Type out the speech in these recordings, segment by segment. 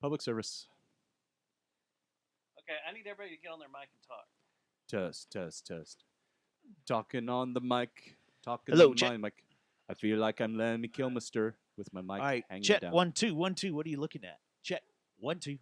Public service. Okay, I need everybody to get on their mic and talk. Test, test, test. Talking on the mic. Talking Hello, on check. my mic. I feel like I'm Lemmy Kilmister with my mic All right, hanging check down. 1 2 1 2. What are you looking at? Check 1 2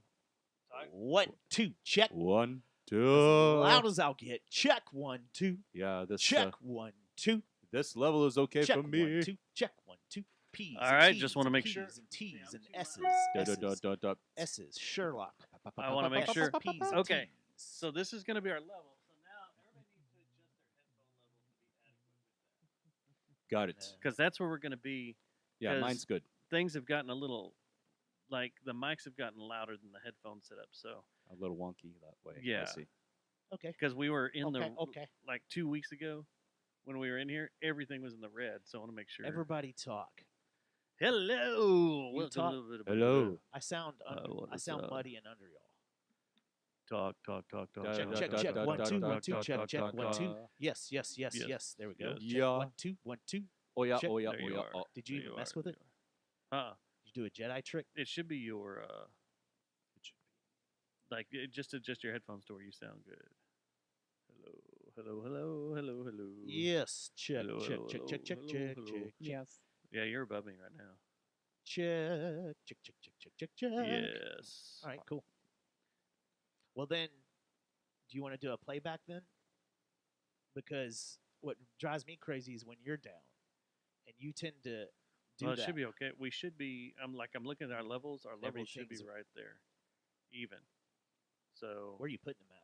Talk. 1 2. Check One, as two. loud as I'll get. Check 1 2. Yeah, this Check 1 2. this level is okay Check for 1 me. 2. Check 1 2. P's. All and right, T's just wanna and make P's sure. And T's Yeah, I'm and too S's. Da, da, da, S's. da, da. S's. Sherlock. I wanna make sure. P's and Okay. T's. So this is going to be our level. So now everybody needs to adjust their headphone level to be adequate Got it. because that's where we're going to be. Yeah, 'cause mine's good. Things have gotten a little, like the mics have gotten louder than the headphone setup. So A little wonky that way. I Yeah. see. Okay. because we were in Okay. the Okay. like 2 weeks ago when we were in here, everything was in the red. So I want to make sure. Everybody talk. Hello. You Welcome talk. to a little bit of- Hello. I sound what I is sound up? muddy and under y'all. Talk. Da, Check, da, check, da, check. da, 1 da, 2 da, 1 2. da, Check, da, check. da, 1 2. da. Yes, yes, yes, Yes. yes. There we go. Yes. Check. Yeah. 1 2 1 2. Oh yeah, Check. oh yeah, There oh you yeah. are. Oh. Did you There even mess are, with there it? you are. Did you do a Jedi trick? It should be your like just adjust your headphones to where you sound good. Hello. Yes. Check, Hello, check, hello, check, hello, check, check, hello, check, hello. check. Yes. Yeah, you're above me right now. Check, check, check, check, check, check, check. Yes. All right, cool. Well, then, do you want to do a playback then? Because what drives me crazy is when you're down, and you tend to do Well, it that. should be okay. We should be. I'm looking at our levels. Our levels should be Everything's- right there, even. So Where are you putting them at?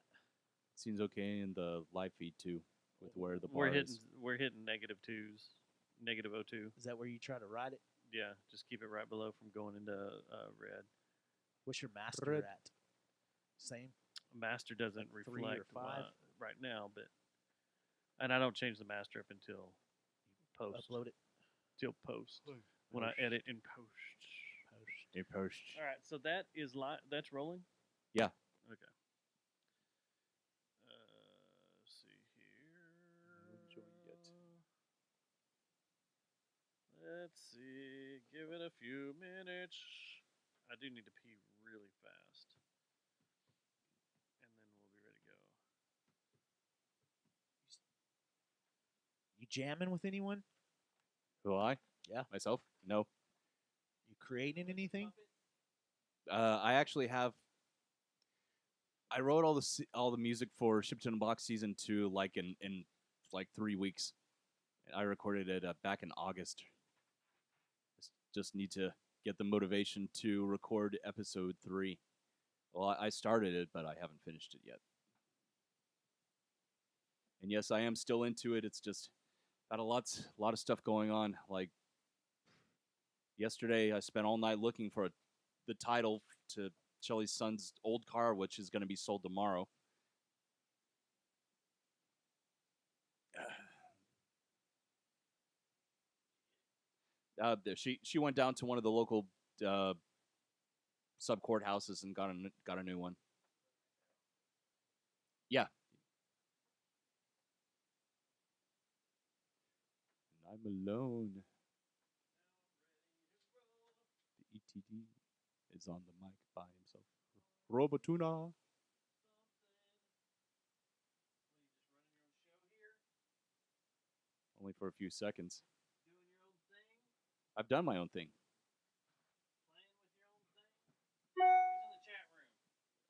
Seems okay in the live feed too, with where the bar we're hitting is. we're hitting -2s, -02. Is that where you try to ride it? Yeah, just keep it right below from going into red. What's your master Red. at? Same. Master doesn't Like 3 or reflect 5? right now, and I don't change the master up until post. Upload it. Till post when I edit in post. In post. All right, so that is that's rolling. Yeah. Okay. Let's see No join yet. here. Let's see. Give it a few minutes. I do need to pee really fast, and then we'll be ready to go. You jamming with anyone? Who I? Yeah. Myself? No. You creating anything? I actually have. I wrote all the music for Shipped in a Box season 2 like in like 3 weeks. I recorded it back in August. Just need to get the motivation to record episode 3. Well, I started it, but I haven't finished it yet. And yes, I am still into it. It's just got a lot of stuff going on. Like yesterday, I spent all night looking for the title to Shelly's son's old car, which is going to be sold tomorrow. She went down to one of the local sub courthouses and got a new one. Yeah. And I'm alone. The ETD is on the mic by himself. Robatuna. Only for a few seconds. Doing your own thing, I've done my own thing. playing with your own thing. Who's in the chat room?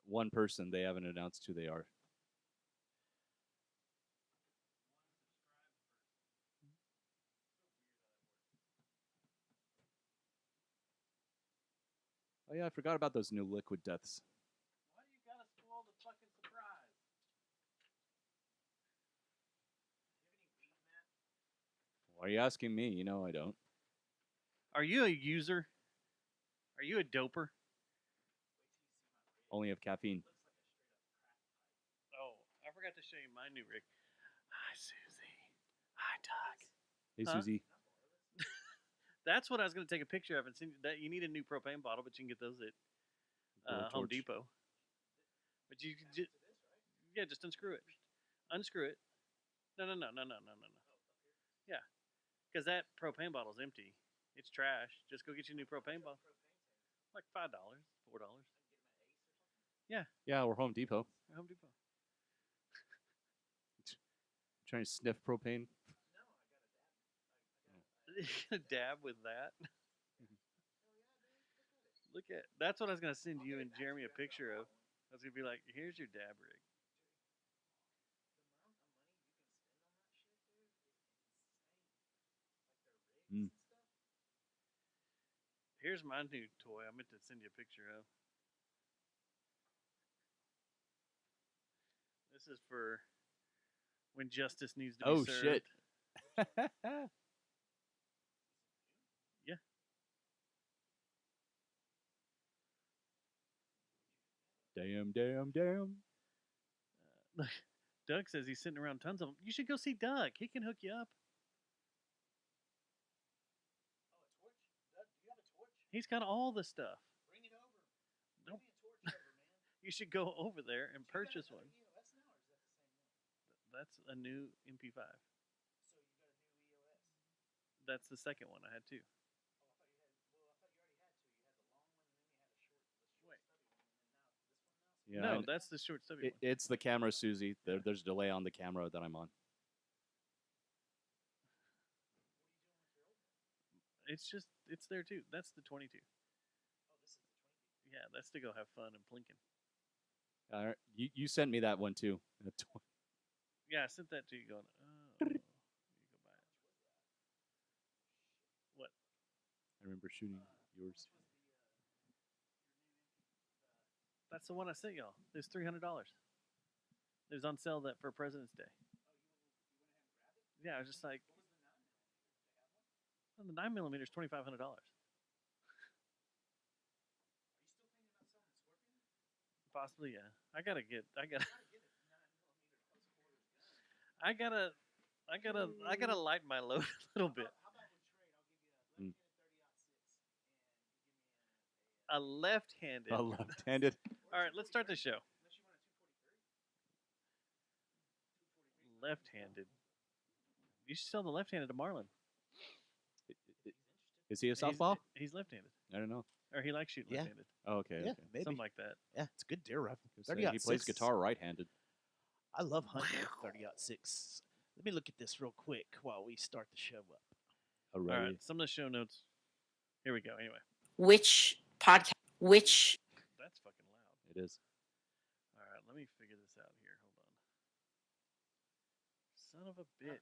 One person, they haven't announced who they are. Oh yeah, I forgot about those new liquid deaths. Why do you gotta spoil the fucking surprise? Why are you asking me? You know I don't. Are you a user? Are you a doper? Only have caffeine. Oh, I forgot to show you my new rig. Hi, Susie. Hi, Doug. Hey Huh? Susie. That's what I was going to take a picture of and send you. That you need a new propane bottle, but you can get those at Home Blowtorch. Depot. But you can just yeah, just unscrew it. Unscrew it. No. Yeah, because that propane bottle's empty. It's trash. Just go get your new propane bottle. Like $5, $4. Yeah, or Home Depot. Home Depot. Trying to sniff propane. You gonna dab with that? Look at that's what I was gonna send you and Jeremy a picture of. I was gonna be like, here's your dab rig. Mm. Here's my new toy. I meant to send you a picture of. This is for when justice needs to be Oh, served. shit. Yeah. Damn. Doug says he's sitting around tons of them. You should go see Doug. He can hook you up. He's got all the stuff. Bring it over. Nope. Bring me a torch over, man. You should go over there and purchase one. EOS now, or is that the same one? That's a new MP5. So you got a new EOS. That's the second one. I had two. Oh, I thought you had. Well, I thought you already had two. You had the long one, and then you had a short, the Yeah, stubby one, and then now this one now. No, and that's the short stubby one. it's the camera, Susie. There's a delay on the camera that I'm on. It's just, it's there too. That's the 22. Oh, this is the 20. Yeah, that's to go have fun in Plinkin. You sent me that one too. Yeah, I sent that to you going, oh, you go buy it. What? I remember shooting yours. That's the one I sent y'all. It's $300. It was on sale that for President's Day. Yeah, I was just like, well, the 9mm is $2,500. Possibly, yeah. I gotta light my load a little bit. A left-handed. A left-handed. All right, let's start the show. Left-handed. You should sell the left-handed to Marlon. Is he a softball? He's left-handed, I don't know. or he likes shooting Yeah. left-handed. Oh, okay. Yeah, Okay. maybe. Something like that. Yeah, it's a good deer rifle. So he plays guitar right-handed. I love hunting 30-06. Let me look at this real quick while we start the show up. All Alright. right, some of the show notes. Here we go. Anyway, Which podcast? Which that's fucking loud. It is. All right, let me figure this out here. Hold on. Son of a bitch.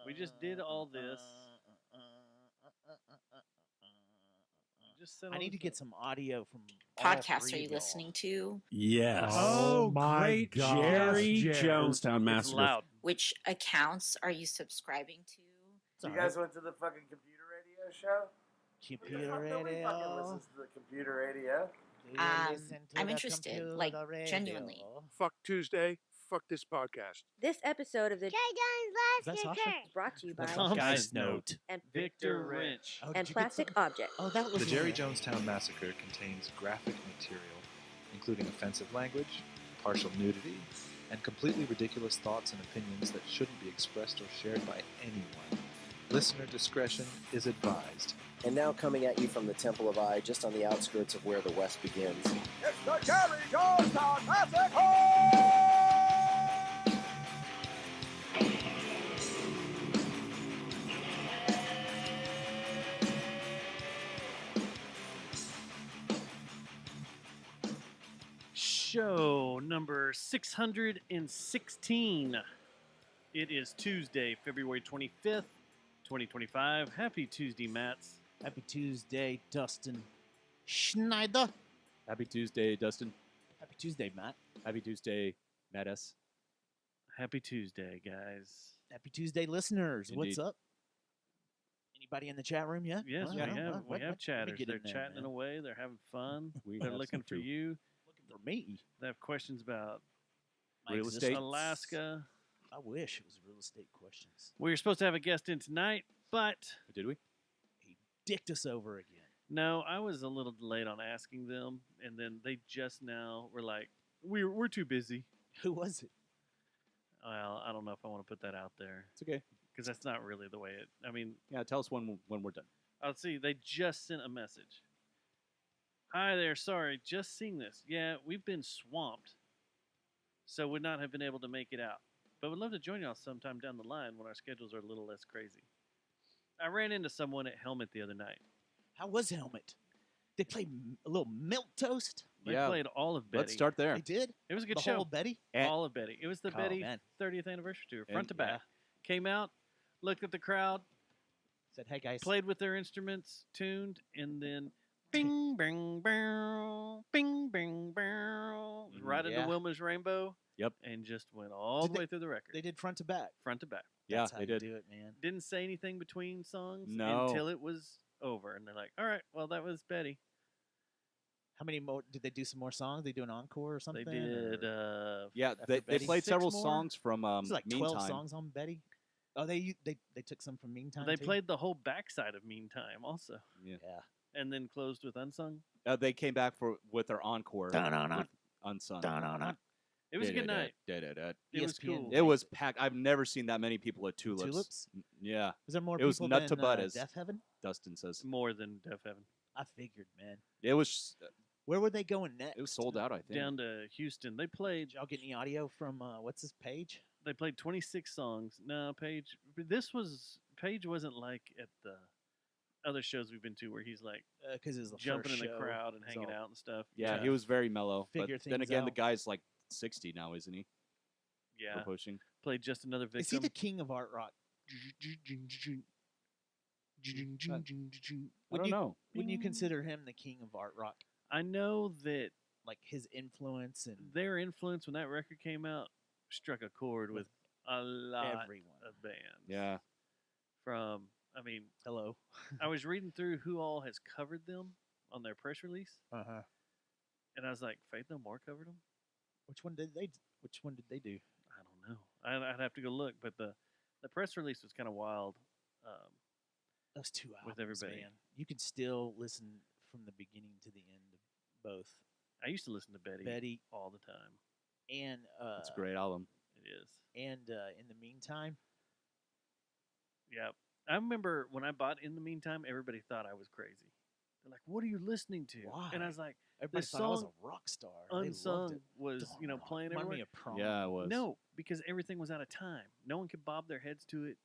We just did all this. Just said I all need to this get up. some audio from all podcast three are you of y'all. listening to? Yes. Oh, my great God. Jerry Yes, Jerry. Jonestown It's Massacre. loud. Which accounts are you subscribing to? It's You all guys right. went to the fucking computer radio show? Computer Nobody fucking radio. listens to the computer radio. Do you listen to I'm the interested, like, computer genuinely. radio? Fuck Tuesday. Fuck this podcast. This episode of the Is that Sasha? is brought to you by Tom Guys note. and, Victor Wrench. Oh, and did you get Plastic some- Object. Oh, that was The Jerry it. Jonestown Massacre contains graphic material, including offensive language, partial nudity, and completely ridiculous thoughts and opinions that shouldn't be expressed or shared by anyone. Listener discretion is advised. And now coming at you from the Temple of I, just on the outskirts of where the West begins. It's the Jerry Jonestown Massacre! Show number 616. It is Tuesday, February 25th, 2025. Happy Tuesday, Mats. Happy Tuesday, Dustin Schneider. Happy Tuesday, Dustin. Happy Tuesday, Matt. Happy Tuesday, Matt S. Happy Tuesday, guys. Happy Tuesday, listeners. What's Indeed. up? Anybody in the chat room yet? Yes, Well, we well, have well, we let have me chatters. get They're in there, chatting man. away. They're having fun. We They're have looking some for too. you. Looking for me. They have questions about My Real existence. estate. Alaska. I wish it was real estate questions. We were supposed to have a guest in tonight, but Did we? He dicked us over again. no, I was a little delayed on asking them, and then they just now were like, "We're too busy." Who was it? Well, I don't know if I want to put that out there It's okay. because that's not really the way it. I mean, Yeah, tell us when we're done. I'll see. They just sent a message. Hi there. Sorry, just seeing this. Yeah, we've been swamped, so would not have been able to make it out. But would love to join y'all sometime down the line when our schedules are a little less crazy. I ran into someone at Helmet the other night. How was Helmet? They played a little milk toast. They Yeah, played all of Betty. Let's start there. They did. It was a good The show. whole Betty. And- All of Betty. It was the Oh, Betty man. 30th anniversary tour, front And- to back. Came out, looked at the crowd, Said, "Hey guys, played with their instruments, tuned, and then bing, bang, bow, bing, bang, bow, Mhm. right into Yeah. Wilma's Rainbow. Yep. And just went all Did the way through the record, They did front to back. front to back. Yeah, That's how they you did. do it, man. Didn't say anything between songs No. until it was over. And they're like, all right, well, that was Betty. How many more? Did they do some more songs? They do an encore or something? They did. Yeah, After they Betty? played 6 several more? songs from It's like 12 Meantime. songs on Betty. Oh, they took some from Meantime. They too? played the whole backside of Meantime also, Yeah. Yeah. and then closed with Unsung. They came back with their encore. Dun-dun-dun. with Unsung. Dun-dun-dun. It was a good night. Da-da-da. It was ESPN. cool. It was packed. I've never seen that many people at Tulips. Tulips? Yeah, Was there more It was people nut to than butt as- Death Heaven? Dustin says More than Def Heaven. I figured, man. it was. Where were they going next? It was sold out. I think. Down to Houston. They played. Did y'all get any audio from what's his page? They played 26 songs. No, Paige. Paige wasn't like at the other shows we've been to where he's like Because it was the jumping in first the show. crowd and It's hanging all- out and stuff. Yeah, he was very mellow. But Figure then things again, the out. guy's like 60 now, isn't he? Yeah. For pushing. Played Just Another Victim. Is he the king of art rock? I don't know. Wouldn't you consider him the king of art rock? I know that Like his influence and their influence when that record came out struck a chord with a lot everyone. of bands. Yeah. From, I mean, Hello. I was reading through who all has covered them on their press release, Uh-huh. and I was like, Faith No More covered them? Which one did they do? I don't know. I'd have to go look, but the press release was kind of wild. Those two albums, With everybody. man. You can still listen from the beginning to the end of both I used to listen to Betty, Betty all the time. and It's a great album. It is. and in the meantime, Yeah. I remember when I bought In the Meantime, everybody thought I was crazy. They're like, "What are you listening to?" And I was like, everybody the thought I was a song rock star. They loved "Unsung" it. was, playing Remind everywhere. me of prom. Yeah, it was. No, because everything was out of time. No one could bob their heads to it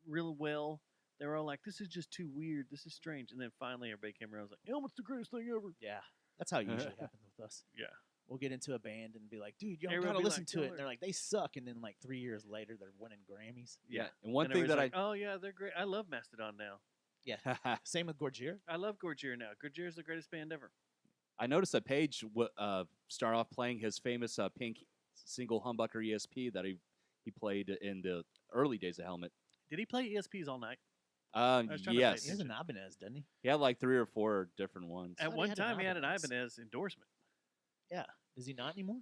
real well. They were all like, "This is just too weird. This is strange." And then finally, everybody came around and was like, "Helmet's the greatest thing ever." Yeah, that's how it usually happens with us. Yeah. We'll get into a band and be like, "Dude, y'all Everybody gotta be listen like, to it." "Killer." And they're like, "They suck," and then like 3 years later, they're winning Grammys. Yeah. And one And thing that everybody's like, "Oh yeah, they're great. I love Mastodon now. Yeah, same with Gorgier. I love Gorgier now. Gorgier's the greatest band ever." I noticed that Page start off playing his famous Pink single humbucker ESP that he played in the early days of Helmet. Did he play ESPs all night? was trying to pay Yes, He has an attention. Ibanez, doesn't he? he had like 3 or 4 different ones. At thought he one had an time, he had an Ibanez. Ibanez endorsement. Yeah. Does he not anymore?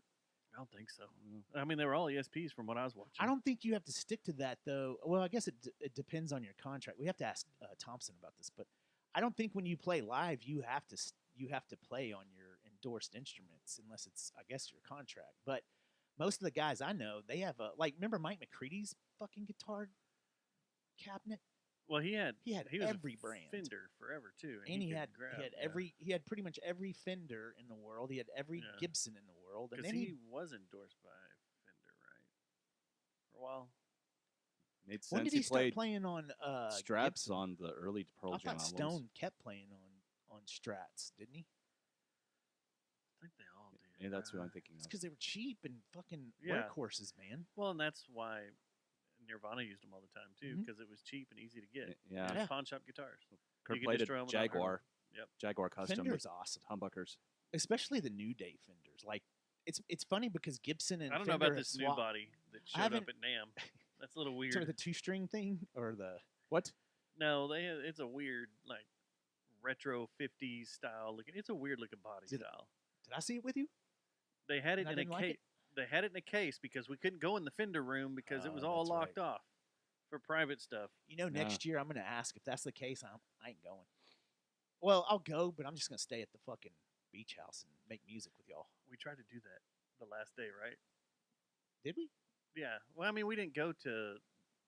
I don't think so. Mm. I mean, they were all ESPs from what I was watching. I don't think you have to stick to that though. Well, I guess it depends on your contract. We have to ask Thompson about this, but I don't think when you play live you have to play on your endorsed instruments unless it's I guess your contract. But most of the guys I know they have remember Mike McCready's fucking guitar cabinet, Well, he was every a brand. Fender forever too, and he could had grab, he had pretty much every Fender in the world. He had every Yeah. Gibson in the world, and because then he was endorsed by Fender, right? For a while. Made sense. when did he he start played playing on Straps Gibson? on the early Pearl I Jam thought albums. Stone kept playing on Strats, didn't he? I think they all did. Yeah, that's who I'm right? thinking It's of. because they were cheap and fucking Yeah. workhorses, man. Well, and that's why Nirvana used them all the time too, Mhm. because it was cheap and easy to get. Yeah. And Yeah. pawn shop guitars. Kurt You could played just a throw 'em without hurting 'em. Jaguar. Yep. Jaguar custom Fender's with awesome, humbuckers. especially the New Day Fenders. Like it's funny because Gibson and I don't know Fender about have this new swapped- body that I showed up haven't- at NAMM. That's a little weird. Sorry, the 2-string thing or the What? No, it's a weird like retro 50s style looking. It's a weird looking body Did- style. did I see it with you? They had it and I in a didn't like case. it? They had it in a case because we couldn't go in the Fender room because it was Oh, all that's locked right. off for private stuff. You know, Yeah. next year I'm gonna ask if that's the case. I ain't going. Well, I'll go, but I'm just gonna stay at the fucking beach house and make music with y'all. We tried to do that the last day, right? Did we? Yeah. Well, I mean, we didn't go to.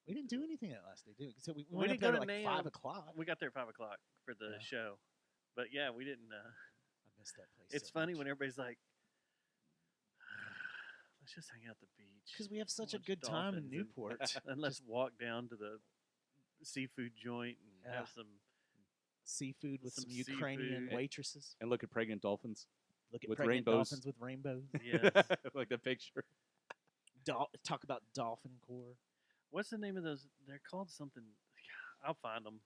We didn't do anything that last day, did we? So we We went up didn't go there to at like NAMM. 5 o'clock. We got there at 5 o'clock for the Yeah. show, but yeah, we didn't. miss that place. It's funny when everybody's like, let's just hang out at the beach. because we have such a watch good time in dolphins and- Newport. and let's walk down to the seafood joint and Yeah. have some. Seafood with Some some Ukrainian seafood. waitresses. And look at pregnant dolphins. Look at with pregnant rainbows. dolphins with rainbows. Yes. Like the picture. Talk about dolphin core. What's the name of those? They're called something. I'll find them.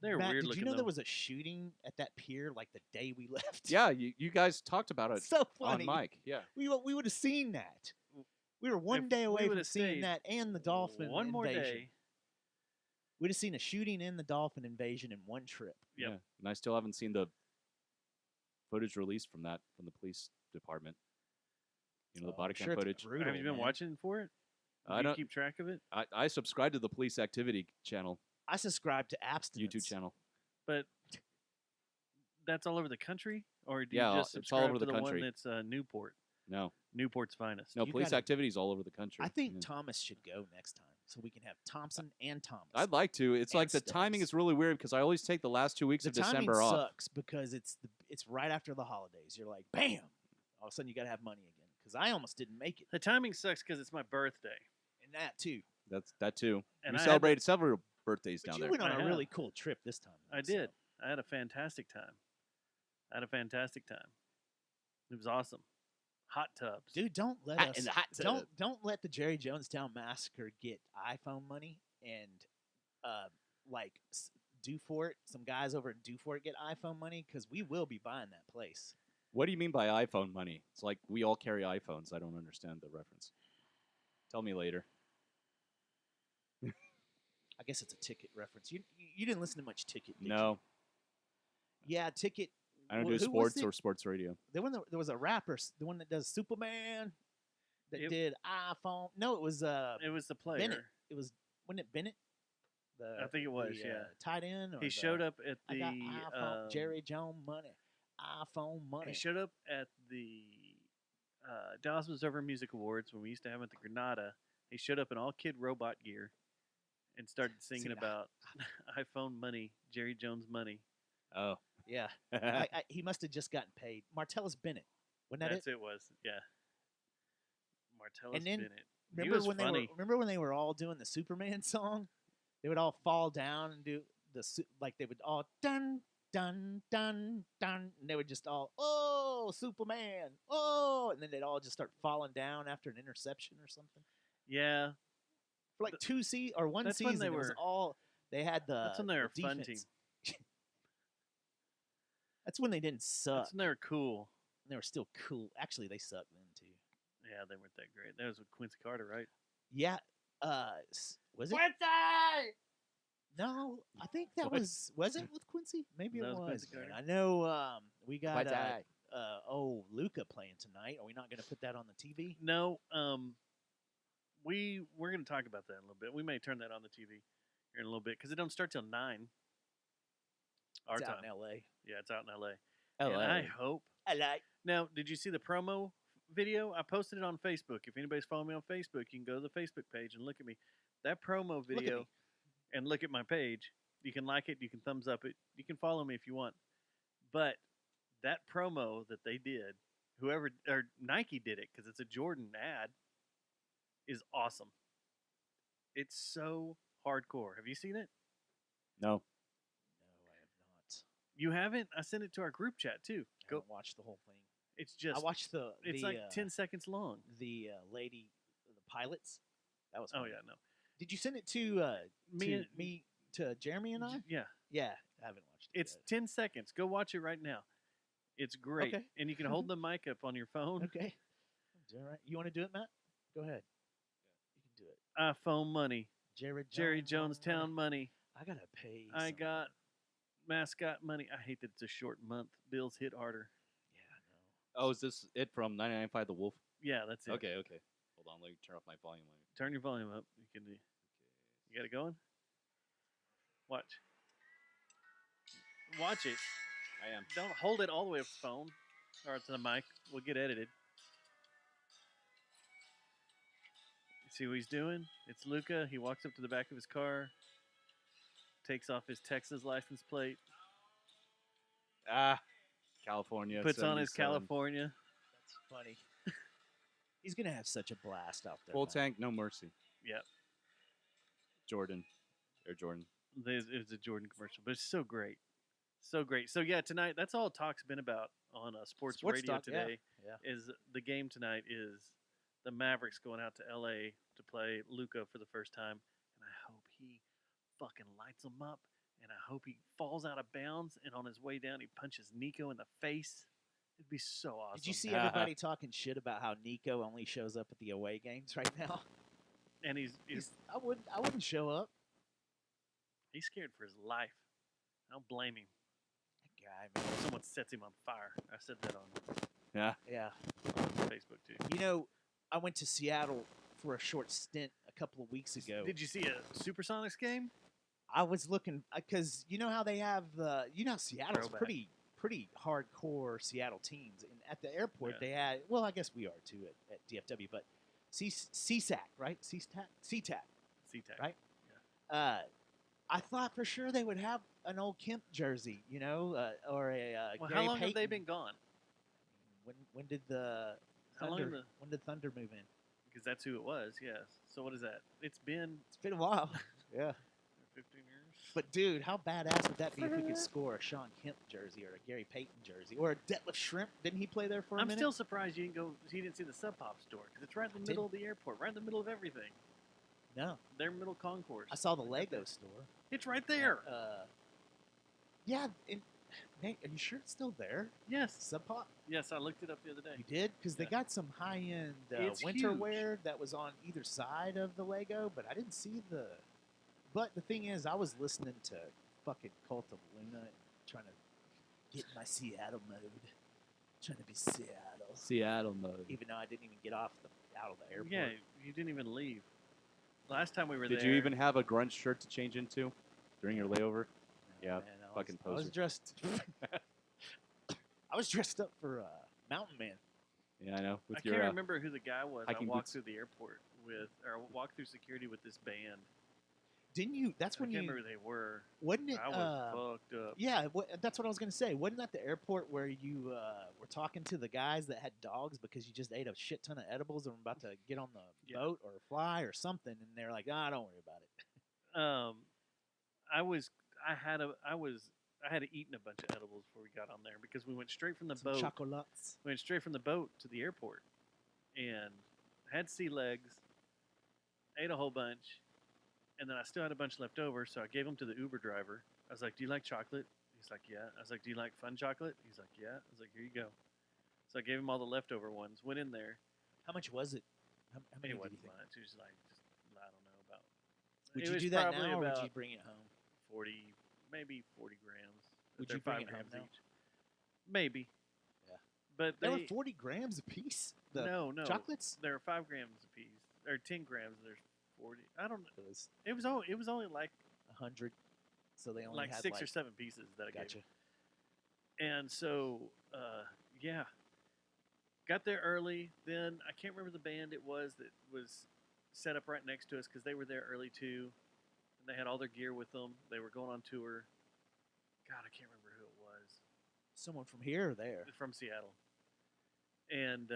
They're Matt, weird did looking. you know though. there was a shooting at that pier like the day we left? Yeah, you guys talked about it so on funny. mic. Yeah. We would have seen that. We were one If day we away from would've seeing stayed that and the dolphin One more invasion. day. We'd have seen a shooting and the dolphin invasion in one trip. Yep. Yeah. And I still haven't seen the footage released from the police department. You know, the Oh, body I'm cam sure it's footage. brutal, Have you been man. watching for it? Do I you don't. keep track of it? I subscribe to the police activity channel, I subscribe to abstinence. YouTube channel. But that's all over the country, or do Yeah, you just it's all subscribe over to the the country. one that's Newport? No, Newport's finest. no, You police gotta- activities all over the country. I think Yeah. Thomas should go next time, so we can have Thompson and Thomas. I'd like to. It's and like the timing Stokes. is really weird because I always take the last 2 weeks the of timing December off. sucks because it's right after the holidays. You're like, bam! All of a sudden, you got to have money again. Because I almost didn't make it, The timing sucks because it's my birthday, and that too. That's that too. and We I had celebrated several birthdays But down you there. went on I a have. really cool trip this time. though, I did. so- I had a fantastic time. It was awesome. Hot tubs. Dude, don't let Hot us. in the hot tub. Don't let the Jerry Jonestown massacre get iPhone money and like do for it. Some guys over at Do For It get iPhone money because we will be buying that place. What do you mean by iPhone money? It's like we all carry iPhones. I don't understand the reference. Tell me later. I guess it's a Ticket reference. You didn't listen to much Ticket, did No, you? Yeah, Ticket. I don't wh- do who was sports it? or sports radio. There was a rapper, the one that does Superman, that It- did iPhone. No, it was It was the player. Bennett. It was wasn't it Bennett? I think it was, yeah. Tight end. He showed up at I the got iPhone, Jerry Jones money, iPhone money. He showed up at the Dallas Observer Music Awards when we used to have them at the Granada. He showed up in all kid robot gear and started singing See, about iPhone money, Jerry Jones money. Oh, Yeah, he must have just gotten paid. Martellus Bennett, wasn't that That's it? it was, yeah. Martellus And then Bennett. Remember was when funny. remember when they were all doing the Superman song? They would all fall down and do like they would all dun dun dun dun, and they would just all Superman, and then they'd all just start falling down after an interception or something. Yeah, For like one that's when season, they it was were- all they had the. that's when they were the a fun team. defense. That's when they didn't suck. That's when they were cool. They were still cool. Actually, they sucked then too. Yeah, they weren't that great. That was with Quincy Carter, right? Yeah. Was it? Quincy! No, I think that What? was it with Quincy? Maybe That it was was. Quincy man. Carter. I know we got Quincy. Luca playing tonight. Are we not going to put that on the TV? No, we're going to talk about that in a little bit. We may turn that on the TV here in a little bit because it don't start till 9. Our It's time. out in L.A. Yeah, it's out in L.A. And I hope. L.A. Now, did you see the promo video? I posted it on Facebook. If anybody's following me on Facebook, you can go to the Facebook page and look at me. That promo Look at video me. and look at my page. You can like it. You can thumbs up it. You can follow me if you want. But that promo that they did, Nike did it because it's a Jordan ad, is awesome. It's so hardcore. Have you seen it? no. No, I have not. You haven't? I sent it to our group chat too. I Go. haven't watched the whole thing. It's just. I watched the. It's like 10 seconds long. The lady, the pilots. That was. Oh funny. yeah, no. Did you send it to Me to Jeremy and I? Yeah. Yeah, I haven't watched it. It's 10 seconds. Go watch it right now. It's great. Okay. And you can hold the mic up on your phone. yet. Okay. All right. You want to do it, Matt? Go ahead. You can do it. iPhone money. Jerry Jonestown money. I gotta pay. I some- got mascot money. I hate that it's a short month. Bills hit harder. Yeah, I know. Oh, is this it from 99.5 The Wolf? Yeah, that's it. Okay. Hold on, let me turn off my volume. Turn your volume up. You can do. You got it going? Watch. Watch it. I am. Don't hold it all the way up to the phone or to the mic. We'll get edited. See what he's doing? It's Luca. He walks up to the back of his car, takes off his Texas license plate. Ah, California. Puts on his 77. California. That's funny. He's gonna have such a blast out there. Full man. tank, no mercy. Yep. Jordan. Air Jordan. It was a Jordan commercial, but it's so great. So great. So, yeah, tonight, that's all talk's been about on Sports Radio Talk, yeah. today. Yeah. Is the game tonight is the Mavericks going out to L.A. to play Luka for the first time. And I hope he fucking lights them up. And I hope he falls out of bounds. And on his way down, he punches Nico in the face. It'd be so awesome. Did you see everybody talking shit about how Nico only shows up at the away games right now? And he's I wouldn't show up. he's scared for his life. I don't blame him. That guy, man. Someone sets him on fire. I said that on Yeah. Yeah. Facebook, too. You know, I went to Seattle for a short stint a couple of weeks ago. Did you see a Supersonics game? I was looking because you know how they have Seattle's Throwback. pretty hardcore Seattle teams, and at the airport Yeah. they had. Well, I guess we are too at DFW, but CSAC, right? CTAC, SeaTac. right? I thought for sure they would have an old Kemp jersey, or a Well, Gary how long have they Payton. been gone? When did the How long Thunder? the- When did Thunder move in? Because that's who it was, yes. So what is that? It's been It's been a while. Yeah. 15 years. But dude, how badass would that be if we could score a Sean Kemp jersey or a Gary Payton jersey or a Detlef Shrimp? Didn't he play there for a I'm minute? still surprised you didn't see the Sub Pop store because it's right in the middle of the airport, right in the middle of everything. No, Their middle concourse. I saw the Lego store. It's right there. Yeah, Nate, are you sure it's still there? Yes. Sub Pop? Yes, I looked it up the other day. You did? Because they Yeah. got some high-end It's winter huge. wear that was on either side of the Lego, but I didn't see the... But the thing is, I was listening to fucking Cult of Luna and trying to get in my Seattle mode. Trying to be Seattle. Seattle mode. Even though I didn't even get out of the airport. Yeah, you didn't even leave. Last time we were Did there. you even have a grunge shirt to change into during your layover? Yeah, Man, fucking I was poser. dressed... I was dressed up for Mountain Man. Yeah, I know. With I your can't remember who the guy was. I hiking walked boots. through the airport or walked through security with this band. Didn't you? That's I when can't you... remember who they were. Wasn't it... I was fucked up. Yeah, that's what I was going to say. Wasn't that the airport where you were talking to the guys that had dogs because you just ate a shit ton of edibles and were about to get on the Yeah. boat or fly or something, and they're like, don't worry about it. I had eaten a bunch of edibles before we got on there because we went straight from the Some boat. chocolates. We went straight from the boat to the airport, and had sea legs. Ate a whole bunch, and then I still had a bunch left over, so I gave them to the Uber driver. I was like, "Do you like chocolate?" He's like, "Yeah." I was like, "Do you like fun chocolate?" He's like, "Yeah." I was like, "Here you go." So I gave him all the leftover ones. Went in there. How much was it? How many It did you wasn't think? much. It was like just I don't know about. Would it you was do that probably now, or would about you bring it home? 40, maybe 40 grams. Would They're you bring 5 it home grams now? each. Maybe. Yeah. But They they were 40 grams a piece. The no chocolates. They're 5 grams a piece or 10 grams. There's 40. I don't know. It was It was only like 100, so they only like had 6 or 7 pieces that I Gotcha. gave. And so yeah, got there early. Then I can't remember the band it was that was set up right next to us because they were there early too, and they had all their gear with them. They were going on tour. God, I can't remember who it was. Someone from here or there. From Seattle. And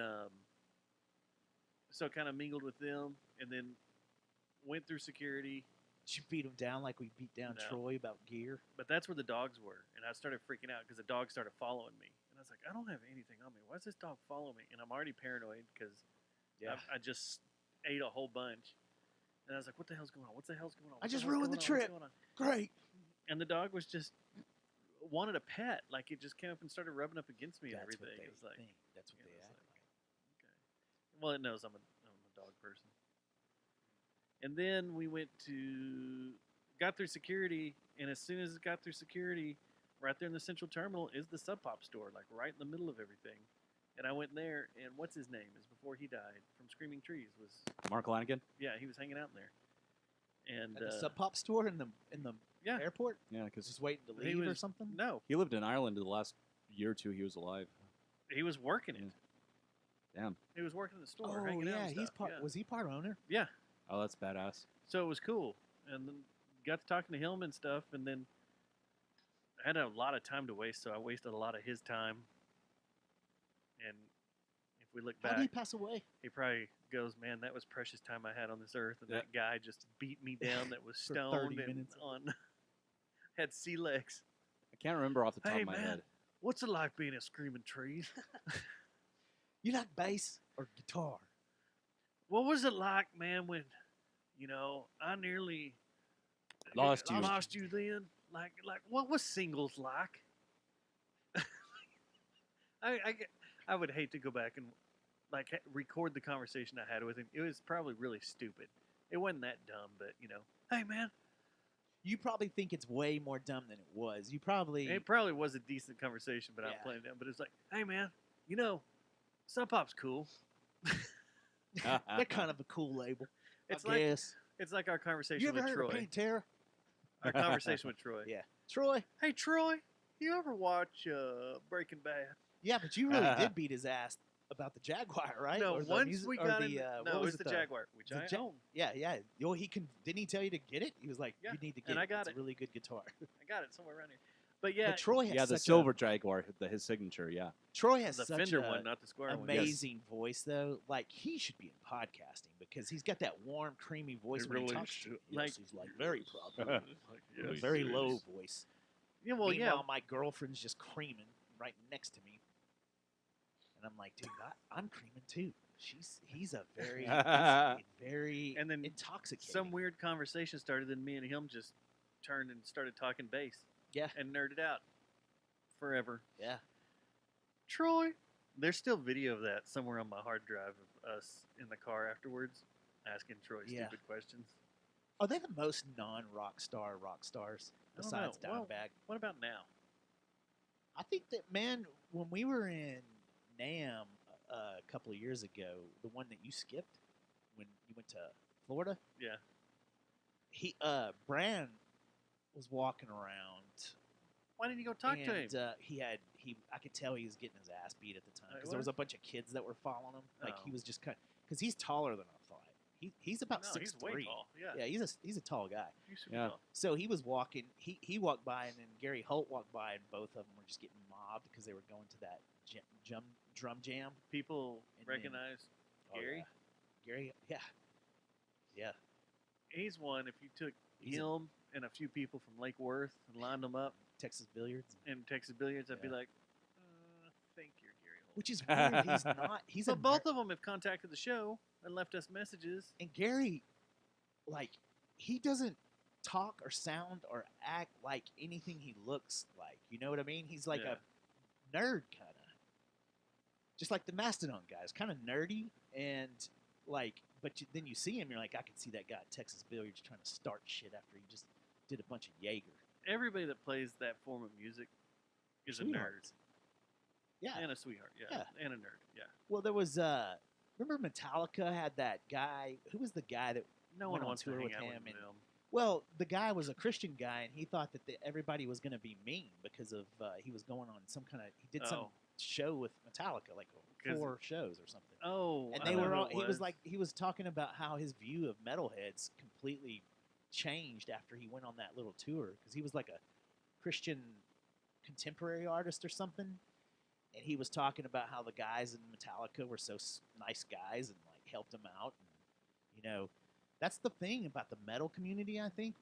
so kind of mingled with them and then went through security. Did you beat them down like we beat down No. Troy about gear? But that's where the dogs were. And I started freaking out because the dog started following me. And I was like, I don't have anything on me. Why does this dog follow me? And I'm already paranoid because I just ate a whole bunch. And I was like, what the hell's going on? What the hell's going on? I What just hell's ruined the going on? What's trip. going on? Great. And the dog was just wanted a pet. Like it just came up and started rubbing up against me and That's everything. what they It was like, think. That's what yeah, they it's act like- like. okay. Well, it knows I'm a dog person. And then we got through security, and as soon as it got through security, right there in the central terminal is the Sub Pop store, like right in the middle of everything. And I went in there, and what's his name? Is before he died from Screaming Trees was Mark Lanigan. yeah, he was hanging out in there. And At the Sub Pop store in the yeah, airport? Yeah, because Just waiting to He leave or was- something? no, he lived in Ireland the last year or two he was alive. he was working it. Yeah. Damn. He was working in the store, Oh, hanging out. yeah. And He's stuff. part. Yeah. Was he part owner? yeah. Oh, that's badass. So it was cool, and then got to talking to him and stuff, and then I had a lot of time to waste, so I wasted a lot of his time And if we look How back, did he pass away? he probably goes, "Man, that was precious time I had on this earth." And Yeah. that guy just beat me down. That was For stoned 30 and minutes. on had sea legs. I can't remember off the top Hey of my man, head. what's it like being a screaming trees? You like bass or guitar? What was it like, man, when I nearly Lost you. lost you then? Like what was singles like? I would hate to go back and record the conversation I had with him. It was probably really stupid. It wasn't that dumb, but hey man, You probably think it's way more dumb than it was. You probably it probably was a decent conversation, but I'm Yeah. playing it down. But it's like, hey man, Sub Pop's cool. they're kind of a cool label. It's I like guess. it's like our conversation You ever with heard Troy. of Pantera? Our conversation with Troy. Yeah, Troy. Hey Troy, you ever watch Breaking Bad? Yeah, but you really did beat his ass about the Jaguar, right? No, Or the once music- we or got the, in. what No, it was was the Jaguar, which the I Ja- own. Yeah, yeah. Yo, didn't he tell you to get it? He was like, Yeah, you need to get and it. I got It's it. a really good guitar. I got it somewhere around here. But yeah, But Troy has Yeah, the such silver Jaguar, his signature. Yeah. Troy has the such Fender a one, not the Square one. amazing voice, though. Like he should be in podcasting because he's got that warm, creamy voice He when he really talks. should. Yes, Like- he's like very proud, Like, a yes, very yes. low voice. Yeah, well, yeah. Meanwhile, my girlfriend's just creaming right next to me, and I'm like, dude, I'm creaming too. He's a very And then intoxicating. Some weird conversation started, then me and him just turned and started talking bass. Yeah. And nerded out forever. Yeah. Troy, there's still video of that somewhere on my hard drive of us in the car afterwards asking Troy Yeah. stupid questions. Are they the most rock stars I don't besides know. Well, Dimebag? What about now? I think that, man, when we were in NAM a couple of years ago, the one that you skipped when you went to Florida, Yeah. Bran was walking around. Why didn't you go talk to him? And I could tell he was getting his ass beat at the time Wait, because there was what? a bunch of kids that were following him. Like he Oh. was just because he's taller than I thought. He's about No, 6'3". he's way tall. Yeah. Yeah, he's a tall guy. He's super Yeah. tall. So he was walking. He walked by, and then Gary Holt walked by, and both of them were just getting mobbed because they were going to that drum jam. People And then- recognize Oh, Gary. yeah. Gary, yeah. He's one. If you took He's a- him and a few people from Lake Worth and lined them up Texas Billiards, in Texas Billiards, I'd be Yeah. like, think you're Gary Holt. which is weird. He's not. He's a But both of them have contacted the show and left us messages. and Gary, like, he doesn't talk or sound or act like anything he looks like. You know what I mean? He's like Yeah. a nerd, kind of. Just like the Mastodon guys, kind of nerdy and like. But then you see him, you're like, I could see that guy at Texas Billiards trying to start shit after he just did a bunch of Jaeger. Everybody that plays that form of music is a nerd Sweethearts. Yeah. and a sweetheart. Yeah. Yeah. And a nerd. Yeah. Well, there was remember Metallica had that guy. Who was the guy that? No Went one on wants to tour hang with out him with and- them. Well, the guy was a Christian guy, and he thought that everybody was going to be mean because of he was going on some kind of he did some Oh. show with Metallica, like 'Cause- 4 shows or something. Oh, And I they know were who all, it he was like he was talking about how his view of metalheads completely changed after he went on that little tour because he was like a Christian contemporary artist or something, and he was talking about how the guys in Metallica were so nice guys and like helped him out, and that's the thing about the metal community. I think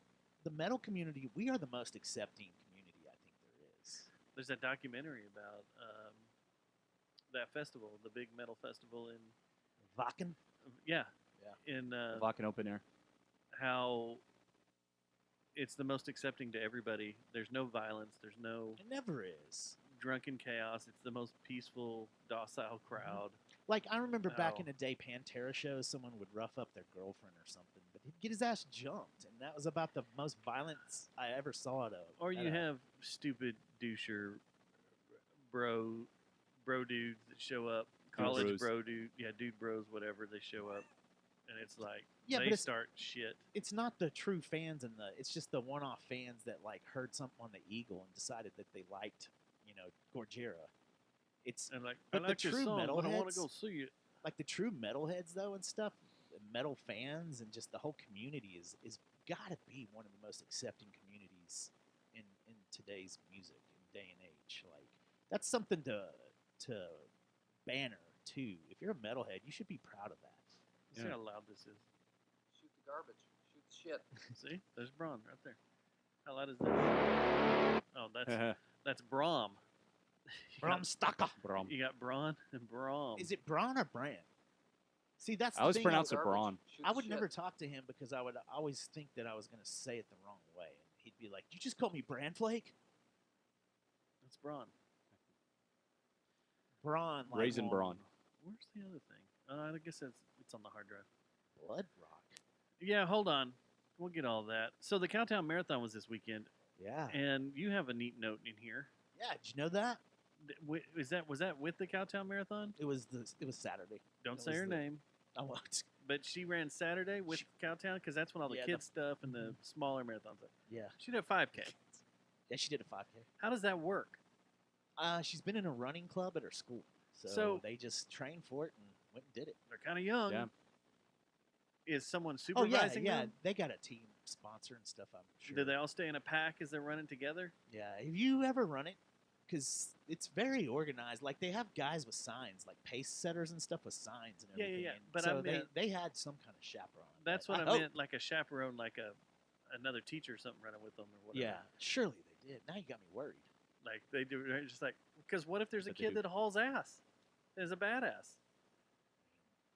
the metal community, we are the most accepting community I think there is. There's a documentary about that festival, the big metal festival in Vakken, yeah, Yeah. in Vakken Open Air. how it's the most accepting to everybody. There's no violence. There's no it never is. drunken chaos. It's the most peaceful, docile crowd. Like, I remember back Oh. in the day, Pantera shows, someone would rough up their girlfriend or something, but he'd get his ass jumped, and that was about the most violence I ever saw it of. Or you have stupid doucher bro dudes that show up, college bros. bro dude, dude bros, whatever, they show up, and it's like Yeah, but they it's- start shit. It's not the true fans, it's just the one-off fans that, like, heard something on the Eagle and decided that they liked, Gorgera. It's And like, But I the like your true song, but I want metalheads- to go see it. like the true metalheads, though, and stuff, metal fans, and just the whole community is got to be one of the most accepting communities in today's music and day and age. Like, that's something to banner too. If you're a metalhead, you should be proud of that. See how loud this is. Shoot the garbage. Shoot the shit. See, there's Braun right there. How loud is that? Oh, that's Braum. You Bram got- Stoker. Braum. You got Braun and Braum. Is it Braun or Brand? See, that's I the always thing. pronounce it Garbage. Braun. Shoot I the would shit. never talk to him because I would always think that I was going to say it the wrong way, and he'd be like, "You just called me Bran Flake, That's Braun. Braun, like Raisin Braun. Where's the other thing? I guess it's on the hard drive. Blood Rock." Yeah, hold on. We'll get all that. So the Cowtown Marathon was this weekend, Yeah, and you have a neat note in here. yeah. Did you know that Was that with the Cowtown Marathon? it was Saturday? Don't That say was her the- name, I won't. but she ran Saturday with Cowtown because that's when all the Yeah, kids stuff and the smaller marathons are. Yeah, She did a 5K. yeah. She did a 5K. How does that work? She's been in a running club at her school, so, So- they just trained for it and went and did it. They're kind of young. Yeah. Is someone Oh yeah, supervising yeah. them? They got a team sponsor and stuff. I'm sure. Do they all stay in a pack as they're running together? Yeah. Have you ever run it? Because it's very organized. Like they have guys with signs, like pace setters and stuff with signs and Yeah, yeah, everything. yeah. And But so I meant- they had some kind of chaperone. That's but what I hope- meant, like a chaperone, like another teacher or something running with them or whatever. Yeah, surely they did. Now you got me worried. Like they do, they're just like, because what if there's a But they kid do. that hauls ass? Is a badass.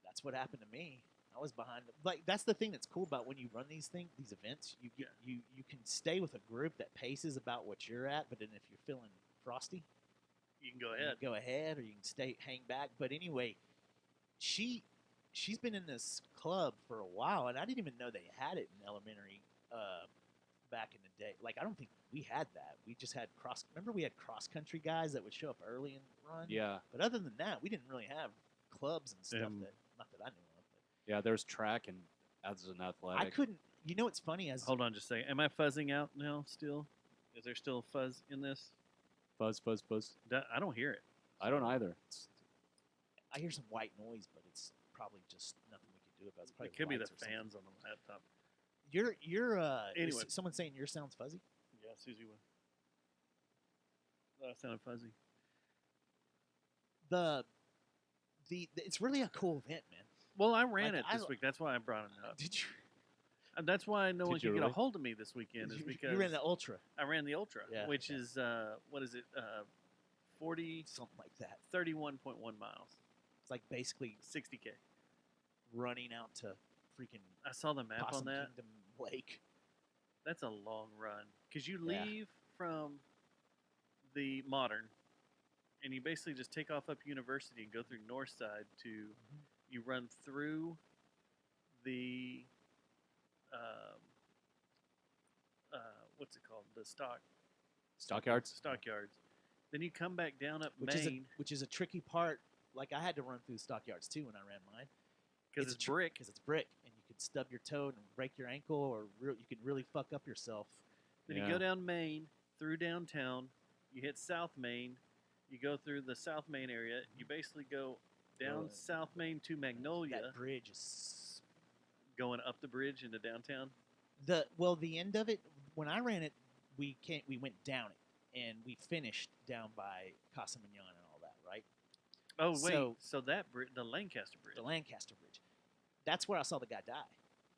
That's what happened to me. I was behind. Like that's the thing that's cool about when you run these events. You get you can stay with a group that paces about what you're at. But then if you're feeling frosty, You can go you can ahead. go ahead, or you can hang back. But anyway, she's been in this club for a while, and I didn't even know they had it in elementary back in the day. Like I don't think we had that. We just had Remember we had cross country guys that would show up early and run. Yeah. But other than that, we didn't really have clubs and stuff that not that I knew of. Yeah, there's track and as an athletic. I couldn't. You know, what's funny as Hold on just a second. Am I fuzzing out now still? Is there still fuzz in this? Fuzz, fuzz, fuzz. I don't hear it. I don't either. I hear some white noise, but it's probably just nothing we can do about it. It's probably It could be the lights or something. fans on the laptop. You're Anyway. is someone saying your sounds fuzzy? Yeah, Susie would. That sounded fuzzy. The it's really a cool event, man. Well, I ran Like, it I this lo- week. That's why I brought it up. Did you? And that's why no Did one you could get a really? hold of me this weekend. Is because you ran the ultra, I ran the ultra, Yeah, which yeah. is what is it? 40, something like that. 31.1 miles, It's like basically 60K. running out to freaking I saw the map Possum on that. Kingdom Lake. That's a long run because you Yeah. leave from the Modern, and you basically just take off up University and go through North Side to. Mm-hmm. You run through the what's it called? The Stockyards? Stockyards. Then you come back down up Which Main is a tricky part. Like I had to run through the stockyards too when I ran mine. because it's brick. Because it's brick, and you could stub your toe and break your ankle, or you could really fuck up yourself. Then Yeah. you go down Main through downtown. You hit South Main. You go through the South Main area. You basically go down Oh, South Main to Magnolia, That bridge is going up the bridge into downtown. the end of it. When I ran it, we went down it, and we finished down by Casa Mignon and all that, right? Oh wait, So- so that bridge, the Lancaster Bridge. The Lancaster Bridge. That's where I saw the guy die,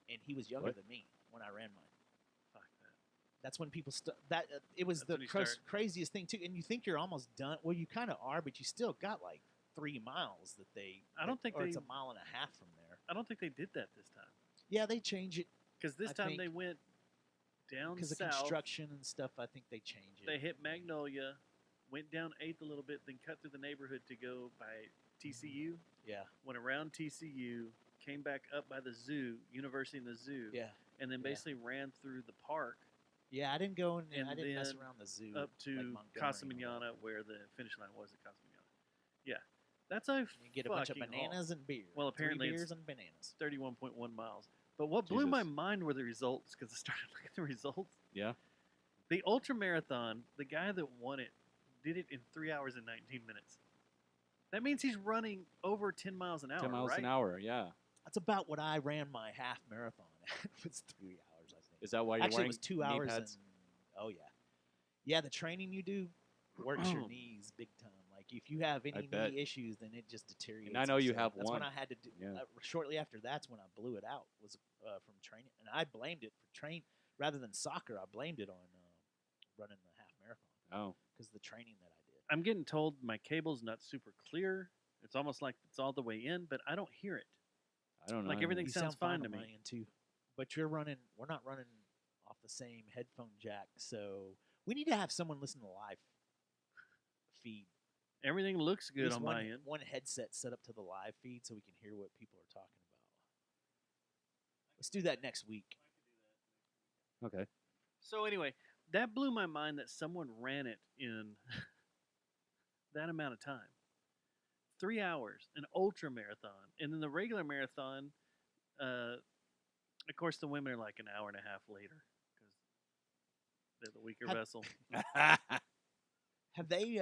and he was younger What? than me when I ran mine. Fuck that. That's when people it was That's the when you start- craziest thing too. And you think you're almost done. Well, you kind of are, but you still got like 3 miles that they. I don't think or it's they- a mile and a half from there. I don't think they did that this time Yeah, they change it because this I time think they went down because of south. construction and stuff. I think they change it. They hit Magnolia, went down 8th a little bit, then cut through the neighborhood to go by TCU. Yeah, Went around TCU, came back up by the zoo, University and the zoo, yeah, and then yeah. basically ran through the park yeah. I didn't go in. And I didn't mess then around the zoo up to like Montgomery Casa and all that. Mignana, where the finish line was at Casa Mignana. Yeah, that's a You get a bunch of fucking bananas haul. and beer. Well, 3 apparently it's- beers and bananas. 31.1 miles. But what blew my Jesus. mind were the results because I started looking at the results. Yeah. The ultra marathon, the guy that won it did it in 3 hours and 19 minutes. That means he's running over 10 miles an hour. 10 miles right? an hour, yeah. That's about what I ran my half marathon at. It was 3 hours, I think. Is that why you're Actually, it wearing was 2 knee hours. pads? Oh yeah, yeah. The training you do works your knees big time. Like if you have any bet. knee issues, then it just deteriorates. I know you itself. have That's one. when I had to do. Yeah. Shortly after that's when I blew it out was from training, and I blamed it for rather than soccer. I blamed it on running the half marathon Oh, because the training that I did. I'm getting told my cable's not super clear. It's almost like it's all the way in, but I don't hear it. I don't know. Like everything You sounds fine to on me. my end too, but we're not running off the same headphone jack, so we need to have someone listen to the live feed. Everything looks At good least on one, my end. one headset set up to the live feed so we can hear what people are talking about. Let's do that next week. Okay. So anyway, that blew my mind that someone ran it in that amount of time. 3 hours, an ultra marathon, and then the regular marathon. Of course, the women are like an hour and a half later because they're the weaker Have- vessel. Have they?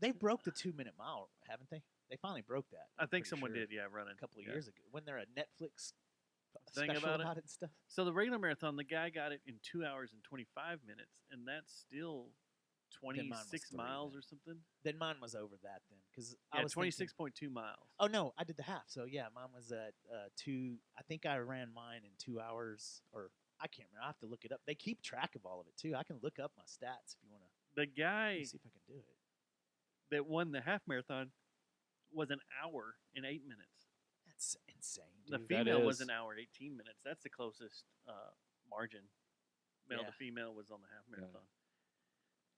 They broke the 2-minute mile, haven't they? They finally broke that. I I'm think pretty someone sure, did, yeah, running a couple of yeah. years ago when they're a Netflix Thing special about it? about it and stuff. So the regular marathon, the guy got it in 2 hours and 25 minutes, and that's still Then mine was 26 3 miles then. or something. Then mine was over that then because I Yeah, was thinking- 26.2 miles. Oh no, I did the half. So yeah, mine was at 2. I think I ran mine in 2 hours, or I can't remember. I have to look it up. They keep track of all of it too. I can look up my stats if you want The guy to see if I can do it. that won the half marathon was an hour and 8 minutes. That's insane, The dude. That female was is- an hour 18 minutes. That's the closest margin. Male Yeah. to female was on the half marathon.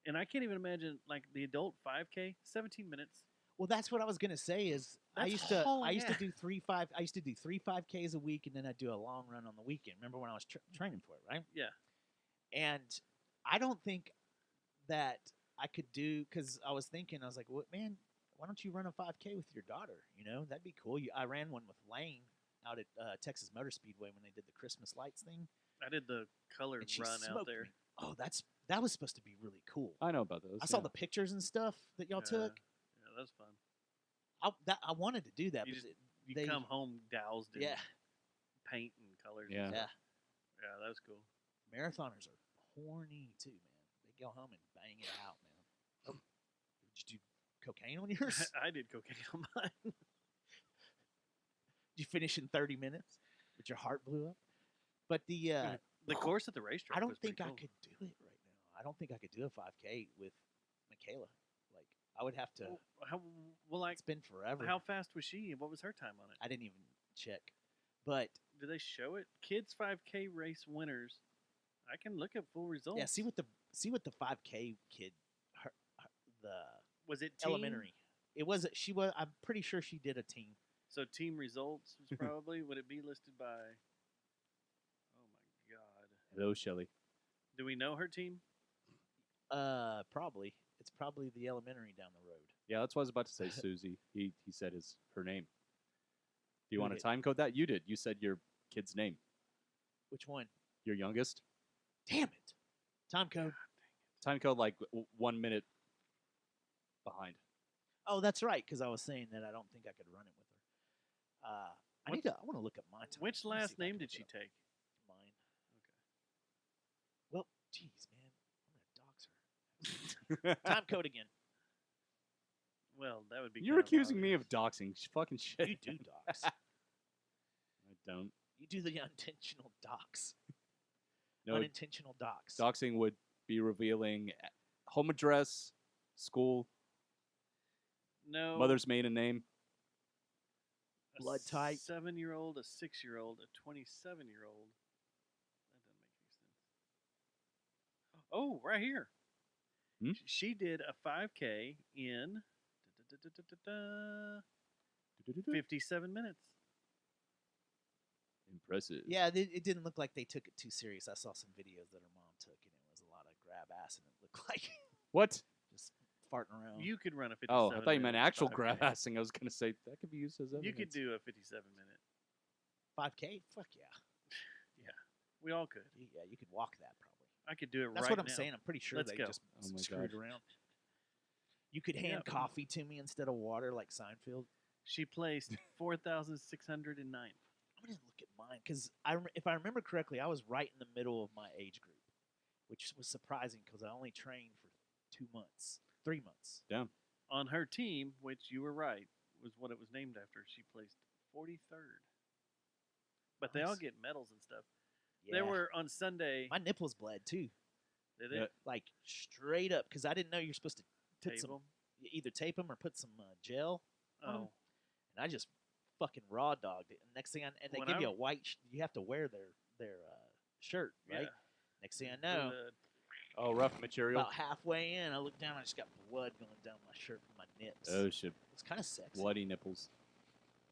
And I can't even imagine like the adult 5K, 17 minutes. Well, that's what I was gonna say. Is I That's used to hauling ass. do 3 5Ks a week, and then I'd do a long run on the weekend. Remember when I was training for it, right? Yeah. And I don't think that I could do because I was thinking I was like, "What, man? Why don't you run a 5K with your daughter? You know, that'd be cool." I ran one with Lane out at Texas Motor Speedway when they did the Christmas lights thing, I did the colored and she run out smoked there. me. Oh, that was supposed to be really cool. I know about those. I saw yeah. the pictures and stuff that y'all Yeah. took. Yeah, that was fun. I wanted to do that, You but just- You they- come home doused in yeah. paint and colors. Yeah. And Yeah, stuff. Yeah, that was cool. marathoners are horny too, man. They go home and bang it out, man. Oh, did you do cocaine on yours? I did cocaine on mine. Did you finish in 30 minutes, but your heart blew up? But the The course at the racetrack. I don't was pretty think I cool. could do it right now. I don't think I could do a 5K with Michaela. Like I would have to. Well, like, It's been forever. how fast was she? What was her time on it? I didn't even check, but Do they show it? Kids 5K race winners. I can look at full results. yeah, see what the 5K kid, the was it team? elementary. It was. She was. I'm pretty sure she did a team. So team results was probably would it be listed by? Oh my god! Hello, Shelly. Do we know her team? Probably. It's probably the elementary down the road. Yeah, that's what I was about to say, Susie. He said her name. Do you Who want to did? time code that? You did. You said your kid's name. Which one? Your youngest. Damn it! Time code. Time code like 1 minute behind. Oh, that's right. Because I was saying that I don't think I could run it with her. I want to look up my time. Which Let me see last if I name can did look it she up. take? Mine. Well, geez, man, I'm gonna dox her. Time code again. Well, that would be. You're kind of accusing me obvious. of doxing. Fucking shit. You do dox. I don't. You do the unintentional dox. No, Unintentional dox. doxing would be revealing home address, school, No. mother's maiden name. a blood type. 7-year-old, a 6-year-old, a 27-year-old. That doesn't make any sense. Oh, right here. Hmm? She did a 5K in 57 minutes. Impressive. Yeah, it didn't look like they took it too serious. I saw some videos that her mom took, and it was a lot of grab ass, and it looked like What? just farting around. You could run a 57 Oh, I thought you meant minute actual 5K. grab assing. I was gonna say that could be used as evidence. You could do a 57 minute. 5K? Fuck yeah. Yeah, we all could. Yeah, you could walk that probably. I could do it That's right what I'm now. saying. I'm pretty sure Let's they go. just Oh my screwed gosh. around. You could hand Yeah. coffee to me instead of water like Seinfeld. She placed 4,609. I'm gonna look at mine because if I remember correctly, I was right in the middle of my age group, which was surprising because I only trained for 2 months, 3 months. Damn. On her team, which you were right, was what it was named after, she placed 43rd. But they all Nice. get medals and stuff. Yeah. There were on Sunday. My nipples bled too, Did Yeah. it like straight up, because I didn't know you're supposed to put tape some, them? either tape them or put some gel on 'em. Oh, And I just fucking raw dogged it. And next thing and they When give I- you a white. You have to wear their shirt, right? yeah. Next thing I know, The- Oh, rough material. about halfway in, I look down. I just got blood going down my shirt from my nips. Oh shit, It's kind of sexy. bloody nipples.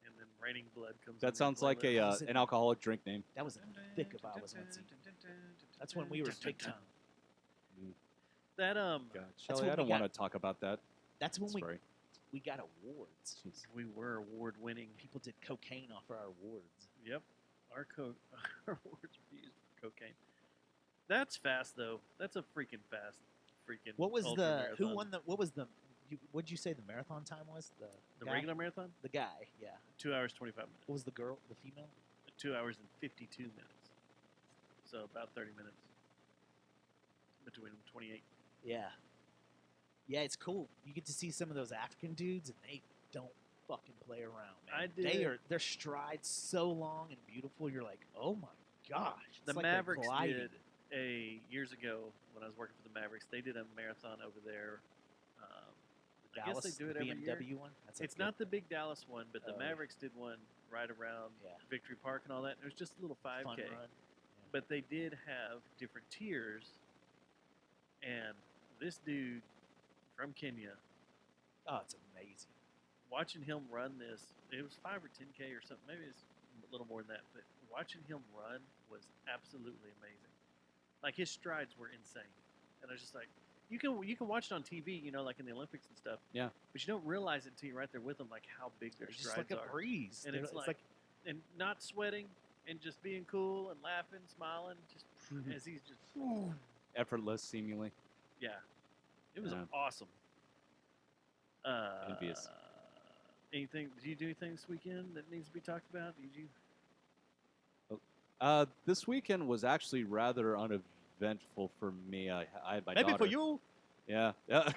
and then raining blood comes. That sounds like I a was in- an alcoholic drink name. That was in the thick of I Was Once. That's when we were big time. That God, That's Shelly, when I we don't got- want to talk about that. That's when Sorry. we got awards. Jeez. we were award winning. People did cocaine off our awards. Yep, our our awards were used for cocaine. That's fast though. That's a freaking fast. Freaking. What was ultra who marathon. won the? What was the? What'd you say the marathon time was? the guy? regular marathon? The guy, yeah. 2 hours 25 minutes. What was the girl? The female? 2 hours and 52 minutes. So about 30 minutes between them. 28. Yeah. Yeah, it's cool. You get to see some of those African dudes, and they don't fucking play around, man. I They did. are their strides so long and beautiful. You're like, oh my gosh. It's The like they're Mavericks gliding. did years ago when I was working for the Mavericks. They did a marathon over there. I guess Dallas, they do it the every year. BMW one. That's a It's good not the one. big Dallas one, but the Oh. Mavericks did one right around Yeah. Victory Park and all that. It was just a little 5K. Fun run. But they did have different tiers. And this dude from Kenya, Oh, it's amazing. watching him run this, it was 5 or 10K or something. Maybe it's a little more than that. But watching him run was absolutely amazing. Like his strides were insane. And I was just like, you can watch it on TV, you know, like in the Olympics and stuff. Yeah. But you don't realize it until you're right there with them, like how big their It's just strides like a are. breeze. And They're- it's like, and not sweating and just being cool and laughing, smiling, just as he's just, Effortless, seemingly. yeah, it was Yeah. awesome. Envious. Anything? Did you do anything this weekend that needs to be talked about? Did you? This weekend was actually rather uneventful for me. I had my maybe daughter. for you. Yeah. Yeah.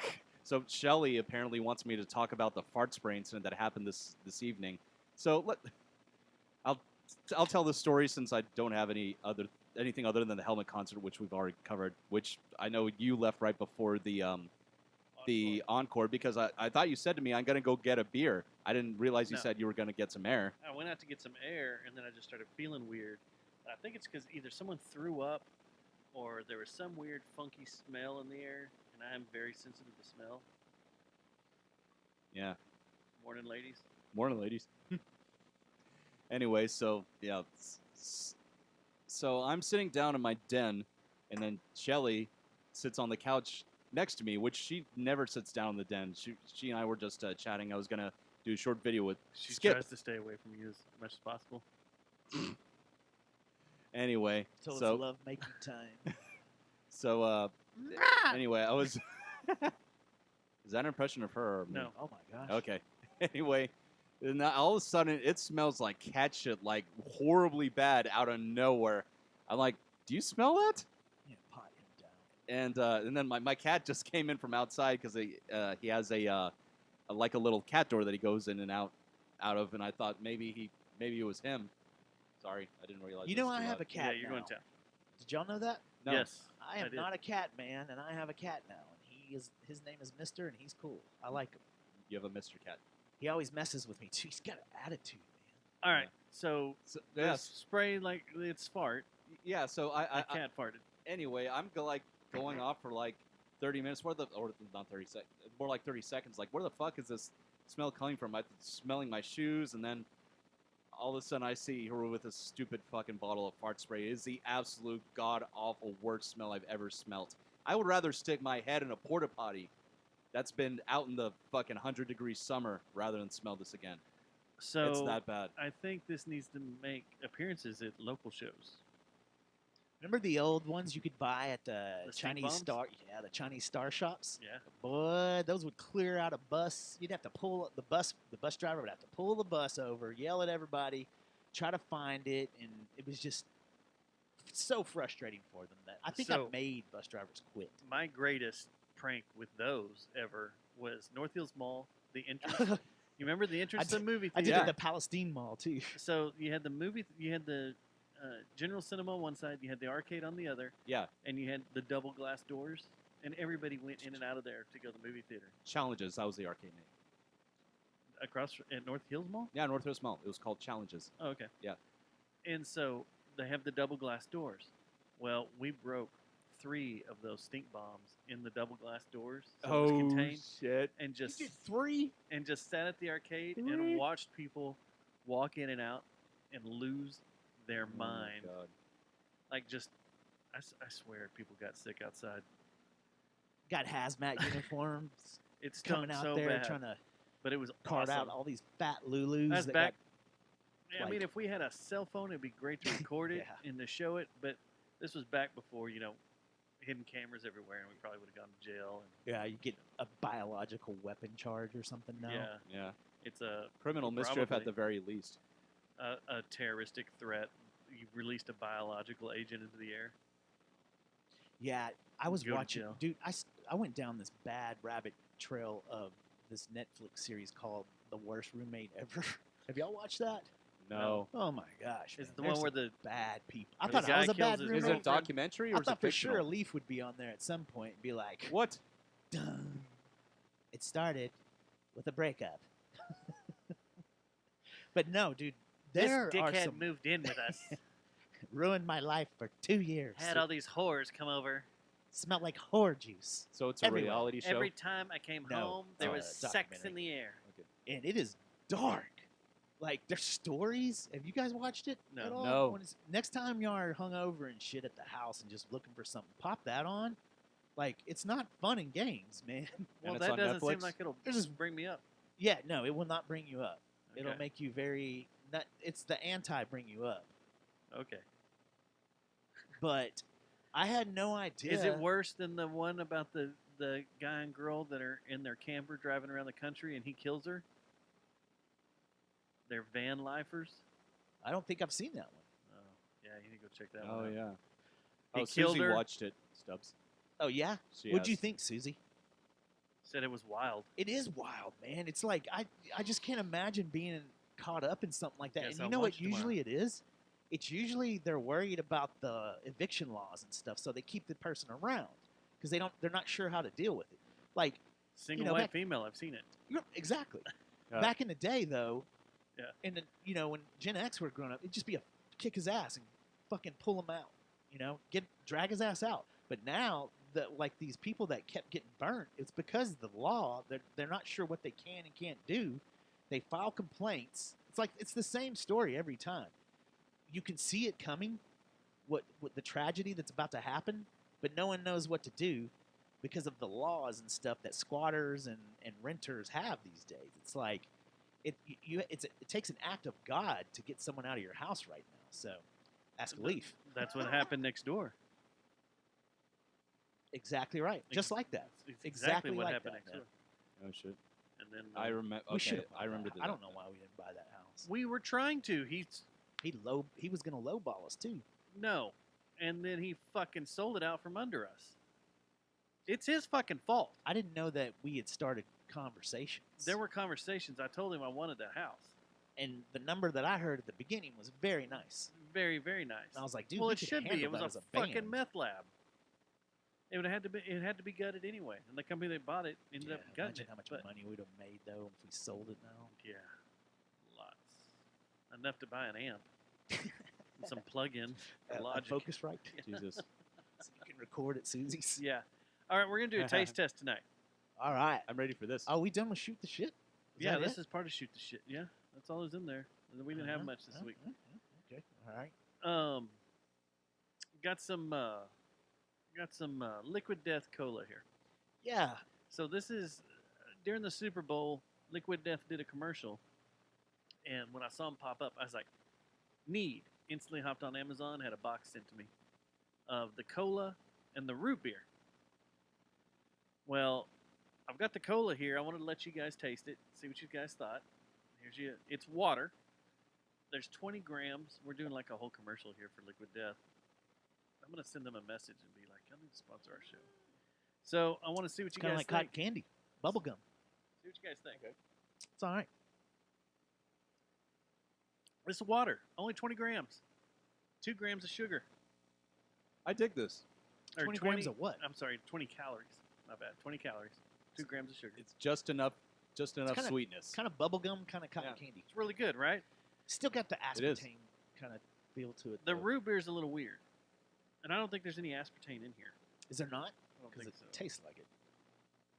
So Shelly apparently wants me to talk about the fart spray incident that happened this evening. So I'll tell the story since I don't have anything other than the helmet concert, which we've already covered. Which I know you left right before the encore because I thought you said to me, "I'm gonna go get a beer." I didn't realize you No. said you were gonna get some air. I went out to get some air, and then I just started feeling weird. I think it's because either someone threw up, or there was some weird, funky smell in the air, and I am very sensitive to smell. Yeah. Morning, ladies. Morning, ladies. Anyway, so yeah, so I'm sitting down in my den, and then Shelly sits on the couch next to me, which she never sits down in the den. She and I were just chatting. I was gonna do a short video with She Skip. tries to stay away from you as much as possible. Anyway, So it's so love making time. so anyway, I was. Is that an impression of her? Or me? No. Oh my gosh. Okay. Anyway, and now all of a sudden it smells like cat shit, like horribly bad out of nowhere. I'm like, do you smell that? Yeah, pot him down. And then my cat just came in from outside because he has a like a little cat door that he goes in and out of, and I thought maybe it was him. Sorry, I didn't realize. You this know too I have loud. a cat Yeah, you're now. going to town. Did y'all know that? No. Yes. I am did. not a cat man, and I have a cat now, and his name is Mister, and he's cool. I like him. You have a Mr. Cat. He always messes with me too. He's got an attitude, man. All right. So, So, this yes. spray like it's fart. Yeah. So A cat farted. anyway, I'm going off for like 30 minutes. Or not 30 seconds, more like 30 seconds. Like, where the fuck is this smell coming from? I'm smelling my shoes, and then all of a sudden I see her with a stupid fucking bottle of fart spray. It is the absolute god awful worst smell I've ever smelt. I would rather stick my head in a porta potty that's been out in the fucking 100-degree summer rather than smell this again. So It's that bad. I think this needs to make appearances at local shows. Remember the old ones you could buy at the The stink Chinese bombs? Star? Yeah, the Chinese Star shops. Yeah. Boy, those would clear out a bus. You'd have to pull the bus. The bus driver would have to pull the bus over, yell at everybody, try to find it, and it was just so frustrating for them. That I think So- I made bus drivers quit. My greatest prank with those ever was North Hills Mall, the entrance. You remember the entrance to the movie I theater? did it at the Palestine Mall too. So you had the General Cinema on one side, you had the arcade on the other, Yeah. and you had the double glass doors, and everybody went in and out of there to go to the movie theater. Challenges. That was the arcade name. Across at North Hills Mall? Yeah, Northwest Mall. It was called Challenges. Oh, okay. Yeah. And so they have the double glass doors. Well, we broke 3 of those stink bombs in the double glass doors. So it was contained, shit! and just 3. and just sat at the arcade 3? and watched people walk in and out and lose their Oh my mind. God. Like just, I swear, people got sick outside. Got hazmat uniforms It stunk coming out so there bad, trying to but it was cart awesome. out all these fat Lulus. That's that back. got, I mean, like- if we had a cell phone, it'd be great to record it Yeah. and to show it. But this was back before, hidden cameras everywhere, and we probably would have gone to jail. yeah, you get a biological weapon charge or something now. Yeah, Yeah. it's a Criminal mischief Probably. at the very least. a terroristic threat. You released a biological agent into the air. Yeah, I was Go to watching, jail. dude. I went down this bad rabbit trail of this Netflix series called The Worst Roommate Ever. Have y'all watched that? No. Oh my gosh! Is man, it the there's one where some the bad people? I where the thought I guy was a kills bad his roommate. Is it a girlfriend? documentary or I is it thought for sure a fictional? Leaf would be on there at some point and be like, What? Dun. It started with a breakup. But no, dude, there this are dickhead some moved in with us. ruined my life for 2 years. Had all these whores come over. Smelled like whore juice, So it's a Everywhere. reality show. Every time I came No, home, there it's was a sex documentary. in the air. and it is dark. Like there's stories. Have you guys watched it No. at all? No. Next time you are hungover and shit at the house and just looking for something, pop that on. Like it's not fun and games, man. Well, it's that on doesn't seem Netflix? like it'll There's this- bring me up. Yeah, no, it will not bring you up. It'll Okay. make you very. Not, it's the anti bring you up. Okay. But I had no idea. Is it worse than the one about the guy and girl that are in their camper driving around the country and he kills her? They're van lifers. I don't think I've seen that one. Oh, yeah, you need to go check that Oh one out. yeah. He Oh, killed Susie her. watched it. Stubbs. Oh yeah. She What'd you has. think, Susie? Said it was wild. It is wild, man. It's like I just can't imagine being caught up in something like that. Guess and you I'll know what watch tomorrow. usually it is? It's usually they're worried about the eviction laws and stuff, so they keep the person around because they're not sure how to deal with it. Like Single know, white back- female. I've seen it. exactly. Yeah. Back in the day, though, Yeah. and when Gen X were growing up, it'd just be a kick his ass and fucking pull him out. Drag his ass out. But now, these people that kept getting burnt, it's because of the law. They're not sure what they can and can't do. They file complaints. It's the same story every time. You can see it coming, what the tragedy that's about to happen, but no one knows what to do because of the laws and stuff that squatters and renters have these days. It's like it takes an act of God to get someone out of your house right now. So ask a Leaf. That's what happened next door. Exactly right. Just like that. It's Exactly what like happened that, next man. door. Oh shit. And then I remember. We should Okay, have. I remember. I don't know why we didn't buy that house. we were trying to. He He was gonna lowball us too. no, and then he fucking sold it out from under us. It's his fucking fault. I didn't know that we had started conversations. There were conversations. I told him I wanted that house. and the number that I heard at the beginning was very nice. Very, very nice. And I was like, dude, well, we it could should be. handle It was that as a a fucking band. meth lab. It would have had to be. It had to be gutted anyway, and the company that bought it ended up gutting imagine it. how much but, money we'd have made though if we sold it now. Yeah, lots. Enough to buy an amp, and some plug-in for A Logic. Focusrite, Jesus. so you can record at Susie's. Yeah. All right, we're gonna do a taste test tonight. All right. I'm ready for this. Are we done with shoot the shit? Yeah, that this it? is part of shoot the shit. Yeah, that's all that's in there. We didn't have much this week. Okay. All right. Got some Liquid Death Cola here. Yeah. So this is during the Super Bowl. Liquid Death did a commercial, and when I saw them pop up, I was like, "Need." Instantly hopped on Amazon, had a box sent to me of the cola and the root beer. Well, I've got the cola here. I wanted to let you guys taste it, see what you guys thought. It's water. There's 20 grams. We're doing like a whole commercial here for Liquid Death. I'm gonna send them a message and be like, "I need to sponsor our show." So I want to see what you Kind of guys like cotton think. candy, bubble gum. See what you guys think. It's all right. This is water, only 20 grams, 2 grams of sugar. I dig this. Or 20 grams of what? I'm sorry, 20 calories. Not bad. 20 calories, 2 grams of sugar. It's just enough kinda- sweetness. Kind of bubblegum, kind of cotton Yeah. candy. It's really good, right? Still got the It is. aspartame kind of feel to it. The though. root beer is a little weird, and I don't think there's any aspartame in here. Is there not? I don't Because think it so. tastes like it.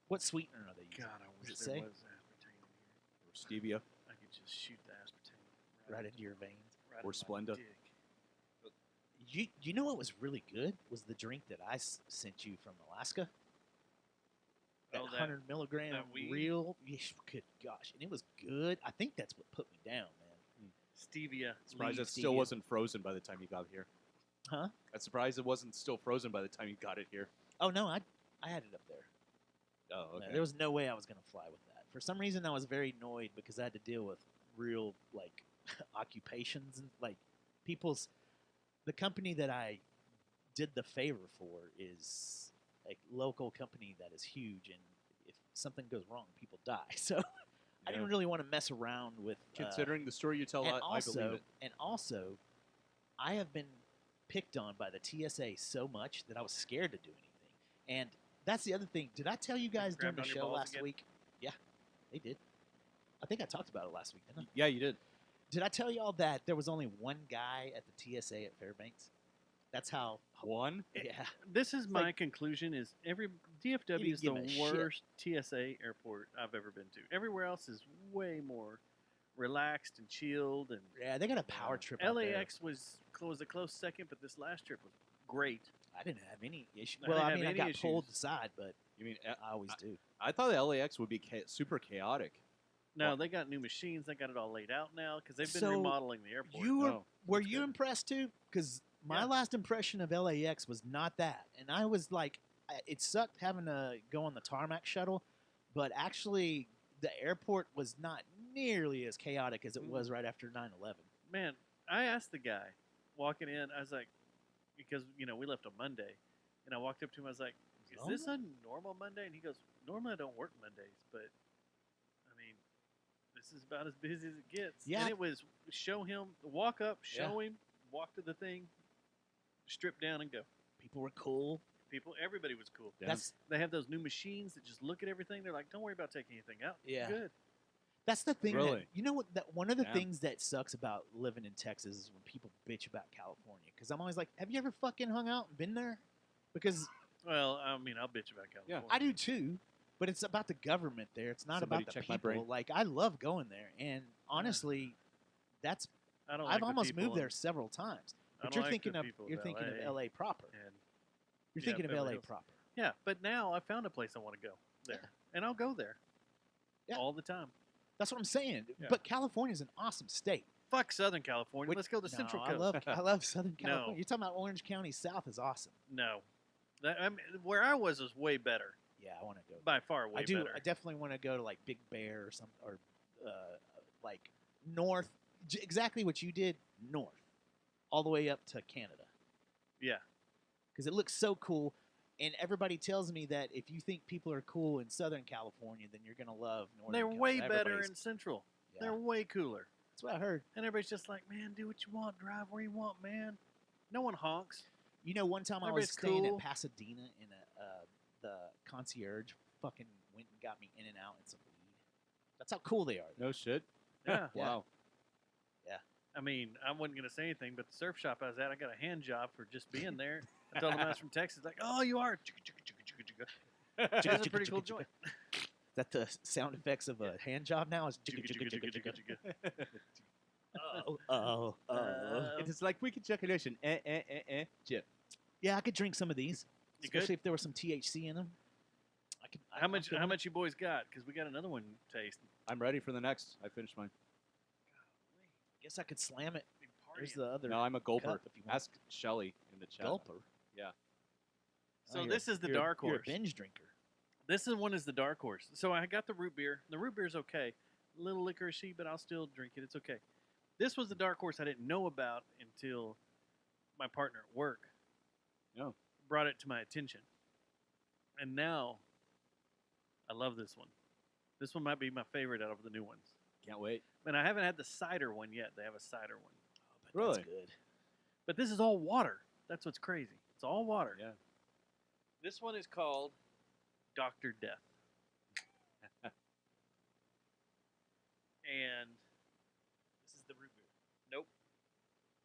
What sweetener are they using? God, I Does wish it there say? was aspartame in here. Or stevia. I could just shoot the aspartame Right into your veins. right or in my Splenda. dick. You know what was really good was the drink that I sent you from Alaska. That Oh, that- 100 milligram that weed? real. Yes, good gosh, and it was good. I think that's what put me down, man. Stevia. Surprised Leaf it still stevia. wasn't frozen by the time you got here. Huh? I'm surprised it wasn't still frozen by the time you got it here. Oh no, I had it up there. Oh, okay. There was no way I was gonna fly with that. For some reason, I was very annoyed because I had to deal with real like occupations and like people's. The company that I did the favor for is a local company that is huge, and if something goes wrong, people die. So I didn't Yeah. really want to mess around with. Considering the story you tell, and I also, believe it. and also, I have been picked on by the TSA so much that I was scared to do anything. And that's the other thing. Did I tell you guys during grabbed the on your show balls last again? week? Yeah, they did. I think I talked about it last week, didn't I? Yeah, you did. Did I tell y'all that there was only one guy at the TSA at Fairbanks? That's how. One? Yeah. This is my like- conclusion: is every You DFW didn't is the give a shit. worst TSA airport I've ever been to. Everywhere else is way more relaxed and chilled, and Yeah, they got a power trip. out there. LAX was a close second, but this last trip was great. I didn't have any issue. I Well, didn't I have mean, I any got pulled issues. aside, but You mean I always do. I thought the LAX would be super chaotic. No, Well- they got new machines. They got it all laid out now because they've been So, remodeling the airport. You were Oh, were that's you good. impressed too? Because my Yeah. last impression of LAX was not that, and I was like, it sucked having to go on the tarmac shuttle, but actually the airport was not nearly as chaotic as it was right after 9/11. Man, I asked the guy walking in. I was like, because we left on Monday, and I walked up to him. I was like, "Is this a normal Monday?" And he goes, "Normally I don't work Mondays, but I mean, this is about as busy as it gets." Yeah. And it was show him, walk up, show him, walk to the thing, strip down, and go. People were cool. Everybody was cool. Yeah. That's They have those new machines that just look at everything. They're like, "Don't worry about taking anything out. Yeah. Good." That's the thing. Really? That, you know what? That one of the Yeah. things that sucks about living in Texas is when people bitch about California. Because I'm always like, have you ever fucking hung out and been there? Because Well, I mean, I'll bitch about California. I do too. But it's about the government there. It's not Somebody about the check my people. brain. Like I love going there, and honestly, that's I don't. I've like the almost people moved in- there several times. I But don't you're like thinking the of people LA proper. And You're yeah, thinking of Beverly LA Hills. proper. yeah, but now I found a place I want to go there, Yeah. and I'll go there. Yeah. All the time. That's what I'm saying. Yeah. But California's an awesome state. Fuck Southern California. Which- Let's go to No, Central I Coast. love I love Southern California. No. You're talking about Orange County South is awesome. No, I mean, where I was way better, Yeah, I want to go. by far way I do. better. I definitely want to go to like Big Bear or something, or like north. Exactly what you did, north, all the way up to Canada, yeah, because it looks so cool. And everybody tells me that if you think people are cool in Southern California, then you're gonna love Northern. they're way California. better Everybody's- in Central. Yeah, They're way cooler, that's what I heard. and everybody's just like, "Man, do what you want, drive where you want, man." No one honks. You know, one time I was Everybody's staying cool. at Pasadena, and the concierge fucking went and got me in and out and some weed. That's how cool they are. No shit. Yeah. Wow. I mean, I wasn't gonna say anything, but the surf shop I was at, I got a hand job for just being there. I told them I was from Texas. Like, "Oh, you are." It's a pretty cool joint. Is that the sound effects of a hand job now? Is oh. It is like wicked ejaculation. Jip. Yeah, I could drink some of these, You good? especially if there was some THC in them. I could. How much? How much you boys got? Because we got another one taste. I'm ready for the next. I finished mine. Guess I could slam it. Big There's party. the other No, I'm a gulper. cup if you want. Ask Shelly in the chat. gulper. So Oh, you're- this is the you're- dark You're a horse. binge drinker. This is one is the dark horse. So I got the root beer. The root beer's okay. A little licoricey, but I'll still drink it. It's okay. This was the dark horse I didn't know about until my partner at work Oh. brought it to my attention. And now I love this one. This one might be my favorite out of the new ones. Can't wait. And I haven't had the cider one yet. They have a cider one. But Really? That's good. But this is all water. That's what's crazy. It's all water. Yeah. This one is called Dr. Death. And This is the root beer. nope.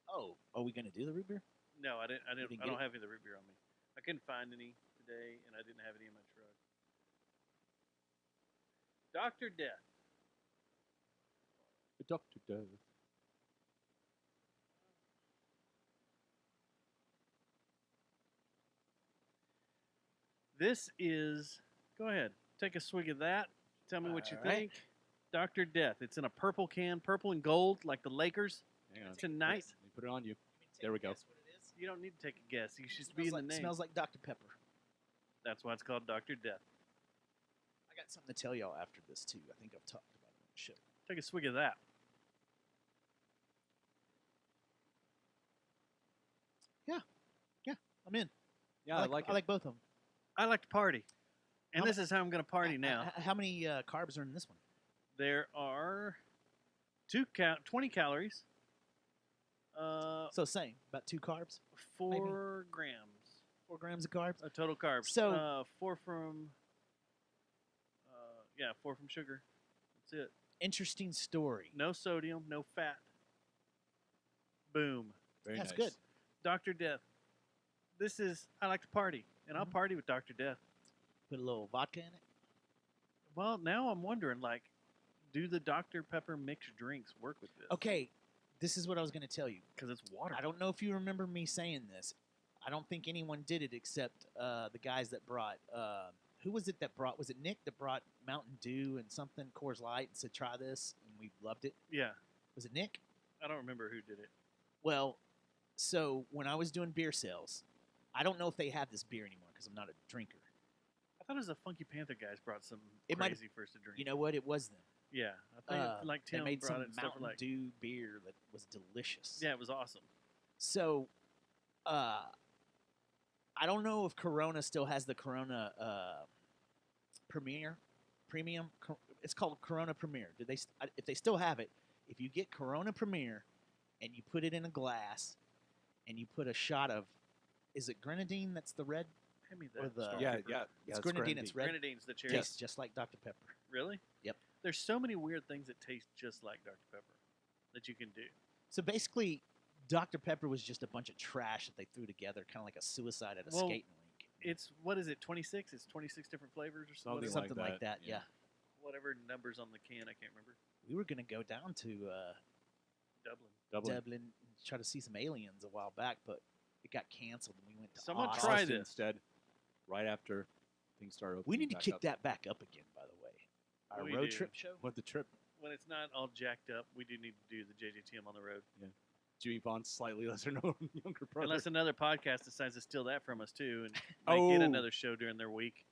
Oh, are we gonna do the root beer? No, I didn't. I didn't don't get it? have any of the root beer on me. I couldn't find any today, and I didn't have any in my truck. Dr. Death. The Dr. Death. This is. Go ahead. Take a swig of that. Tell me what you All right. think. Dr. Death. It's in a purple can, purple and gold, like the Lakers. Hang on. Tonight. Let me put it on you. There we go. You don't need to take a guess. You should Smells be in like, the name. Smells like Dr. Pepper. That's why it's called Dr. Death. I got something to tell y'all after this too. I think I've talked about it on the show. Take a swig of that. I'm in. Yeah, I like I it. like both of them. I like to party. And How this is how I'm going to party now. How many carbs are in this one? There are 20 calories. So same, about 2 carbs, 4 grams 4 grams of carbs. total carbs. So- 4 from 4 from sugar. That's it. Interesting story. No sodium, no fat. Boom. Very That's nice. good. Dr. Death. This is I like to party, and I'll Mhm. party with Dr. Death. Put a little vodka in it. Well, now I'm wondering, like, do the Dr. Pepper mixed drinks work with this? Okay, this is what I was going to tell you. Because it's water. I don't know if you remember me saying this. I don't think anyone did it except the guys that brought. Who was it that brought? Was it Nick that brought Mountain Dew and something Coors Light and said try this and we loved it? Yeah. Was it Nick? I don't remember who did it. Well, so when I was doing beer sales, I don't know if they have this beer anymore because I'm not a drinker. I thought it was the Funky Panther guys brought some It might- crazy first to drink. You know what? It was them. Yeah. I think like they Tim made brought some it and stuff Mountain like. Dew beer that was delicious. Yeah, it was awesome. So, I don't know if Corona still has the Corona Premium. It's called Corona Premier. Did they? If they still have it, if you get Corona Premier, and you put it in a glass, and you put a shot of, is it grenadine? That's the red. Hand me Or that. the- Yeah, Stormtrooper. yeah. It's it's grenadine. It's red. Grenadine's the cherry. Tastes just like Dr Pepper. Really? Yep. There's so many weird things that taste just like Dr. Pepper that you can do. So basically, Dr Pepper was just a bunch of trash that they threw together, kind of like a suicide at a Well, skating rink. It's what is it? 26? It's 26 different flavors or something. Something Something like like that, that. Yeah. Whatever numbers on the can, I can't remember. We were gonna go down to Dublin. Dublin. Dublin and try to see some aliens a while back, but it got canceled and we went to Someone Austin. try Austin this. instead. Right after things start opening. We need to back kick up. that back up again, by the way. Our We road do. trip show. What the trip? When it's not all jacked up, we do need to do the JJTM on the road. Jimmy Vaughn's slightly lesser known younger brother. Unless another podcast decides to steal that from us too, and they get Oh. another show during their week.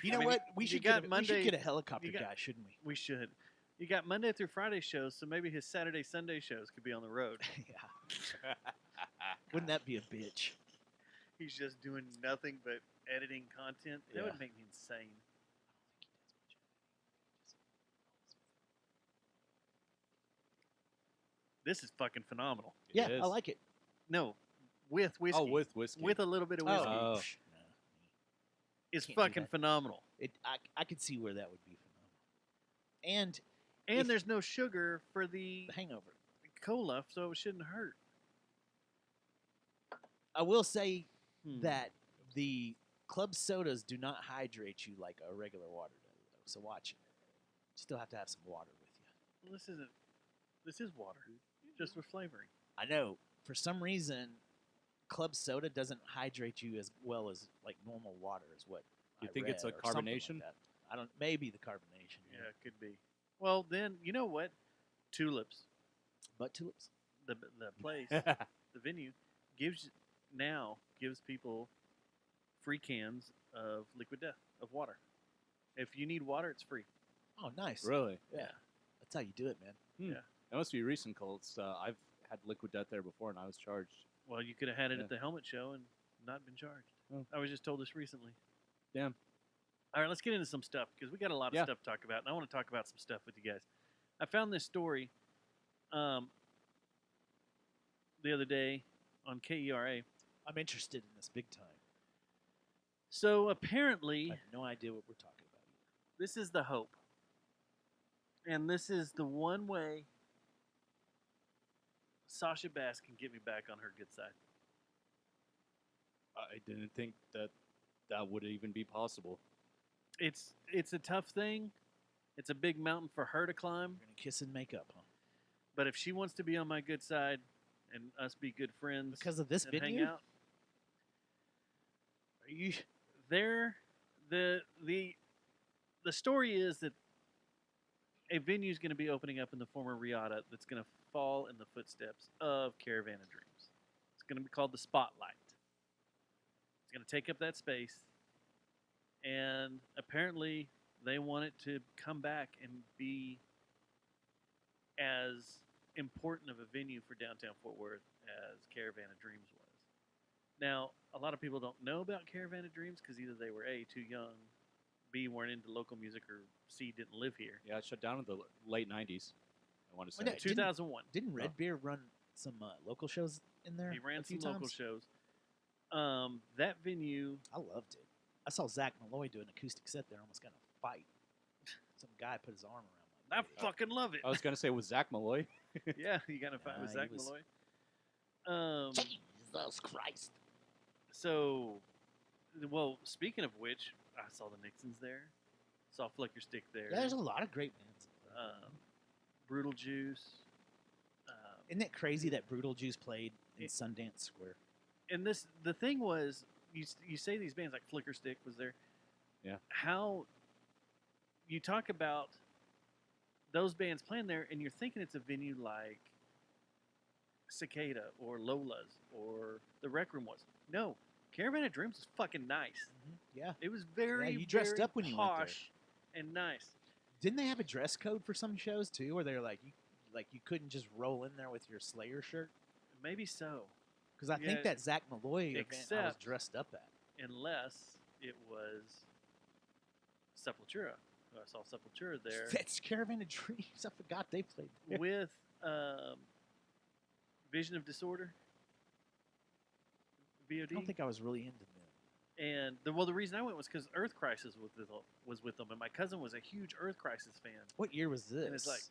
You know mean, what? We you should got get we should Monday- get a helicopter you got- guy, shouldn't we? We should. You got Monday through Friday shows, so maybe his Saturday, Sunday shows could be on the road. Yeah. Wouldn't that be a bitch? He's just doing nothing but editing content. That Yeah. would make me insane. This is fucking phenomenal. It Yeah, is. I like it. No, with whiskey. Oh, with whiskey. with a little bit of whiskey. Oh. psh, no. It's can't do fucking that. phenomenal. I could see where that would be phenomenal. And And If- there's no sugar for the the hangover. cola, so it shouldn't hurt. I will say Hmm. that the club sodas do not hydrate you like a regular water does. Though, so watch it. You still have to have some water with you. Well, this isn't. This is water, just with flavoring. I know. For some reason, club soda doesn't hydrate you as well as like normal water is what You I think it's a read, or something like carbonation? that. I don't. Maybe the carbonation. Yeah, it could be. Well, then you know what? Tulips, But tulips. the place, the venue, gives people free cans of Liquid Death of water. If you need water, it's free. Oh, nice. Really? Yeah. That's how you do it, man. That must be recent, Colts. I've had Liquid Death there before, and I was charged. Well, you could have had it Yeah. at the helmet show and not been charged. Oh. I was just told this recently. Damn. All right, let's get into some stuff because we got a lot of Yeah. stuff to talk about, and I want to talk about some stuff with you guys. I found this story the other day on KERA. I'm interested in this big time. So I apparently, have no idea what we're talking about. this is the hope, and this is the one way Sasha Bass can get me back on her good side. I didn't think that would even be possible. It's a tough thing. It's a big mountain for her to climb. We're gonna kiss and make up, huh? But if she wants to be on my good side and us be good friends Because of this and hang venue? out, Are you? there the story is that a venue is going to be opening up in the former Riata that's going to fall in the footsteps of Caravan of Dreams. It's going to be called the Spotlight. It's going to take up that space, and apparently they want it to come back and be as important of a venue for downtown Fort Worth as Caravan of Dreams was. Now, a lot of people don't know about Caravan of Dreams because either they were A, too young, B, weren't into local music, or C, didn't live here. Yeah, it shut down in the late '90s. I want to say. Well, no, 2001. Didn't Red Beer run some local shows in there? He ran a few some local times? shows. That venue, I loved it. I saw Zach Malloy do an acoustic set there. Almost got in a fight. Some guy put his arm around my I leg. fucking love it. I was gonna say with Zach Malloy. Yeah, you got to fight with Nah, he Zach was- Malloy. Jesus Christ! So, well, speaking of which, I saw the Nixons there. Saw Flicker Stick there. Yeah, there's a lot of great bands. Brutal Juice. Isn't it crazy that Brutal Juice played in It- Sundance Square? And the thing was, you say these bands like Flicker Stick was there. Yeah. How you talk about those bands playing there, and you're thinking it's a venue like Cicada or Lola's or the Rec Room was. No, Caravan of Dreams was fucking nice. Yeah. It was very, you dressed very up when you went there. posh and nice. Didn't they have a dress code for some shows too, where they're like you couldn't just roll in there with your Slayer shirt? Maybe so, Because I think Yeah, that Zach Malloy event I was except- dressed up at. unless it was Sepultura. I saw Sepultura there That's Caravan of Dreams. I forgot they played there. with Vision of Disorder. VOD. I don't think I was really into them. And the reason I went was because Earth Crisis was with them, and my cousin was a huge Earth Crisis fan. What year was this? And it's like,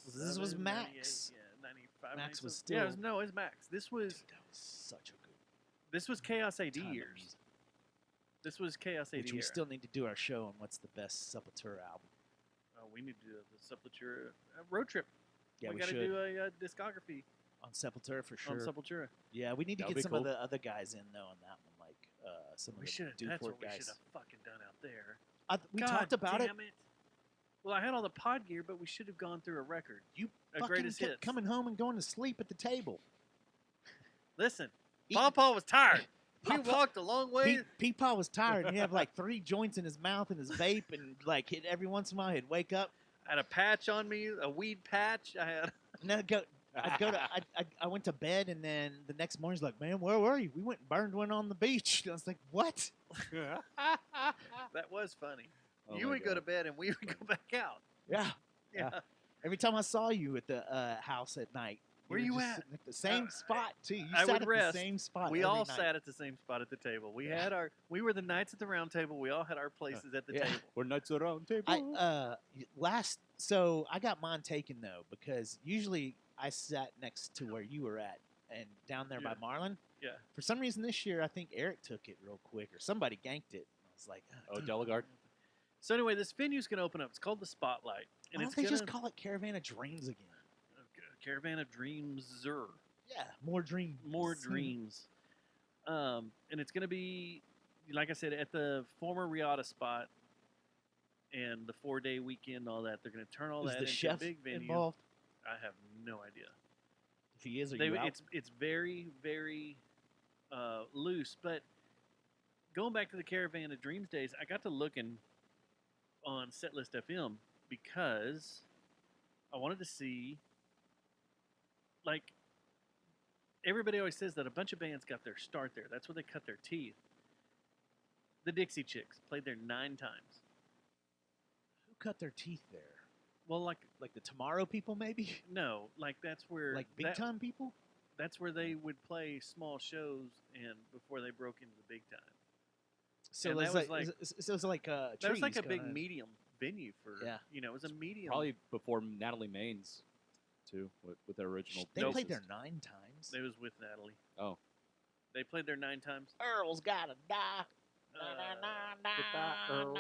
This was 97, Max. 98, yeah, 95. Max was 97. Yeah, still- it was Max. This was Dude, that was such a good this was Chaos AD time of years. music. This was Chaos AD. Which we era. still need to do our show on what's the best Sepultura album. Oh, we need to do the Sepultura road trip. Yeah, we got to should. do a discography On Sepultura for sure. on Sepultura. Yeah, we need to That would get be some cool. of the other guys in though on that one, like some We of should the have. That's Dewford what we should guys. have fucking done out there. We God talked about it. damn it. Well, I had all the pod gear, but we should have gone through a record. You A fucking greatest kept hits. coming home and going to sleep at the table. Listen, Eating- Pawpaw was tired. We Pawpaw- walked a long way. Peepaw was tired, and he had like 3 joints in his mouth and his vape, and like every once in a while he'd wake up I had a patch on me, a weed patch. I had. and then I went to bed, and then the next morning he's like, "Man, where were you? We went and burned one on the beach." And I was like, "What?" That was funny. Oh you my would go to God. bed and we would go back out. Yeah. Yeah. Yeah. Every time I saw you at the house at night, Where were you just at? sitting at the same spot too. You I sat would at rest. the same spot. We every all night. sat at the same spot at the table. We Yeah. had we were the knights at the round table. We all had our places at the Yeah. table. We're nuts around table. So I got mine taken though, because usually I sat next to where you were at and down there by Yeah. Marlin. Yeah. For some reason this year I think Eric took it real quick or somebody ganked it. I was like, Oh, damn. Delegard. So anyway, this venue's going to open up. It's called the Spotlight, and Why it's don't they gonna, just call it Caravan of Dreams again? Caravan of Dreams. Yeah, more dreams. More dreams. And it's going to be, like I said, at the former Riata spot, and the 4-day weekend, all that. They're going to turn all Is that the into chef a big venue. involved? I have no idea. If he is, are They, you out? it's very, very loose. But going back to the Caravan of Dreams days, I got to looking on Setlist FM because I wanted to see, like, everybody always says that a bunch of bands got their start there. That's where they cut their teeth. The Dixie Chicks played there 9 times. Who cut their teeth there? Well, like Like the Tomorrow people, maybe? no, like that's where Like big time people? That's where they would play small shows and before they broke into the big time. So And it that was was like, so it was like That was like trees a big kinda- medium venue for Yeah. it was a medium. Probably before Natalie Maines, too, with their original. They Nope. played there bassist. 9 times. It was with Natalie. Oh. They played there 9 times. Earl's gotta die. Goodbye, Earl.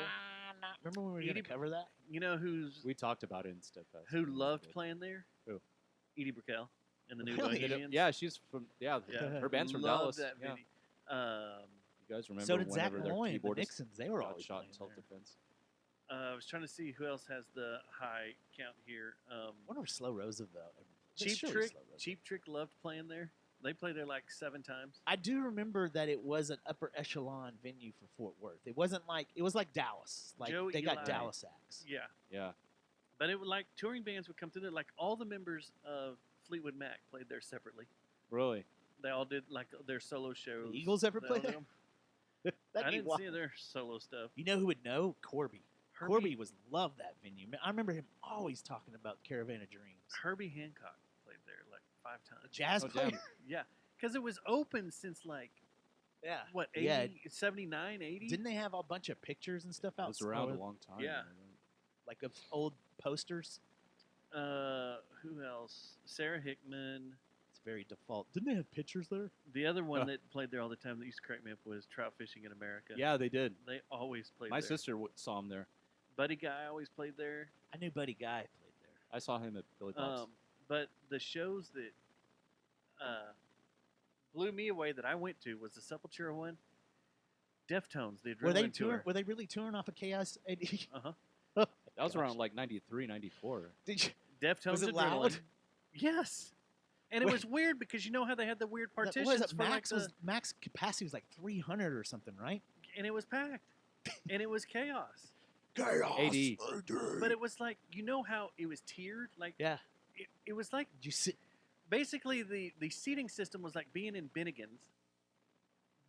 Remember when we were going Edie- to cover that? You know who's We talked about it in Steadfast. who when we loved did. playing there? Who? Edie Brickell and the New Really? Bohemians. Yeah, she's from. Yeah, her band's from Loved Dallas. That Yeah. venue. You guys remember So did Zach whenever their Malloy and the keyboardist Nixons. They were got always shot playing in there. self-defense? I was trying to see who else has the high count here. I wonder if Slow Roosevelt. Cheap surely Trick. Slow Roosevelt. Cheap Trick loved playing there. They played there like 7 times. I do remember that it was an upper echelon venue for Fort Worth. It wasn't like it was like Dallas. Like Joe they got Eli. Dallas acts. Yeah, Yeah. but it would like touring bands would come through there. Like all the members of Fleetwood Mac played there separately. Really? They all did like their solo shows. Eagles ever They play all did there? 'em. That'd I be didn't wild. see their solo stuff. You know who would know? Corby. Herbie, Corby was loved that venue. Man, I remember him always talking about Caravan of Dreams. Herbie Hancock played there like 5 times. Jazz Oh, player. damn. Yeah, because it was open since like Yeah. what 80, Yeah. 79, 80? Didn't they have a bunch of pictures and stuff It out? was around a long time. Yeah. Like of old posters. Who else? Sarah Hickman. It's very default. Didn't they have pictures there? The other one that played there all the time that used to crack me up was Trout Fishing in America. Yeah, they did. They always played My there. sister saw him there. Buddy Guy always played there. I knew Buddy Guy played there. I saw him at Billy Bob's. But the shows that blew me away that I went to was the Sepultura one. Deftones, the Adrenaline Were they Tour. touring? Were they really touring off of Chaos AD? Uh-huh. that was gosh. around like 93, 94. Did you? Deftones Was it Adrenaline. loud? Yes. And it Wait. was weird because you know how they had the weird What partitions was it? for Max like was Max capacity was like 300 or something, right? and it was packed. And it was chaos. Chaos. AD. But it was like you know how it was tiered? Like Yeah. it was like Did you see? basically the seating system was like being in Bennigan's,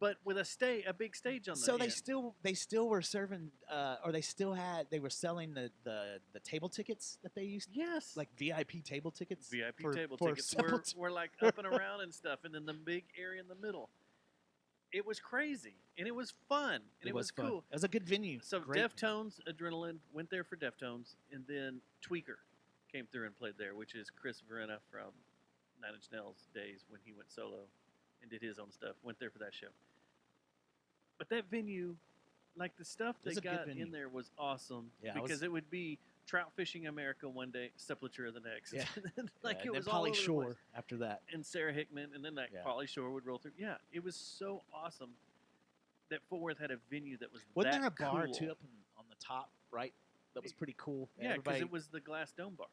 but with a big stage on the So end. they still were serving, or they were selling the table tickets that they used, Yes. like VIP table tickets. VIP for- table for tickets were, Sepultura. were like up and around and stuff, and then the big area in the middle. It was crazy, and it was fun, and it was fun. cool. It was a good venue. So Great. Deftones, Adrenaline, went there for Deftones, and then Tweaker came through and played there, which is Chris Verena from Nine Inch Nails days when he went solo and did his own stuff. Went there for that show. But that venue, like the stuff It was they a good got venue. in there was awesome Yeah, it because was- it would be Trout Fishing America one day, Sepultura the next. Yeah. like Yeah, it and was then all Pauly over the Shore place. after that. And Sarah Hickman, and then like Yeah. Pauly Shore would roll through. Yeah, it was so awesome that Fort Worth had a venue that was Wasn't that there a bar cool. too up on the top right? That was pretty cool. Yeah, because Everybody- it was the Glass Dome bar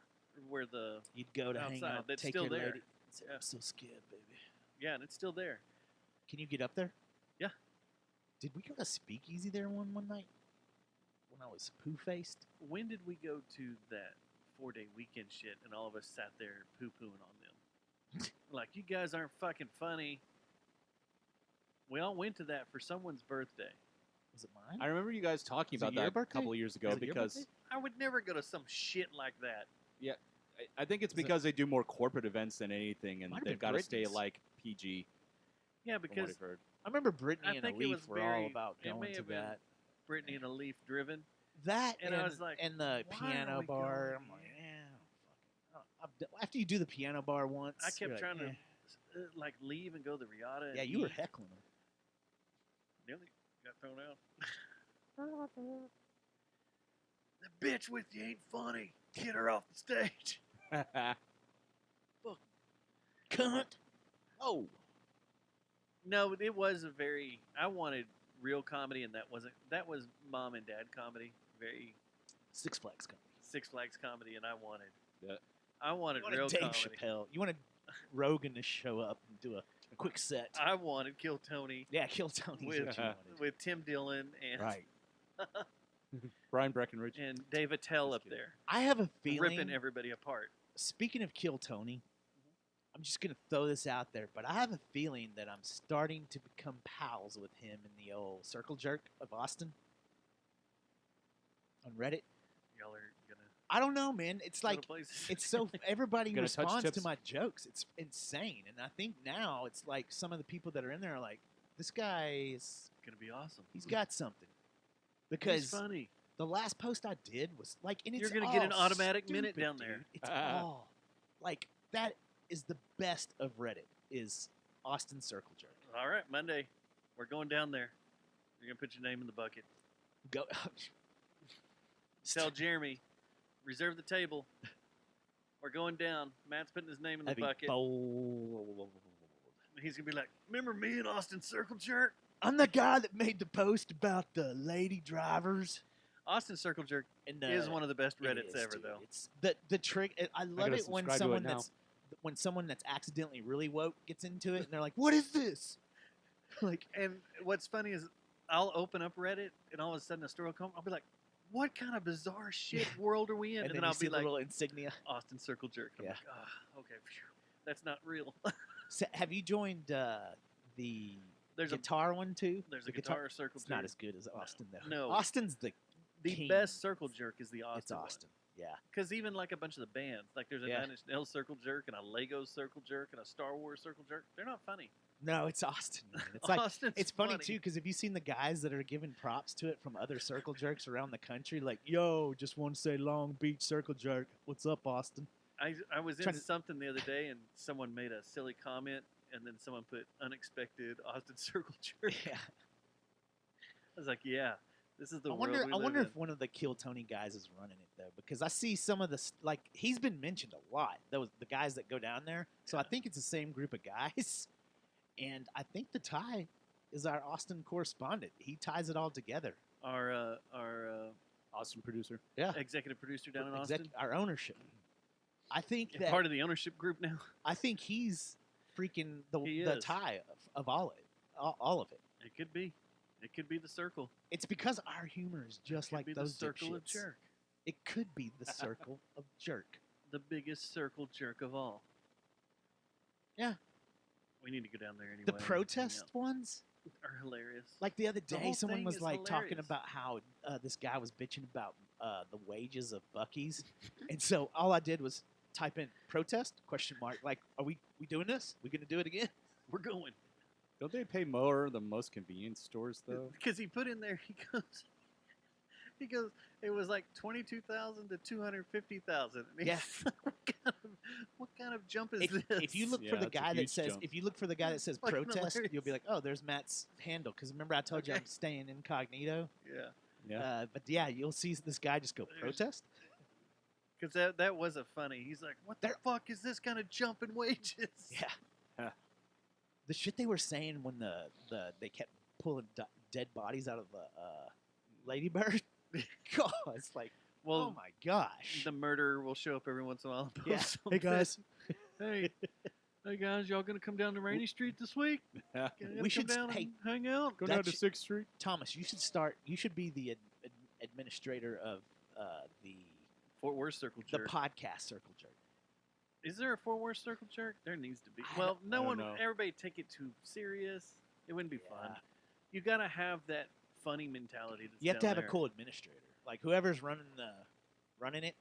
where the you'd go to hang outside. out, That's take still your there. lady. and say, Yeah. I'm so scared, baby. yeah, and it's still there. Can you get up there? Yeah. Did we go to Speakeasy there one night when I was poo faced? When did we go to that 4-day weekend shit and all of us sat there poo pooing on them? Like, you guys aren't fucking funny. We all went to that for someone's birthday. Was it mine? I remember you guys talking Was it about your that a birthday? couple of years ago Was it your because birthday? I would never go to some shit like that. I think it's Was it- because they do more corporate events than anything, and Might have they've been got to stay Britney's. like PG. Yeah, From what because I've heard. I remember Brittany I and think it was Alif were all very- about it going may to have been that. Brittany and a Leaf driven. That And I was like, and the why piano are we bar. going I'm like, after you do the piano bar once, I kept you're like, trying to eh. like leave and go to the Riata. And Yeah, you were eat. heckling her. Nearly got thrown out. The bitch with you ain't funny. Get her off the stage. Cunt. Oh, No, it was a very. I wanted real comedy, and that wasn't. That was mom and dad comedy. Very Six Flags comedy. Six Flags comedy, and I wanted. Yeah. I wanted You wanted real Dave comedy. Chappelle. You wanted Rogan to show up and do a quick set. I wanted Kill Tony Yeah, Kill Tony. with Right. with Tim Dillon and Right. Brian Breckenridge. and Dave Attell Just up kidding. there, I have a feeling. ripping everybody apart. Speaking of Kill Tony, I'm just gonna throw this out there, but I have a feeling that I'm starting to become pals with him in the old Circle Jerk of Austin on Reddit. Y'all are gonna I don't know, man. It's go to like places. it's so everybody Gonna touch responds to tips? my jokes. It's insane, and I think now it's like some of the people that are in there are like, this guy is gonna be awesome. he's got something. He's Because funny. the last post I did was like, and it's You're gonna get an all automatic minute stupid, down there. dude. It's all like that is the best of Reddit is Austin Circle Jerk. All right, Monday, we're going down there. You're gonna put your name in the bucket. Go. Tell Jeremy, reserve the table. We're going down. Matt's putting his name in the Heavy bucket. bowl. He's gonna be like, "Remember me and Austin Circle Jerk?" I'm the guy that made the post about the lady drivers. Austin Circle Jerk And is one of the best it Reddits is, ever, dude. though. It's the trick. I love gotta it when subscribe to it someone now. that's accidentally really woke gets into it, and they're like, "What is this?" Like, And what's funny is, I'll open up Reddit, and all of a sudden a story will come. I'll be like, "What kind of bizarre shit world are we in?" and And then then you I'll see be a like, little insignia. "Austin Circle Jerk." I'm Yeah. like, "Ah, okay, phew, that's not real." So, have you joined the There's guitar one too? there's The a guitar Circle It's Jerk. not as good as Austin though. No. Austin's the The king. best Circle Jerk is the Austin. It's Austin. Yeah. Because even like a bunch of the bands, like there's a Yeah. Nine Inch Nails Circle Jerk and a Lego Circle Jerk and a Star Wars Circle Jerk. They're not funny. No, it's Austin. Man. It's like Austin's it's funny too because have you seen the guys that are giving props to it from other circle jerks around the country? Like, yo, just want to say Long Beach Circle Jerk. What's up, Austin? I was in Trying to- something the other day and someone made a silly comment and then someone put unexpected Austin Circle Jerk. Yeah. I was like, yeah, this is the I world wonder. we I live wonder in. if one of the Kill Tony guys is running it though, because I see some of the like he's been mentioned a lot. Those the guys that go down there. So I Yeah. think it's the same group of guys, and I think the Ty is our Austin correspondent. He ties it all together. Our Awesome producer. Yeah. executive producer down in Austin, Our ownership. I think and that part of the ownership group now. I think he's freaking He the is. tie of all it, all of it. It could be the circle. It's because our humor is just It could like be those the circle of dipshits. jerk, It could be the circle of jerk. the biggest circle jerk of all. Yeah. We need to go down there anyway. The and hang protest out. ones, are hilarious. like the other The day, whole someone thing was is like talking hilarious. about how this guy was bitching about the wages of Buc-ee's, and so all I did was type in protest ? Like, are we doing this? We gonna do it again? We're going. Don't they pay more than most convenience stores though? Because he put in there, he goes, it was like 22,000 to 250,000. Yeah. what kind of jump is If, this? if you look Yeah, for the that's a guy that huge says, jump. if you look for the guy that says Fucking protest, you'll be hilarious. like, oh, there's Matt's handle. Because remember I told you Okay. I'm staying incognito. yeah, Yeah. But yeah, you'll see this guy just go There's- protest. because that was a funny. He's like, what the There- fuck is this kind of jump in wages? Yeah. Huh. The shit they were saying when they kept pulling dead bodies out of the Ladybird. God, it's like, Well, oh my gosh. the murderer will show up every once in a while. And Yeah. post Hey guys, something. hey guys, y'all gonna come down to Rainy Street this week? Gonna We come should s- down hey, and hang out. Go down to That's- 6th Street. Thomas, you should start. You should be the administrator of the Fort Worth Circle the Jerk. podcast Circle Jerk. Is there a Fort Worth Circle Jerk? There needs to be. I Well, no don't one, know. everybody take it too serious. It wouldn't be fun. Yeah. You gotta have that funny mentality. That's You have to down have a there. cool administrator, like whoever's running it.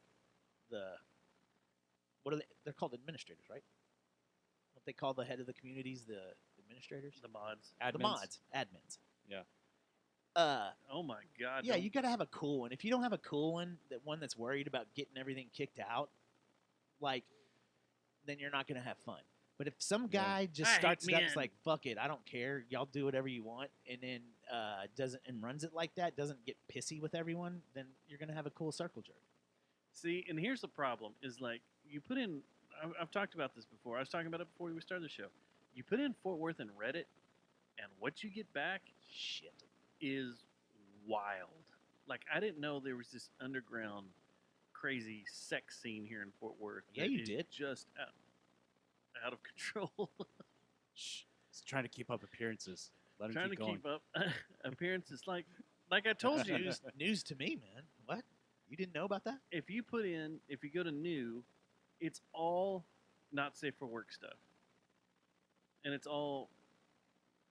What are they? They're called administrators, right? What they call the head of the communities, the administrators, The mods. the mods, admins. Yeah. Oh my god. Yeah, don't- you got to have a cool one. If you don't have a cool one, that one that's worried about getting everything kicked out, like, then you're not gonna have fun. But if some Yeah. guy just I hate starts it up, men. it's like, fuck it, I don't care, y'all do whatever you want, and then doesn't and runs it like that, doesn't get pissy with everyone, then you're gonna have a cool circle jerk. See, and here's the problem: is like you put in. I've talked about this before. I was talking about it before we started the show. You put in Fort Worth and Reddit, and what you get back Shit. is wild. Like I didn't know there was this underground, crazy sex scene here in Fort Worth. Yeah, that you is did. Just out of control. Shh. He's trying to keep up appearances. Let him Trying to keep going. keep up appearances. Like I told you, News to me, man. What? You didn't know about that? if you go to new, it's all not safe for work stuff, and it's all.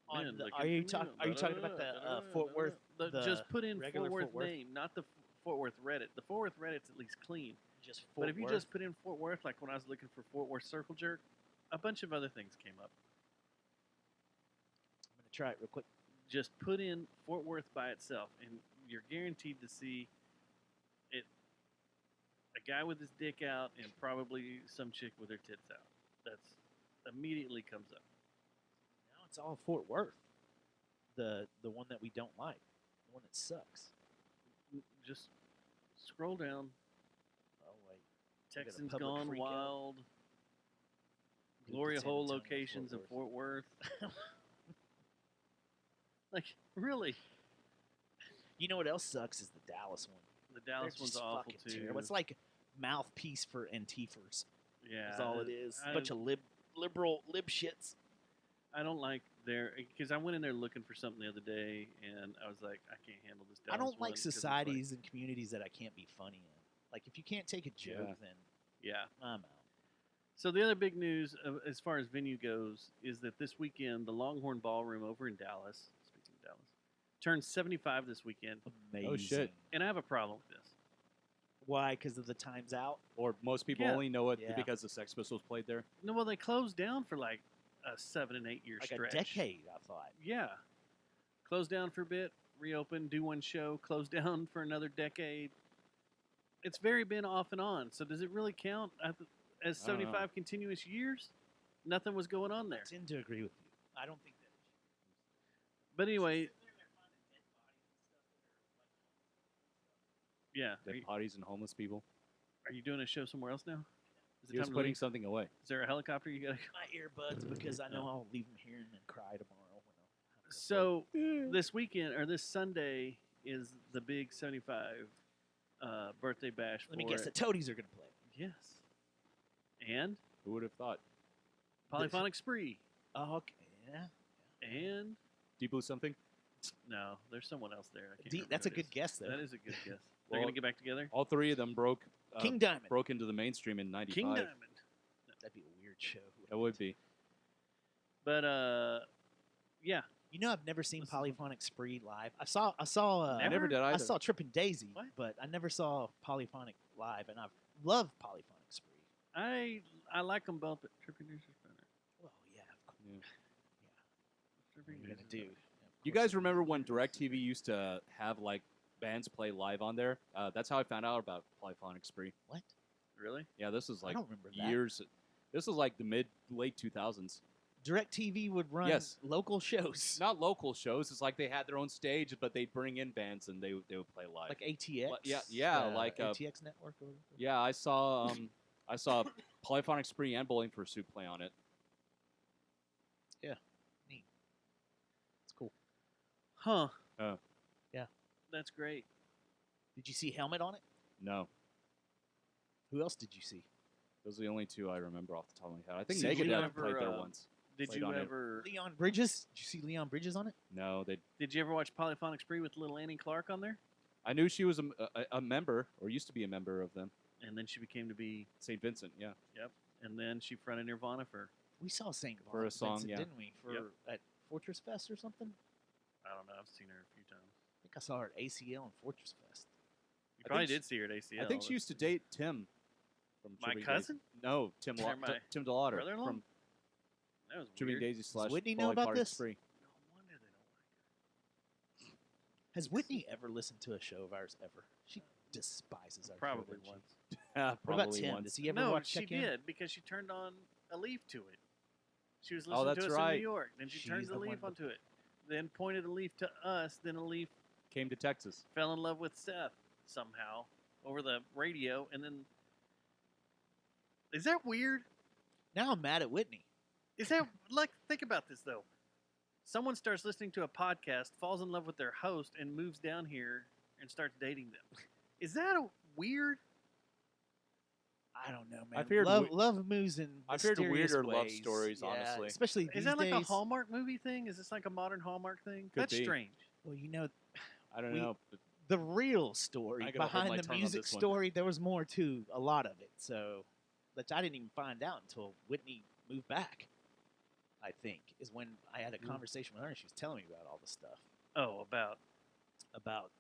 On men the- looking are you for talk- are you talking about the, Fort Worth- the just put in regular Fort Worth, Fort Worth? name, not the Fort Worth Reddit. The Fort Worth Reddit's at least clean. Just But Fort if you Worth. just put in Fort Worth, like when I was looking for Fort Worth Circle Jerk, a bunch of other things came up. I'm gonna try it real quick. Just put in Fort Worth by itself, and you're guaranteed to see it. A guy with his dick out, and probably some chick with her tits out. That's immediately comes up. Now it's all Fort Worth. The one that we don't like, the one that sucks. Just scroll down. Oh wait, I got a Texans public Gone freak out. Wild. Look Gloria at San Hole Antonio, locations in Fort Fort Worth. Like, really? You know what else sucks is the Dallas one. The They're Dallas one's just awful fucking too. terrible. It's like mouthpiece for Antifers. Yeah, That's all it is. A I- bunch of liberal lib shits. I don't like their because I went in there looking for something the other day, and I was like, I can't handle this. I Dallas don't one like 'cause it's societies and communities that I can't be funny in. Like if you can't take a joke, Yeah. then yeah. I'm out. So the other big news, as far as venue goes, is that this weekend the Longhorn Ballroom over in Dallas, speaking of Dallas, turns 75 this weekend, Amazing. Oh, shit. and I have a problem with this. Why? Because of the times out. Or most people Yeah. only know it Yeah. because the Sex Pistols played there. No, well, they closed down for like a 7 and 8 year Like stretch. a decade, I thought. Yeah. Closed down for a bit, reopen, do one show, close down for another decade. It's very been off and on. So does it really count as I don't know. 75 continuous years? Nothing was going on there. I tend to agree with you. I don't think that. But anyway, yeah. Dead bodies and homeless people. Are you doing a show somewhere else now? Is it He was time to putting leave? something away. Is there a helicopter you got to My earbuds because I know I'll leave them here and then cry tomorrow. When I'll have to So this weekend or this Sunday is the big 75 birthday bash. Let me for guess. The Toadies are gonna play. Yes. And Who would have thought? Polyphonic Spree. Oh, okay. Yeah. And Deep Blue something? no, there's someone else there. I can't remember That's a who it good is. guess, though. That is a good guess. They're Well, gonna get back together. All three of them broke King Diamond. broke into the mainstream in '95. King Diamond. That'd be a weird show. It would be. But yeah. You know, I've never seen This is- Polyphonic Spree live. I saw. I never did I either. saw Trippin' Daisy, What? but I never saw Polyphonic live, and I love Polyphonic Spree. I like them both, but Tripping News is better. Well, yeah, of course. Yeah. What Tripping are you News gonna is do? better. You guys remember when DirecTV used to have like bands play live on there? That's how I found out about Polyphonic Spree. What? Really? Yeah, this was I like don't remember that. years. This was like the late 2000s. DirecTV would run Yes. local shows, Not local shows. It's like they had their own stage, but they'd bring in bands and they would play live. like ATX. yeah, like, ATX Network. Or whatever. Yeah, I saw Polyphonic Spree and Bowling for Soup play on it. It's cool. Huh. Oh. Yeah. That's great. Did you see Helmet on it? No, Who else did you see? those are the only two I remember off the top of my head. I think So did you Megadeth ever, played there uh, once. Did Played you on it. ever? Leon Bridges. Did you see Leon Bridges on it? No, they. Did you ever watch Polyphonic Spree with little Annie Clark on there? I knew she was a member, or used to be a member of them. And then she became to be. St. Vincent, yeah. Yep. And then she fronted Nirvana for. We saw Saint For a song, Vincent, yeah. didn't we? For Yep. at Fortress Fest or something. I don't know. I've seen her a few times. I think I saw her at ACL and Fortress Fest. You I probably think did see her at ACL. I think she used to date Tim. From My Tripping cousin? Daisy. No, Tim. Or my Tim DeLauder brother-in-law? from That was Tripping weird. Daisy slash Whitney know about Polyphonic this? Spree. No wonder they don't like her. Has Whitney ever listened to a show of ours ever? She despises our show, Probably doesn't she? once. What Probably about Tim? once. Does he ever No, watch she Check In? did because she turned on a leaf to it. She was Oh, listening that's to us in right. New York. Then she turned She's the the leaf one with- onto it. Then pointed a leaf to us. Then a leaf Came to Texas. fell in love with Seth somehow over the radio. And then. Is that weird? Now I'm mad at Whitney. Is that. Like, think about this, though. Someone starts listening to a podcast, falls in love with their host, and moves down here and starts dating them. Is that weird? I don't know, man. I've heard love moves in I've heard mysterious weirder love ways. stories, Yeah, honestly. especially Is these that like a days. Hallmark movie thing? Is this like a modern Hallmark thing? Could That's be. strange. Well, you know, I don't We- know. But the real story I gotta hold my behind the tongue on music this one. story, there was more to a lot of it. So which I didn't even find out until Whitney moved back. I think is when I had a conversation with her, and she was telling me about all the stuff Oh, about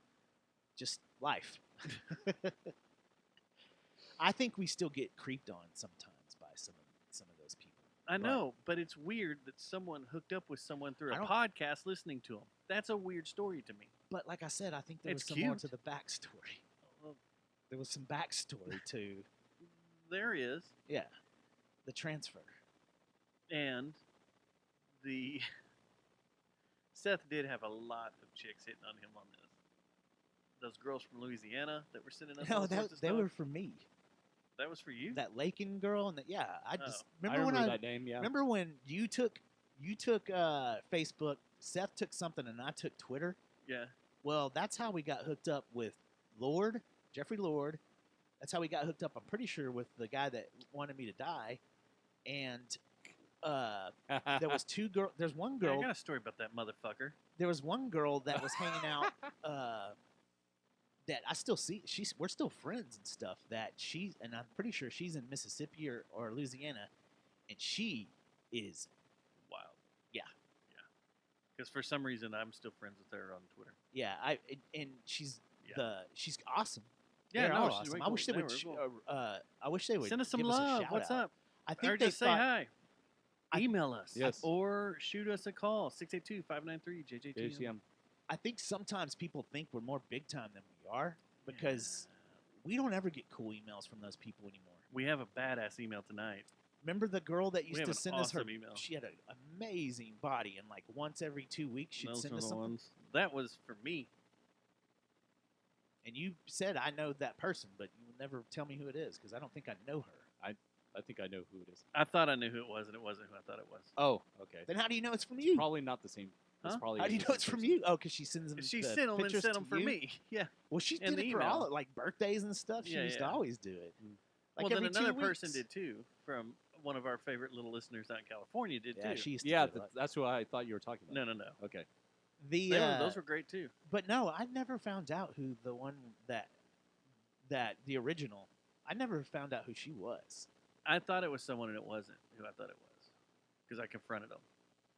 just life. I think we still get creeped on sometimes by some of those people. I know, but it's weird that someone hooked up with someone through I a don't- podcast listening to them. That's a weird story to me. But like I said, I think there It's was some more cute. to the backstory. Well, There was some backstory to there is, the transfer. and the Seth did have a lot of chicks hitting on him on this. Those girls from Louisiana that were sending us No, all sorts of they stuff. were for me. That was for you. That Lakin girl and I just I remember when remember that name. Yeah. remember when you took Facebook, Seth took something, and I took Twitter. Yeah. Well, that's how we got hooked up with Jeffrey Lord. That's how we got hooked up. I'm pretty sure with the guy that wanted me to die, and there was two girl. There's one Yeah, I girl. got a story about that motherfucker. There was one girl that was hanging out. That I still see. We're still friends and stuff. And I'm pretty sure she's in Mississippi or Louisiana, and she is Wild. Yeah. Yeah. Because for some reason I'm still friends with her on Twitter. yeah. And she's Yeah. she's awesome. Yeah, They're no, all she's awesome. way I cool. wish they They would. were cool. I wish they would Send us some give us a love. shout What's out. up? I think Or they just say thought- hi. I- Email us. Yes. Or shoot us a call. 682-593-JJT. JCM. I think sometimes people think we're more big time than we are because we don't ever get cool emails from those people anymore. We have a badass email tonight. Remember the girl that We used have to an send us her awesome email. She had an amazing body, and like once every 2 weeks she'd Those send are us the something. ones. That was for me. And you said I know that person, but you would never tell me who it is because I don't think I know her. I think I know who it is. I thought I knew who it was, and it wasn't who I thought it was. Oh, okay. Then how do you know it's from you? Probably not the same. It's Huh? probably How do you the know same it's from person. you? Oh, because she sends them. She the sent them and pictures sent to them for you? me. Yeah. Well, she in did the it for email. all like birthdays and stuff. She Yeah, used yeah. to always do it. Mm. Like Well, then every 2 another person weeks. did too. From one of our favorite little listeners out in California did Yeah, too. she used to. Yeah, do it. that's who I thought you were talking about. No. Okay. The Those were great too. But no, I never found out who the one that the original. I never found out who she was. I thought it was someone, and it wasn't who I thought it was. Because I confronted them.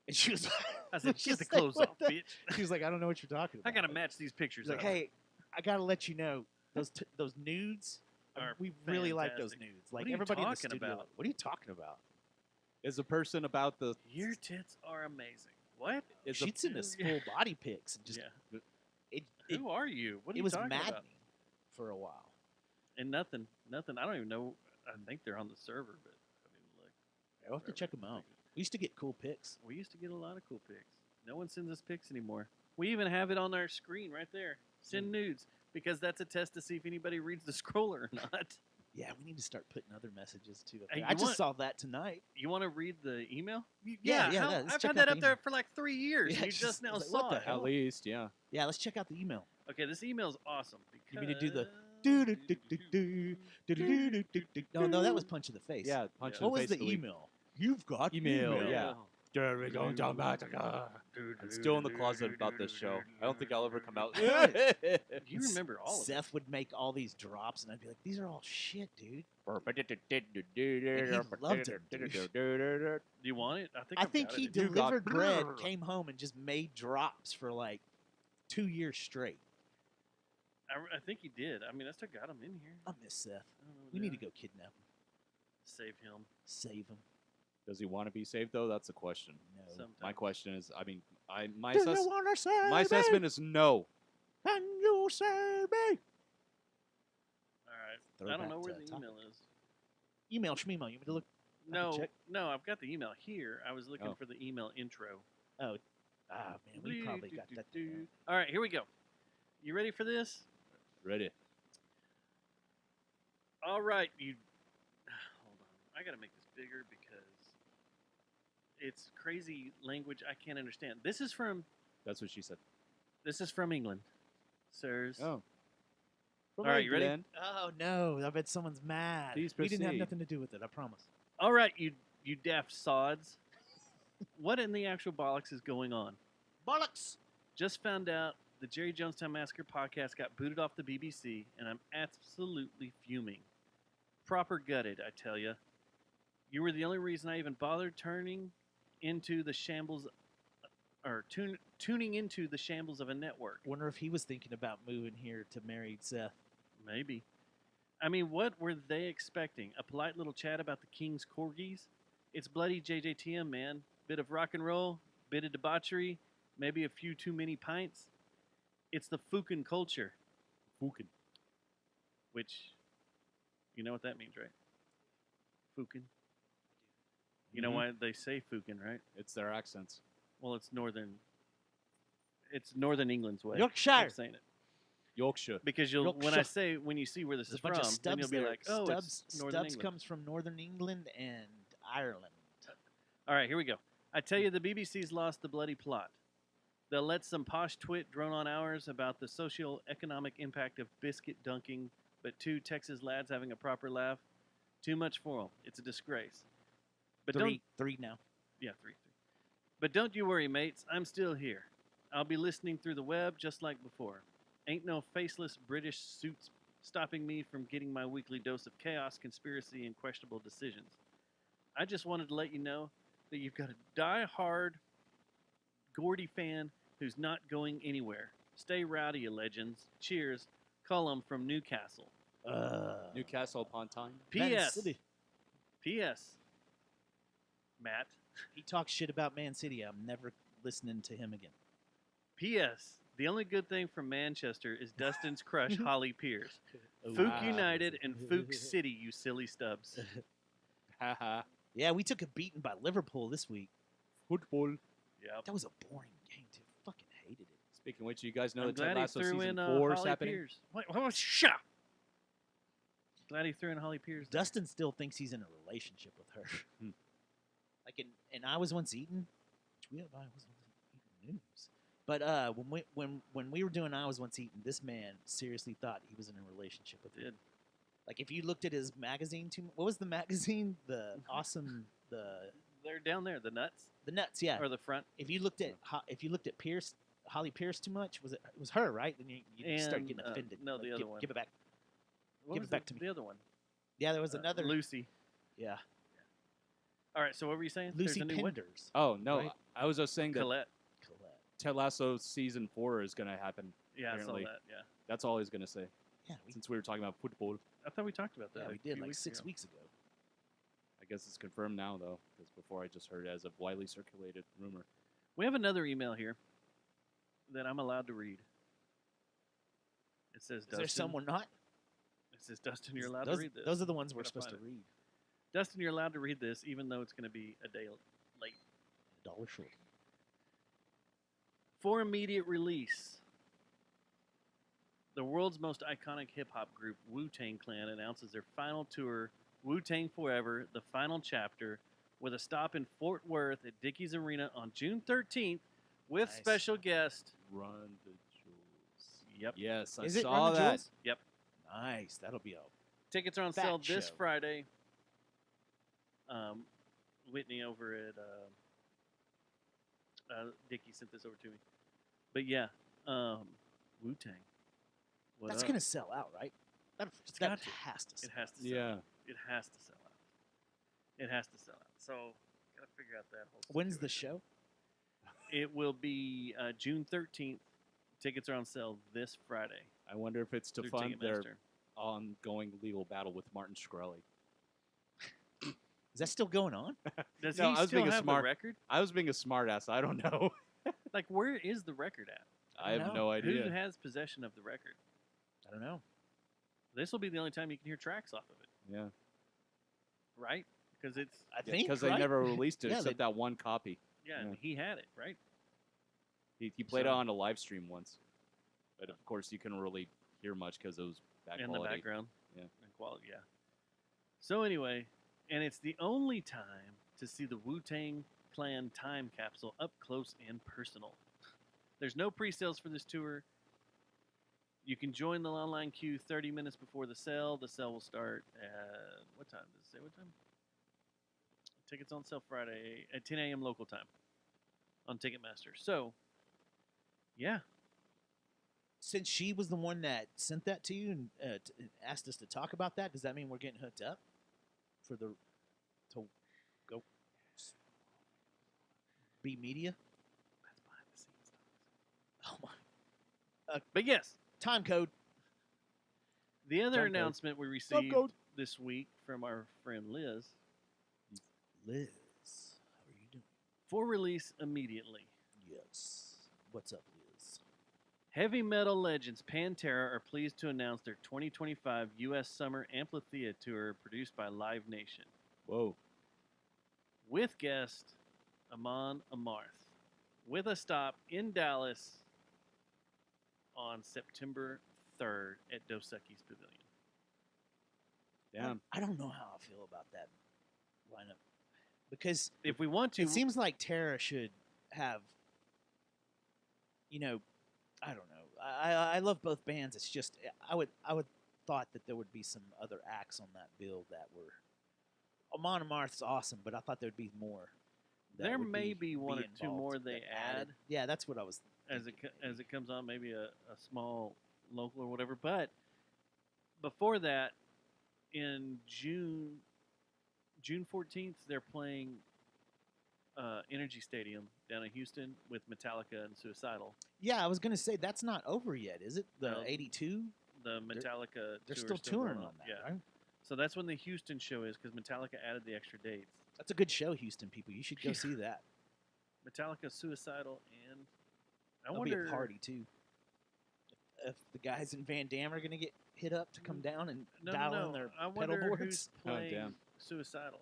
And she was. I said, she "Get the said, clothes "What off, the-" bitch." She was like, I don't know what you're talking about. I gotta match these pictures She's like, up. hey, I gotta let you know those nudes. Are We really like those fantastic. nudes. What Like are you everybody in the talking studio. about? What are you talking about? Is a person about the? Your tits are amazing. What? Is a, She'd send us full body pics and just yeah. it Who are you? What are it you was talking maddening about? for a while. And nothing. I don't even know. I think they're on the server, but I mean, look. I'll have to check them out. We used to get cool pics. We used to get a lot of cool pics. No one sends us pics anymore. We even have it on our screen right there. Send nudes because that's a test to see if anybody reads the scroller or not. Yeah, we need to start putting other messages too. Up Hey, there. you I just want- saw that tonight. You want to read the email? Yeah, how- let's I've check had out that the up there email. for like 3 years. Yeah, and you it's just just- now it's like, what saw the it. hell? at least, yeah. Yeah, let's check out the email. Okay, this email's awesome. You mean to do the Because... No, that was punch in the face. Yeah, punch Yeah. in What was face the week. email? You've got Email, yeah. I'm still in the closet about this show. I don't think I'll ever come out. You remember all of it. Seth would make all these drops, and I'd be like, "These are all shit, dude." loved it, dude. Do you want it? I I've think got he it. You got- delivered bread, came home, and just made drops for like 2 years straight. I think he did. I mean, I still got him in here. I miss Seth. I don't know, We need to yeah. go kidnap him, Save him. save him. Does he want to be saved though? That's the question. No. Sometimes. My question is, I mean, my Do you wanna save my me? assessment is no. Can you save me? All right. Throw I don't back know where to the topic. email is. Email Shmemo. You want me to look? I can No, check. no, I've got the email here. I was looking Oh. for the email intro. Ah, man, we probably got that. down. All right, here we go. You ready for this? Ready? All right, you. Hold on. I got to make this bigger because it's crazy language I can't understand. This is from England, sirs. Oh. All right, you ready? Oh no! I bet someone's mad. Please we didn't have proceed. nothing to do with it. I promise. All right, you daft sods. What in the actual bollocks is going on? Bollocks! Just found out the Jerry Jonestown Massacre podcast got booted off the BBC, and I'm absolutely fuming. Proper gutted, I tell ya. You were the only reason I even bothered turning into the shambles, or tuning into the shambles of a network. Wonder if he was thinking about moving here to marry Seth. Maybe. I mean, what were they expecting? A polite little chat about the King's corgis? It's bloody JJTM, man. Bit of rock and roll, bit of debauchery, maybe a few too many pints. It's the Fukin culture. Fukin. Which, you know what that means, right? Fukin. You know Mhm. why they say Fukin, right? It's their accents. Well, it's northern. It's northern England's way Yorkshire. of saying it. Yorkshire. Because you'll when when you see where this There's is a bunch from, of then Stubbs you'll be there. like, oh, Stubbs, it's northern Stubbs England. comes from northern England and Ireland. All right, here we go. I tell you, the BBC's lost the bloody plot. They'll let some posh twit drone on hours about the socio-economic impact of biscuit dunking, but two Texas lads having a proper laugh. Too much for them. It's a disgrace. But Three now. Yeah, three. But don't you worry, mates. I'm still here. I'll be listening through the web just like before. Ain't no faceless British suits stopping me from getting my weekly dose of chaos, conspiracy, and questionable decisions. I just wanted to let you know that you've got a die-hard Gordy fan who's not going anywhere. Stay rowdy, you legends. Cheers. Cullum from Newcastle. Newcastle upon Tyne. Man P.S. City. P.S. Matt. He talks shit about Man City. I'm never listening to him again. P.S. The only good thing from Manchester is Dustin's crush, Holly Pierce. Oh, Fook wow. United and Fook City, you silly stubs. Haha. Yeah, we took a beating by Liverpool this week. Football. Yep. That was a boring game, too. Fucking hated it. Speaking of which, you guys know I'm that Ted glad he Lasso threw season in 4 is Holly happening? Pierce. What? Shut up. Glad he threw in Holly Pierce. there. Dustin still thinks he's in a relationship with her. Hmm. Like in I Was Once Eaten, which I was once eaten news. But when we were doing I Was Once Eaten, this man seriously thought he was in a relationship with her. Did. Like if you looked at his magazine what was the magazine? The awesome They're down there, the nuts the nuts, yeah. or the front. If you looked at Pierce, Holly Pierce too much, it was her, right? Then you start And, getting offended. no, Like, the other one. Give it back. What Give was it back to me. The other one. Yeah, there was another Lucy. Yeah. All right. So what were you saying? Lucy There's a new one? Penders. Oh, no. Right? I was just saying that Colette. Colette. Ted Lasso season 4 is going to happen. Yeah, Apparently. I saw that. Yeah. That's all he's going to say. Yeah, Since we were talking about football, I thought we talked about that. yeah, a we did few like weeks 6 ago. weeks ago. I guess it's confirmed now, though, because before I just heard it as a widely circulated rumor. We have another email here that I'm allowed to read. It says, Is Dustin. there someone not? It says, Dustin, you're allowed those, to read this. Those are the ones we're Gotta supposed to find it. read. Dustin, you're allowed to read this, even though it's going to be a day late. $1 short. For immediate release, the world's most iconic hip-hop group, Wu-Tang Clan, announces their final tour, Wu-Tang Forever, the final chapter, with a stop in Fort Worth at Dickies Arena on June 13th with Nice. special guest. Run the jewels. Yep. Yes, I Is it saw Run the that. Jewels? Yep. Nice. That'll be a Tickets are on Fat sale this show. Friday. Whitney over at Dickie sent this over to me. But yeah, Wu-Tang. What that's up? gonna sell out, right? That got to. has to sell. It has to sell Yeah. out. It has to sell out. It has to sell out. So, gotta figure out that whole When's the situation. show? It will be June 13th. Tickets are on sale this Friday. I wonder if it's to through fund their Ticketmaster. ongoing legal battle with Martin Shkreli. Is that still going on? Does No, he I was still being a have smart- the record? I was being a smartass. I don't know. Like, where is the record at? I have know. no idea. Who has possession of the record? I don't know. This will be the only time you can hear tracks off of it, Yeah, right? Because it's I think because they right? never released it Yeah, except that one copy. yeah, and Yeah. he had it, right? He played it So- on a live stream once, but of course you couldn't really hear much because it was bad In quality. the background. Yeah. And quality, yeah. So anyway, and it's the only time to see the Wu-Tang Clan time capsule up close and personal. There's no pre-sales for this tour. You can join the online queue 30 minutes before the sale. The sale will start at what time? Does it say what time? Tickets on sale Friday at 10 a.m. local time on Ticketmaster. So, yeah, Since she was the one that sent that to you and asked us to talk about that, does that mean we're getting hooked up for the? B Media. That's behind the scenes. Oh my! But yes, Time code. the other Time code. announcement we received code. this week from our friend Liz, Liz, how are you doing? for release immediately. Yes. What's up, Liz? Heavy metal legends Pantera are pleased to announce their 2025 U.S. Summer Amphitheater Tour produced by Live Nation, Whoa. with guest Amon Amarth, with a stop in Dallas on September 3rd at Dos Equis Pavilion. Damn. I don't know how I feel about that lineup because If we want to, it seems like Terra should have. I don't know. I love both bands. It's just I would thought that there would be some other acts on that bill that were. Amon Amarth's awesome, but I thought there'd be more. that There would may be one or two involved more that they added. add. Yeah, that's what I was. as thinking, as maybe. it comes on, maybe a small local or whatever. But before that, in June 14th, they're playing Energy Stadium down in Houston with Metallica and Suicidal. Yeah, I was gonna say that's not over yet, is it? The No. '82. The Metallica They're tour still is going touring on that, Yeah, right? so that's when the Houston show is because Metallica added the extra dates. That's a good show, Houston people. You should go Yeah. see that. Metallica, Suicidal, and I That'll wonder. be a party too. If the guys in Van Dam are gonna get hit up to come down and No, dial no, in their I pedal wonder boards, who's Oh, playing damn. Suicidal.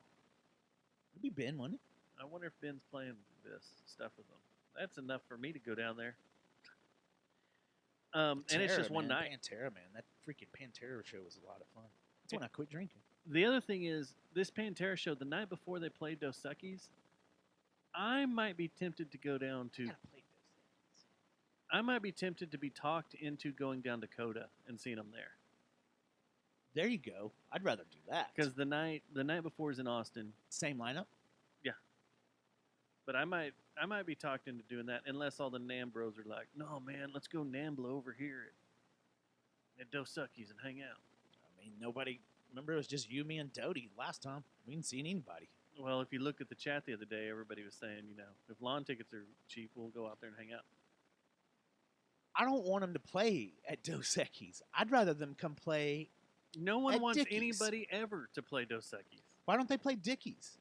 it'd be Ben, wouldn't it? I wonder if Ben's playing this stuff with them. That's enough for me to go down there. And it's Pantera, just one man, night. Pantera, man, that freaking Pantera show was a lot of fun. That's when I quit drinking. The other thing is, this Pantera show, the night before they played Dos Equis, I might be tempted to go down to. I gotta play those things. I might be tempted to be talked into going down to Coda and seeing them there. There you go. I'd rather do that. Because the night before is in Austin, same lineup. but I might be talked into doing that unless all the Nam bros are like, no man, let's go Nambla over here at Dos Equis and hang out. I mean, nobody. Remember, it was just you, me, and Doty last time. We didn't see anybody. Well, if you look at the chat the other day, everybody was saying, if lawn tickets are cheap, we'll go out there and hang out. I don't want them to play at Dos Equis. I'd rather them come play. No one At wants Dickies. anybody ever to play Dos Equis. Why don't they play Dickies?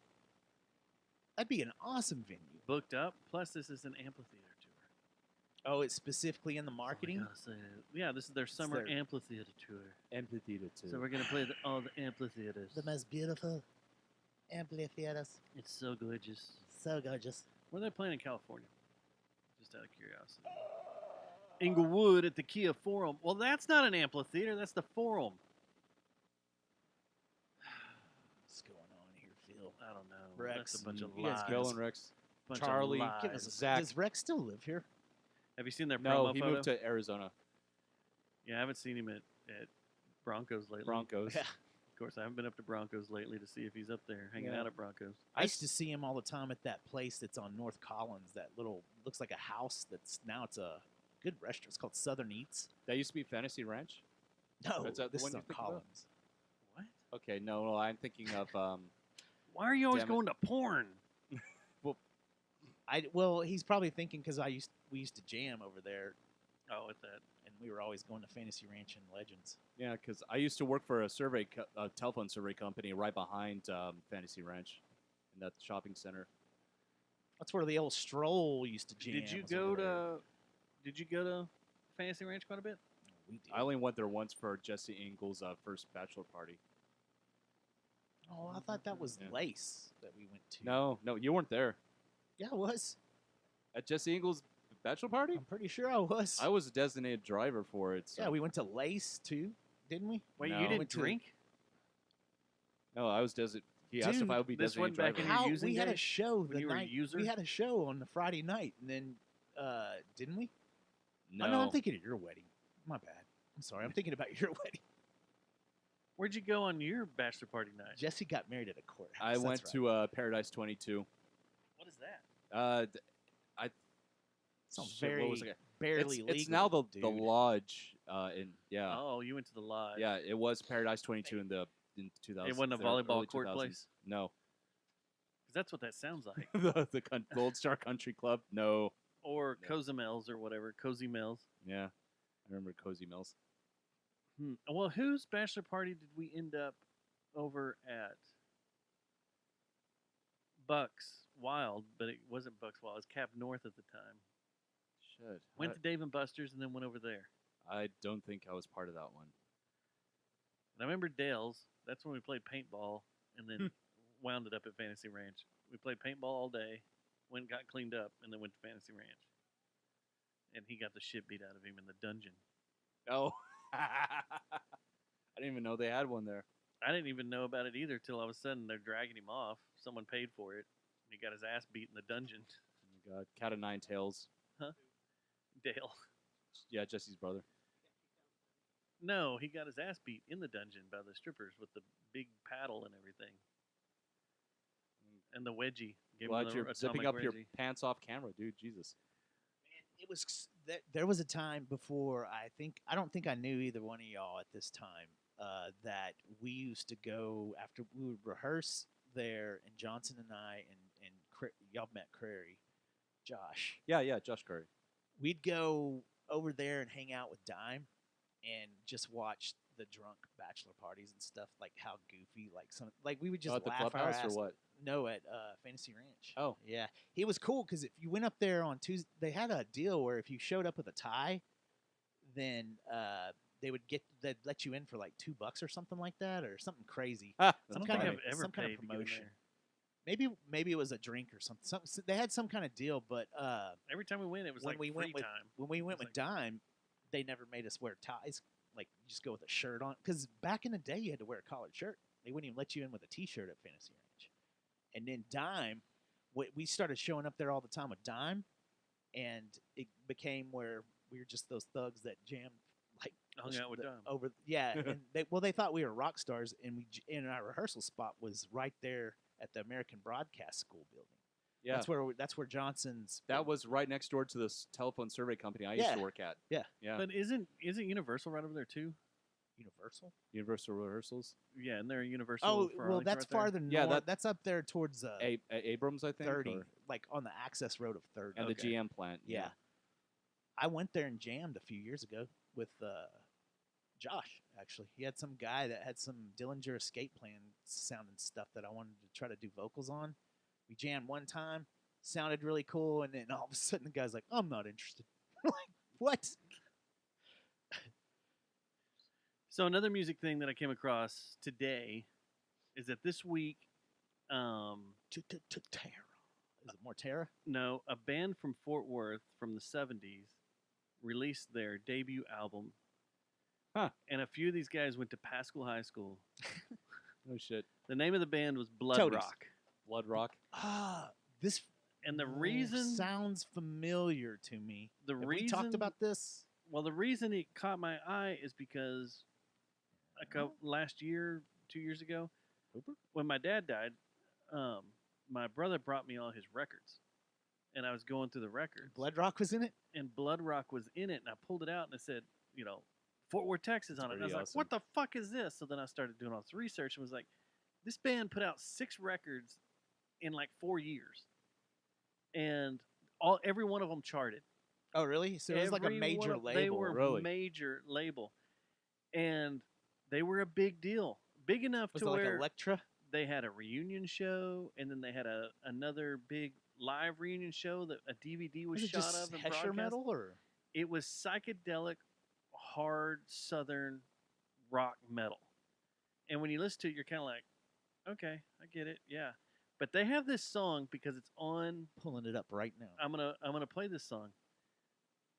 That'd be an awesome venue. Booked up. Plus, this is an amphitheater tour. Oh, it's specifically in the Oh, I marketing. gotta say it. Yeah, this is their summer their- amphitheater tour. Amphitheater too. So we're gonna play all the amphitheaters. The most beautiful amphitheaters. It's so gorgeous. So gorgeous. Where are they playing in California? Just out of curiosity. Inglewood at the Kia Forum. Well, that's not an amphitheater. That's the Forum. What's going on here, Phil? I don't know. Rex, That's a bunch of you guys lies. give us- Bill and Rex. Bunch Charlie, of Give lies. us a, Zach. Does Rex still live here? Have you seen their No, promo he photo? moved to Arizona. Yeah, I haven't seen him at Broncos lately. Broncos. Yeah. Of course, I haven't been up to Broncos lately to see if he's up there hanging Yeah. out at Broncos. I used to see him all the time at that place that's on North Collins. That little looks like a house. It's a good restaurant. It's called Southern Eats. That used to be Fantasy Ranch. No, That's the this one is you're on thinking about? Collins. What? Okay, no, I'm thinking of Why are you always Damn it. going to porn? Well, he's probably thinking because we used to jam over there, Oh, at that. and we were always going to Fantasy Ranch and Legends. yeah, because I used to work for a telephone survey company right behind Fantasy Ranch, in that shopping center. That's where the old Stroll used to jam. Did you was go over there. to? Did you go to Fantasy Ranch quite a bit? We did. I only went there once for Jesse Ingles' first bachelor party. Oh, I thought that was Yeah. Lace that we went to. No, you weren't there Yeah, I was. at Jesse Ingles' bachelor party. I'm pretty sure I was. I was a designated driver for it. So. Yeah, we went to Lace too, didn't we? Wait, No. you didn't Went to- drink? No, I was He asked if Dude, I would be this designated went back driver. in your How using we had a days? show When the you were a night user? we had a show on the Friday night, and then didn't we? No, Oh, no, I'm thinking of your wedding. My bad. I'm sorry. I'm thinking about your wedding. Where'd you go on your bachelor party night? Jesse got married at a courthouse. I That's went right. to Paradise 22. What is that? Sounds shit, what was very it? barely it's legal. now the dude. lodge. Yeah, Oh, you went to the lodge. yeah, it was Paradise 22 in 2000. It wasn't a volleyball court place? No, Because that's what that sounds like. the Gold Star Country Club. No. Or Yeah. Cozumels or whatever, Cozy Mills. Yeah, I remember Cozy Mills. Well, whose bachelor party did we end up over at? Bucks Wild, but it wasn't Bucks Wild. It was Cap North at the time. Shit. Went to Dave and Buster's and then went over there. I don't think I was part of that one. And I remember Dale's. That's when we played paintball and then wound it up at Fantasy Ranch. We played paintball all day, went and got cleaned up, and then went to Fantasy Ranch. And he got the shit beat out of him in the dungeon. Oh. I didn't even know they had one there. I didn't even know about it either till all of a sudden they're dragging him off. Someone paid for it. He got his ass beat in the dungeon. Oh my God. Cat of Nine Tails. Dale. Yeah, Jesse's brother. No, he got his ass beat in the dungeon by the strippers with the big paddle and everything. And the wedgie. Gave Well, him the you're zipping up atomic your wedgie. pants off camera, dude. Jesus. It was there was a time before I don't think I knew either one of y'all at this time that we used to go after we would rehearse there, and Johnson and I and y'all met Crary, Josh. Yeah, Josh Curry. We'd go over there and hang out with Dime and just watch the drunk bachelor parties and stuff, like how goofy, like we would just At the laugh our clubhouse ass. or what? No, at Fantasy Ranch. Oh. Yeah. He was cool because if you went up there on Tuesday, they had a deal where if you showed up with a tie, then they'd let you in for like $2 or something like that, or something crazy. I Some don't kind think of- I've ever some kind of paid to go in promotion. there. Maybe it was a drink or something. They had some kind of deal, but Every time we went, it was when like we free went with time. when we went It was with Dime, they never made us wear ties. Like you just go with a shirt on, because back in the day you had to wear a collared shirt. They wouldn't even let you in with a T-shirt at Fantasy Ranch. And then Dime, we started showing up there all the time with Dime, and it became where we were just those thugs that jammed like Hung out with Dime. over. Yeah, and they thought we were rock stars, and and our rehearsal spot was right there at the American Broadcast School building. Yeah. That's where Johnson's. That was right next door to this telephone survey company I used to work at. Yeah. Yeah. But isn't Universal right over there too? Universal. Universal Rehearsals. Yeah, and they're Universal. Oh for well, Arlington that's right there. farther Yeah, north. That's up there towards Abrams, I think. 30, or- like on the access road of 30. and Okay. the GM plant. Yeah. I went there and jammed a few years ago with Josh, actually. He had some guy that had some Dillinger Escape Plan sounding stuff that I wanted to try to do vocals on. We jammed one time, sounded really cool, and then all of a sudden the guy's like, I'm not interested. Like, what? So another music thing that I came across today is that this week, Terra. Is it more Terra? no, a band from Fort Worth from the 70s released their debut album. Huh. And a few of these guys went to Pascal High School. No shit. The name of the band was Blood Toadies. Rock. Blood Rock. This And the reason sounds familiar to me. the Have reason we talked about this? Well, the reason it caught my eye is because last year, 2 years ago, when my dad died, my brother brought me all his records, and I was going through the records. Blood Rock was in it? And Blood Rock was in it, and I pulled it out, and it said, Fort Worth, Texas on it. And I was pretty like, what the fuck is this? So then I started doing all this research and was like, this band put out 6 records in like 4 years, and every one of them charted. Oh, really? So it was like a Every one major of- label. They were really? major label, and they were a big deal, big enough Was to it like where Elektra? they had a reunion show, and then they had another big live reunion show that a DVD was Was it shot just of and Hesher broadcast. metal or? It was psychedelic, hard Southern rock metal, and when you listen to it, you're kind of like, okay, I get it, yeah. But they have this song because it's on. Pulling it up right now. I'm gonna play this song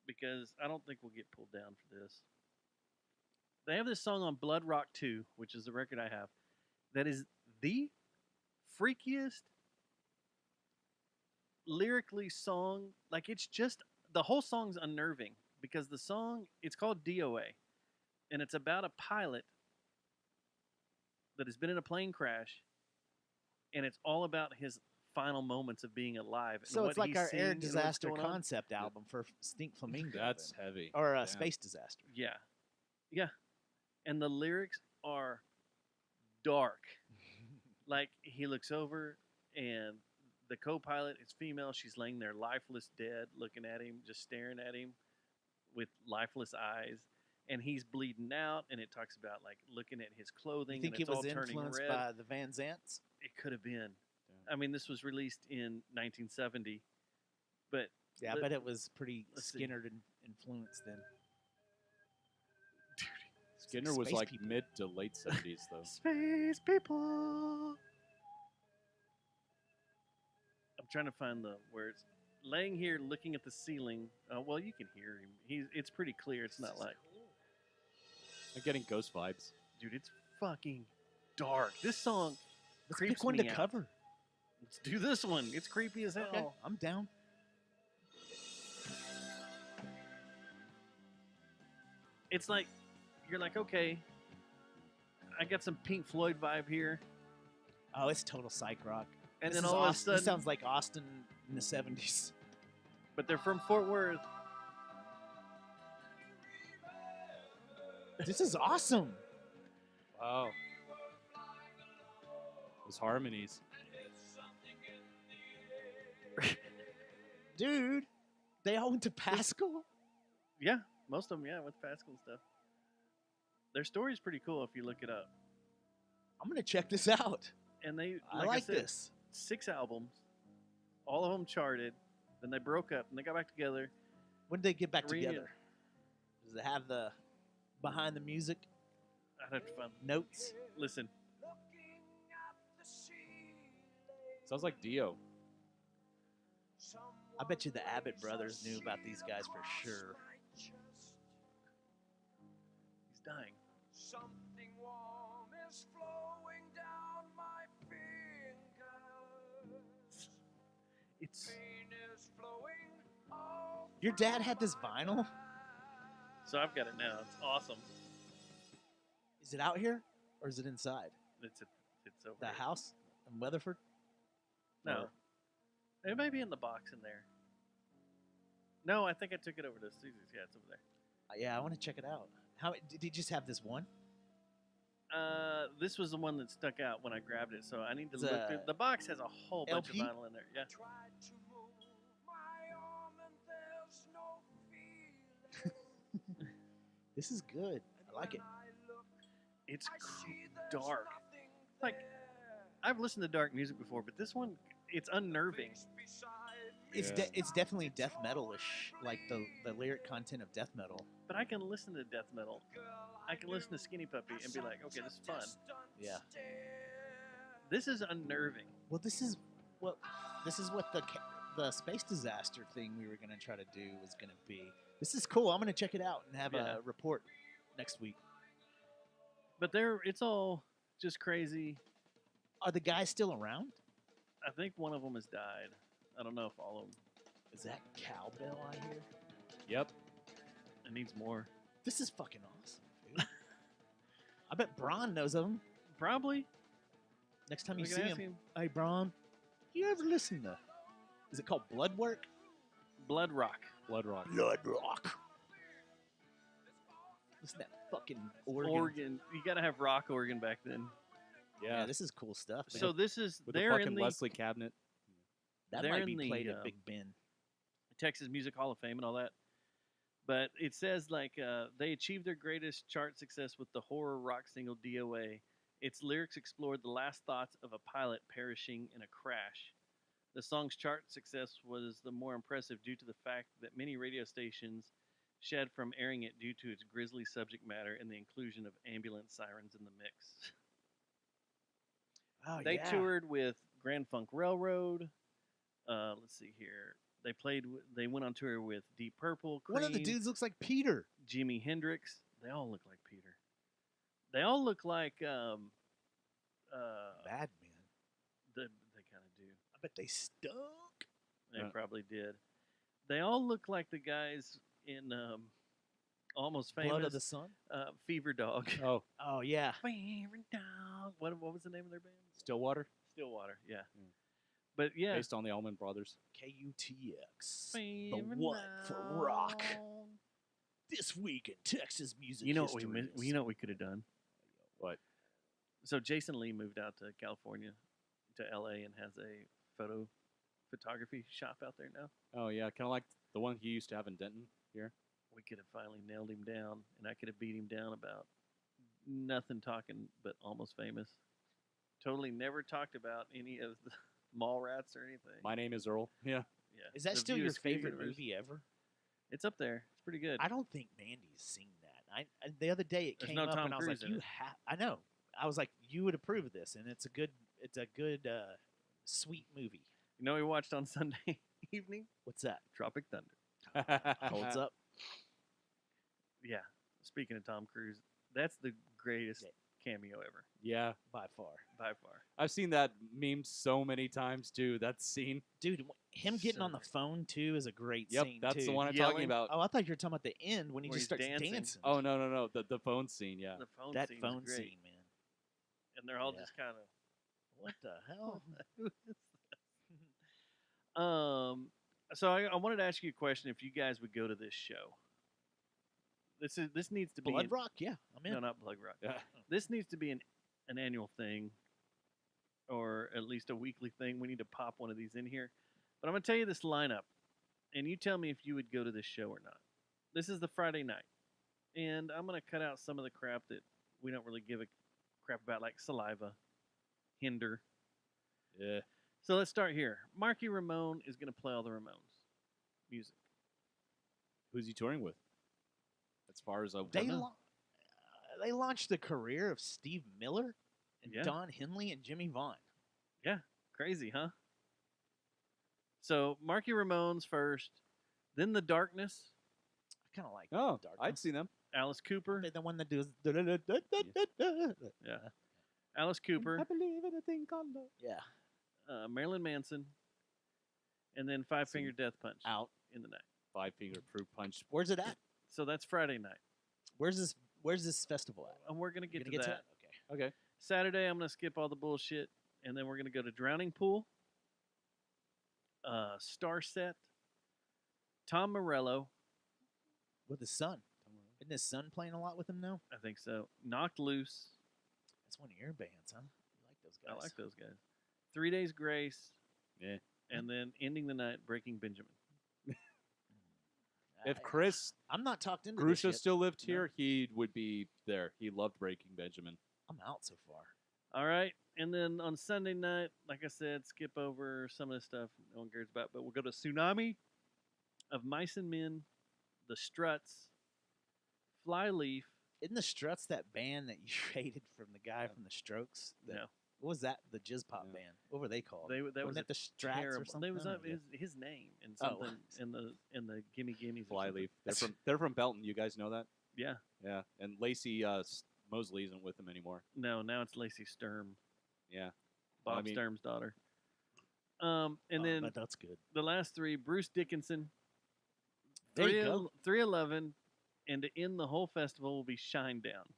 because I don't think we'll get pulled down for this. They have this song on Blood Rock 2, which is the record I have, that is the freakiest lyrically song. Like, it's just, the whole song's unnerving because the song, it's called DOA, and it's about a pilot that has been in a plane crash, and it's all about his final moments of being alive. And So what it's like he's our seeing Air and what's Disaster going on. concept album for Stink Flamingo. That's then. heavy. Or Damn. Space Disaster. Yeah. Yeah. And the lyrics are dark. Like, he looks over and The co-pilot is female. She's laying there lifeless, dead, looking at him, just staring at him with lifeless eyes. And he's bleeding out, and it talks about like looking at his clothing. You think and he it's all was turning influenced red. by the Van Zants? It could have been. I mean, this was released in 1970, but Yeah, I Let- bet it was pretty let's see. Skinner influenced then. Skinner was Space like people. mid to late 70s though. Space people. I'm trying to find the words. Laying here, looking at the ceiling. Well, you can hear him. It's pretty clear. It's not like, I'm getting ghost vibes. dude, it's fucking dark. This song Let's creeps pick one me to out. cover. Let's do this one. It's creepy as hell. Okay, I'm down. It's like you're like, okay, I got some Pink Floyd vibe here, Oh, it's total psych rock. and This then is all of a Austin- sudden, this sounds like Austin in the 70s. but they're from Fort Worth. This is awesome. Wow. Those harmonies. Dude, they all went to Pascal? Yeah, most of them, yeah, with Pascal and stuff. Their story's pretty cool if you look it up. I'm going to check this out. And they, I like said, this. 6 albums, all of them charted. Then they broke up and they got back together. When did they get back Reunion. together? Does it have the behind the music I'd have to find. notes? Listen, Sounds like Dio. I bet you the Abbott brothers knew about these guys for sure. he's dying. Something warm is flowing down my fingers. It's Pain is flowing off Your dad had this vinyl? so I've got it now. It's awesome. Is it out here or is it inside It's over the here. house in Weatherford? No, it may be in the box in there. No, I think I took it over to Susie's. Yeah, it's over there. Yeah, I want to check it out. How did he just have this one? This was the one that stuck out when I grabbed it, so I need to It's look a through. The box has a whole bunch of LP? vinyl in there. Yeah, tried to move my arm and there's no feeling. This is good. I like it. it's I see there's dark. nothing Like, there. I've listened to dark music before, but this one, it's unnerving. Things beside It's Yeah. it's definitely death metal-ish, like the lyric content of death metal. But I can listen to death metal. I can listen to Skinny Puppy and be like, okay, this is fun. Yeah. This is unnerving. Well, this is what the space disaster thing we were gonna try to do was gonna be. This is cool. I'm gonna check it out and have Yeah. a report next week. But it's all just crazy. Are the guys still around? I think one of them has died. I don't know if all of them. Is that cowbell I hear? Yep. It needs more. This is fucking awesome. Dude. I bet Braun knows of him. Probably. Next time We you can see ask him, hey Braun, you ever listen to? Is it called Blood Work? Blood Rock. Blood Rock. Blood Rock. Listen to that fucking organ. Organ. You gotta have rock organ back then. Yeah, Yeah. this is cool stuff. Man. So this is With the they're fucking in the Leslie cabinet. that they're might in be the, played at Big Ben. Texas Music Hall of Fame and all that. But it says like they achieved their greatest chart success with the horror rock single DOA. Its lyrics explored the last thoughts of a pilot perishing in a crash. The song's chart success was the more impressive due to the fact that many radio stations shed from airing it due to its grisly subject matter and the inclusion of ambulance sirens in the mix. Oh, They yeah. toured with Grand Funk Railroad. Let's see here. They went on tour with Deep Purple, One of the Cream, dudes looks like Peter. Jimi Hendrix. They all look like Peter. They all look like Bad man. they kind of do. I bet they stunk. They Yeah. probably did. They all look like the guys in Almost Famous. Blood of the Sun. Fever Dog. Oh, Oh yeah. Fever Dog. What was the name of their band? Stillwater. Stillwater. Yeah. Mm. But yeah. Based on the Allman Brothers. KUTX. Fever The one for rock. Dog. This week in Texas music You know what we history. you know what we could have done. What? So Jason Lee moved out to California, to LA, and has a photo photography shop out there now. Oh yeah, kind of like the one he used to have in Denton here. We could have finally nailed him down, and I could have beat him down about nothing talking but Almost Famous. Totally never talked about any of the mall rats or anything. My Name is Earl. Yeah. Yeah. Is that The still View your Askew favorite universe. movie ever? It's up there. It's pretty good. I don't think Mandy's seen that. The other day it There's came no up Tom and I was Cruise like, in "You it. have." I know. I was like, "You would approve of this," and it's a good sweet movie. You know, we watched on Sunday evening What's that? Tropic Thunder. Holds up. Yeah. Speaking of Tom Cruise, that's the greatest cameo ever Yeah, By far. by far. I've seen that meme so many times too. That scene. Dude, him getting So on the great. phone too is a great Yep, scene that's too. the one I'm Yelling. talking about. Oh, I thought you were talking about the end when he Where just he's starts dancing. dancing. Oh no, the phone scene. Yeah. The phone that scene's phone great. scene, man. And they're all Yeah. just kind of What the hell? So I wanted to ask you a question. If you guys would go to this show, this needs to be Blood an- Rock? Yeah, I'm in. No, not Blood Rock. Yeah. This needs to be an annual thing, or at least a weekly thing. We need to pop one of these in here. But I'm gonna tell you this lineup, and you tell me if you would go to this show or not. This is the Friday night, and I'm gonna cut out some of the crap that we don't really give a crap about, like Saliva, Hinder. Yeah. So let's start here. Marky Ramone is going to play all the Ramones music. Who's he touring with? As far as I They know. they launched the career of Steve Miller and Yeah. Don Henley and Jimmy Vaughn. Crazy, huh? So Marky Ramone's first, then The Darkness, I kind of like. Oh, Darkness. I'd see them. Alice Cooper. The one that does. Yeah. Alice Cooper, I believe in a thing called love. Yeah. Marilyn Manson, and then Five Finger Death Punch Out. in the night. Five Finger Fruit Punch. Where's it at? So that's Friday night. Where's this festival at? And we're going to You get to gonna that. it? Okay. Okay. Saturday, I'm going to skip all the bullshit, and then we're going to go to Drowning Pool, Starset, Tom Morello, With his son. Isn't his son playing a lot with him now? I think so, Knocked Loose. That's one of your bands, huh? You like those guys? I like those guys. 3 Days Grace, Yeah. and then ending the night, Breaking Benjamin. If Chris I'm not talked into this Grusha yet. still lived No. here, he would be there. He loved Breaking Benjamin. I'm out so far. All right, and then on Sunday night, like I said, skip over some of the stuff no one cares about, but we'll go to Tsunami, Of Mice and Men, The Struts, Flyleaf. Isn't the Struts that band that you traded from the guy from the Strokes? No, What was that? The Jizz Pop No. band. What were they called? that Wasn't was it the Strats terrible. or something? It was Oh, his name and Oh. something in the Gimme Gimmes. or something. Flyleaf. That's- They're from Belton. You guys know that? Yeah. Yeah. And Lacey Mosley isn't with them anymore. No, now it's Lacey Sturm, Yeah. Bob I mean- Sturm's daughter. And Oh, then but that's good. the last three: Bruce Dickinson, There you go. 311, and to end the whole festival will be Shine Down.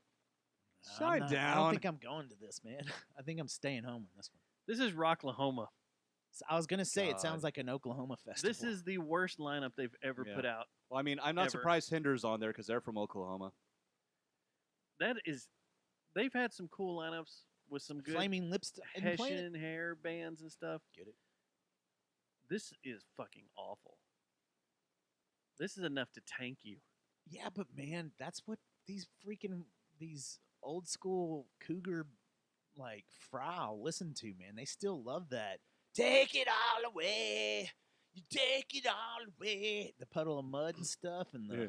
I Shine don't down. think I'm going to this, man. I think I'm staying home on this one. This is Rocklahoma. So I was gonna say it God. sounds like an Oklahoma festival. This is the worst lineup they've ever Yeah. put out. Well, I mean, I'm not Ever. surprised Hinder's on there because they're from Oklahoma. They've had some cool lineups with some good Flaming Lips and play it. Hessian hair bands and stuff. Get it? This is fucking awful. This is enough to tank you. Yeah, but man, that's what these old school cougar like Frau listen to, man. They still love that. Take it all away. You take it all away. The puddle of mud and stuff and the Yeah.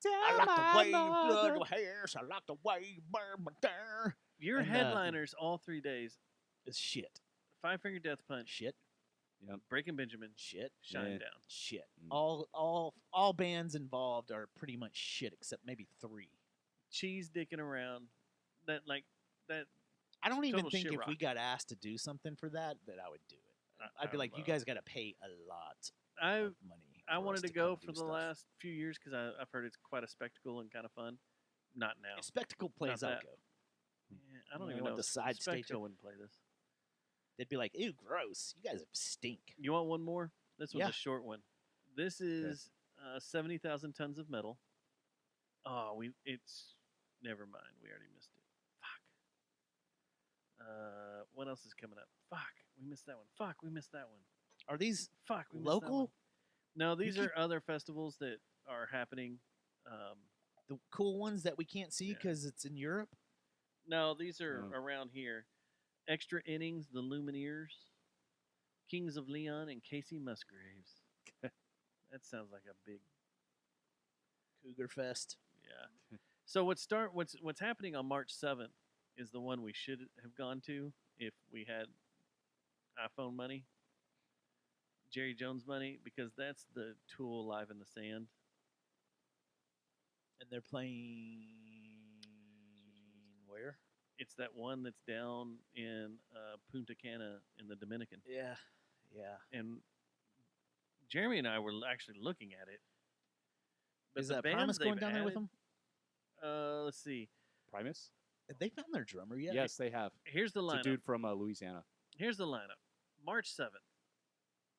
I like the way you blood my hairs. I like the way you burn my hair. Your And, headliners all 3 days: It's shit. Five Finger Death Punch, Shit. Breaking Benjamin, Shit. Shine Yeah. Down. Shit. Mm. All bands involved are pretty much shit except maybe 3. Cheese dicking around. That. I don't even Total think shit if we rock. got asked to do something for that I would do it. I I'd be don't like, you know. guys got to pay a lot I of money. I for us wanted to come go do for the stuff. last few years because I've heard it's quite a spectacle and kind of fun. Not now. If Spectacle plays, I'll that. go. Yeah, I don't You even know, know. the side stage Spectacle wouldn't play this. They'd be like, ew, gross. You guys stink. You want one more? This one's Yeah. a short one. This is 70,000 tons of metal. Oh, it's never mind. We already missed it. Fuck. What else is coming up? Fuck, we missed that one. Fuck, we missed that one. Are these Fuck, we missed that one. local? No, these keep- are other festivals that are happening. The cool ones that we can't see Yeah. because it's in Europe? No, these are Oh. around here. Extra Innings, The Lumineers, Kings of Leon, and Casey Musgraves. That sounds like a big Cougar Fest. yeah. So what's happening on March 7th is the one we should have gone to if we had iPhone money, Jerry Jones money, because that's the Tool Live in the Sand. And they're playing where? It's that one that's down in Punta Cana in the Dominican. Yeah. Yeah. And Jeremy and I were actually looking at it. But Is the that bands Primus going they've down there with added- them? Let's see. Primus? Have they found their drummer yet? Yes, they have. Here's the It's a lineup. dude from Louisiana. Here's the lineup. March 7th.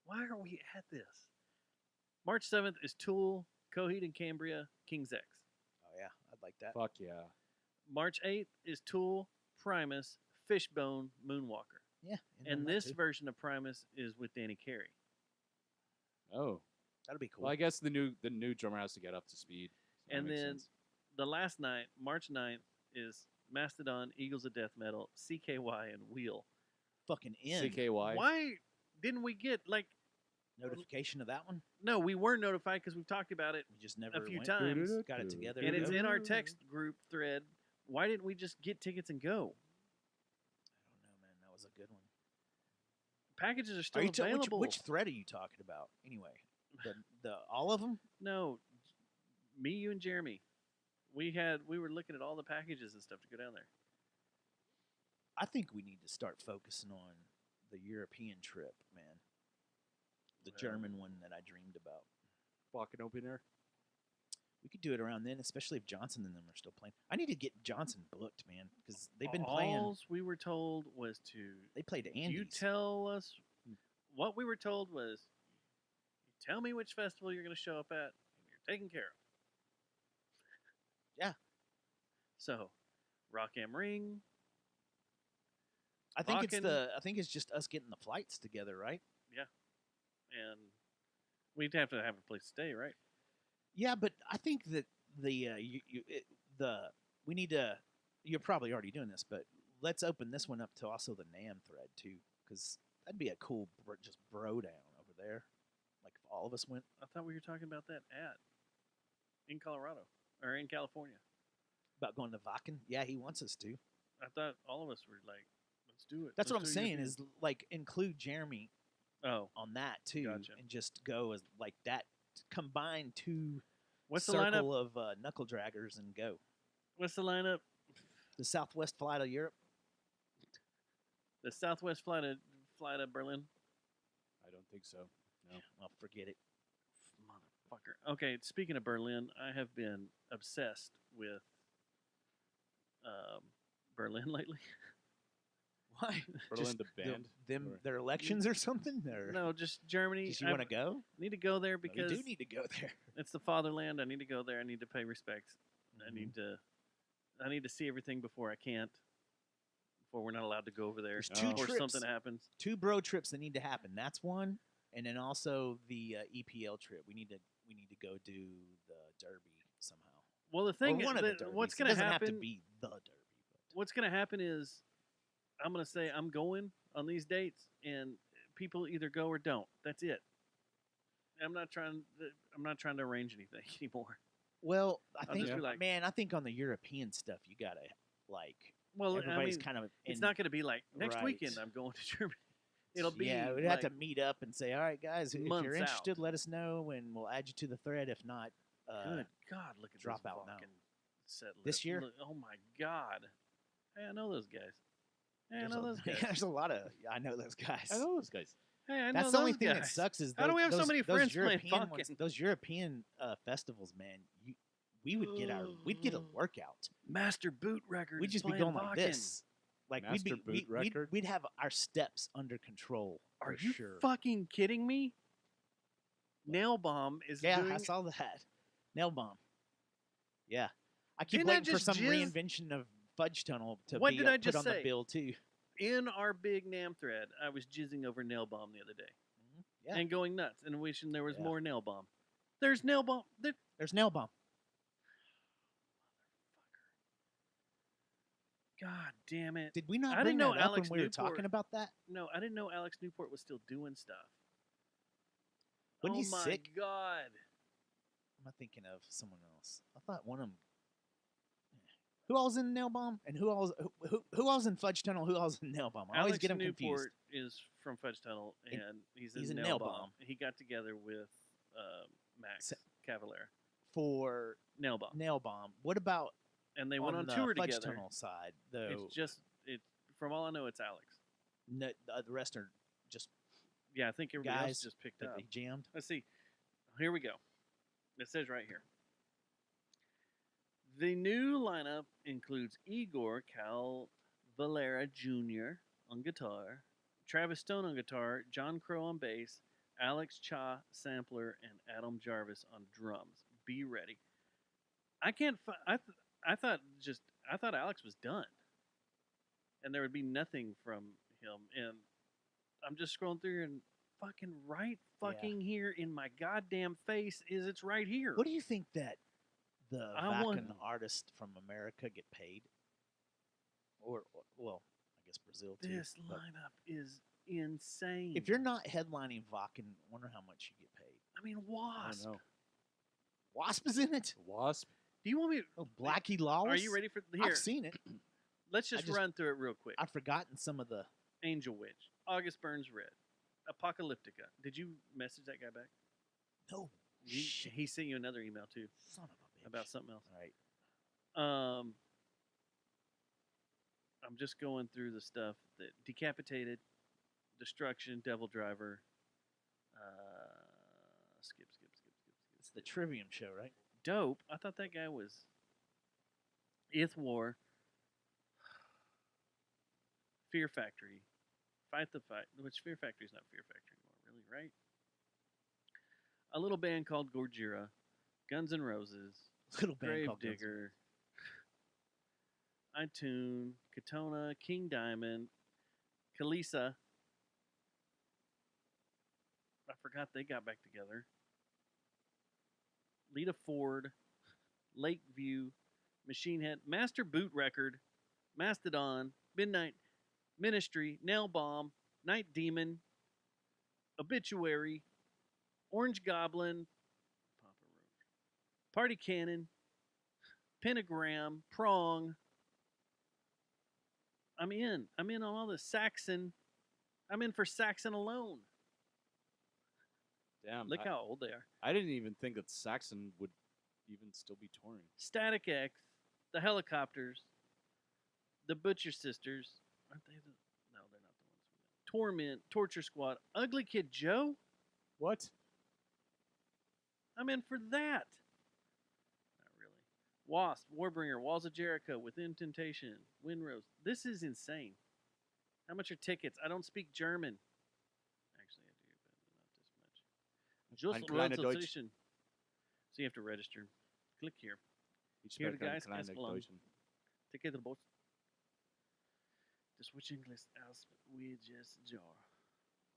Why are we at this? March 7th is Tool, Coheed and Cambria, King's X. Oh yeah, I'd like that. Fuck yeah. March 8th is Tool, Primus, Fishbone, Moonwalker. Yeah. And this version of Primus is with Danny Carey. Oh. that'll be cool. Well, I guess the new drummer has to get up to speed. So that And makes then sense. the last night, March 9th, is Mastodon, Eagles of Death Metal, CKY, and Wheel. Fucking in. CKY. Why didn't we get, like, Notification of that one? no, we were notified because we've talked about it We just never few went. times. Got it together. and it's I in our text group thread. Why didn't we just get tickets and go? don't know, man. That was a good one. Packages are Are still you available. which thread are you talking about? Anyway, the all of them? No, me, you, and Jeremy. We were looking at all the packages and stuff to go down there. I think we need to start focusing on the European trip, man. The Well. German one that I dreamed about. Walking open air. We could do it around then, especially if Johnson and them are still playing. I need to get Johnson booked, man, because they've been playing. All we were told was to. They played Andy's. You tell us. What we were told was, you tell me which festival you're going to show up at, and you're taken care of. Yeah. So, Rock Am Ring. I think Rockin'. I think it's just us getting the flights together, right? And we'd have to have a place to stay, right? Yeah, but I think that we need to. You're probably already doing this, but let's open this one up to also the NAM thread too, because that'd be a cool just bro down over there. Like if all of us went. I thought we were talking about that in Colorado or in California. About going to Vakken? Yeah, he wants us to. I thought all of us were like, let's do it. That's what I'm Let's do saying. European. Is like include Jeremy Oh, on that too, Gotcha. and just go as like that. Combine two what's the circle lineup? of knuckle draggers and go. What's the lineup? The Southwest flight of Europe. The Southwest flight of Berlin. I don't think so. No. I'll forget it. Motherfucker. Okay, speaking of Berlin, I have been obsessed with Berlin lately. Why? Berlin, Just the band. them or- their elections or something? Or No, just Germany. just you I want to go? need to go there We because do need to go there. it's the fatherland. I need to go there. I need to pay respects. I Mhm. need to see everything before I can't. Before we're not allowed to go over there. There's two Or trips. something happens. Two bro trips that need to happen. That's one, and then also the EPL trip. We need to go do the Derby somehow. Well, the thing or one of the that, derbies. what's It going to doesn't happen? have to be the Derby. But What's going to happen is I'm going to say I'm going on these dates, and people either go or don't. That's it. I'm not trying to arrange anything anymore. well, I I'll think, just be like- man, I think on the European stuff, you gotta like Well, everybody's I mean, kind of. it's in- not going to be like next right. weekend I'm going to Germany. It'll be yeah. We'd like, have to meet up and say, all right, guys, if months you're interested, out. let us know, and we'll add you to the thread. If not, good God, look at drop this out now. fucking set This list. year? Look- oh my God. Hey, I know those guys. Hey, I there's know a- those guys. there's a lot of. I know those guys. I know those guys. Hey, I know That's those the only thing guys. that sucks is How do we have so those- many those friends playing European ones- fucking- those European festivals, man. We would get a workout. Master Boot Record. We'd is just be playing going like Wacken. this. Like we'd be Master Boot Record? we'd have our steps under control. Are for you sure? fucking kidding me? Nail Bomb is Yeah, doing. I saw that. Nail bomb. Yeah, I keep Didn't I waiting for just some jizz- reinvention of Fudge Tunnel to What be did I put just on the say? bill too. In our big NAM thread, I was jizzing over Nail Bomb the other day. Yeah. and going nuts and wishing there was Yeah. more Nail Bomb. There's Nail Bomb. There's Nail Bomb. God damn it. Did we not I bring didn't know that up Alex when we were Newport- talking about that? No, I didn't know Alex Newport was still doing stuff. Wasn't oh he my sick? God. Am I thinking of someone else? I thought one of them. Who all's in Nail Bomb? And who all's in Fudge Tunnel? Who all's in Nail Bomb? I always Alex get them Newport confused. is from Fudge Tunnel, And and he's he's in in Nail Nail Bomb. Bomb. He got together with Max Sa- Cavalera. For Nail Bomb. Nail Bomb. What about And they went on the tour Fudge together. Tunnel side, though? From all I know, it's Alex. The rest are just Yeah, I think everybody guys else just picked that up. they jammed. Let's see. Here we go. It says right here. The new lineup includes Igor Valera Jr. on guitar, Travis Stone on guitar, John Crow on bass, Alex Cha sampler, and Adam Jarvis on drums. Be ready. I can't. I thought Alex was done, and there would be nothing from him. And I'm just scrolling through, and fucking here in my goddamn face is it's right here. What do you think that the I want- Vakken artists from America get paid? Or well, I guess Brazil too. This but lineup is insane. if you're not headlining Vakken, wonder how much you get paid. I mean, I Wasp. don't know. Wasp is in it. Wasp. Do you want me? Oh, Blackie Lawless. Are you ready for here? I've seen it. Let's just, just- run through it real quick. I've forgotten some of the. Angel Witch, August Burns Red, Apocalyptica. Did you message that guy back? No. Shit. He sent you another email too Son of a bitch. about something else. All right. I'm just going through the stuff that Decapitated, Destruction, Devil Driver. Skip. It's the Trivium show, right? Dope. I thought that guy was Ith War, Fear Factory, Fight the Fight, which Fear Factory's not Fear Factory anymore, really, right? A little band called Gojira, Guns N' Roses, Little band called Guns N' Gravedigger, iTunes, Katona, King Diamond, Kalisa. I forgot they got back together. Lita Ford, Lakeview, Machine Head, Master Boot Record, Mastodon, Midnight Ministry, Nail Bomb, Night Demon, Obituary, Orange Goblin, Papa Roach, Party Cannon, Pentagram, Prong. I'm in. I'm in on all this. Saxon. I'm in for Saxon alone. Damn. Look how old they are. I didn't even think that Saxon would even still be touring. Static X, the Helicopters, the Butcher Sisters. Aren't they the? No, they're not the ones. Torment, Torture Squad, Ugly Kid Joe. What? I'm in for that. Not really. Wasp, Warbringer, Walls of Jericho, Within Temptation, Windrose. This is insane. How much are tickets? I don't speak German. Actually, I do, but not this much. Just Ein kleiner Deutsch. Reservation. So you have to register. Click here. Ich Hier, spreche ein guys, kleiner ganz lang. Deutsch. Ticket the boat. The switching list as we just jar.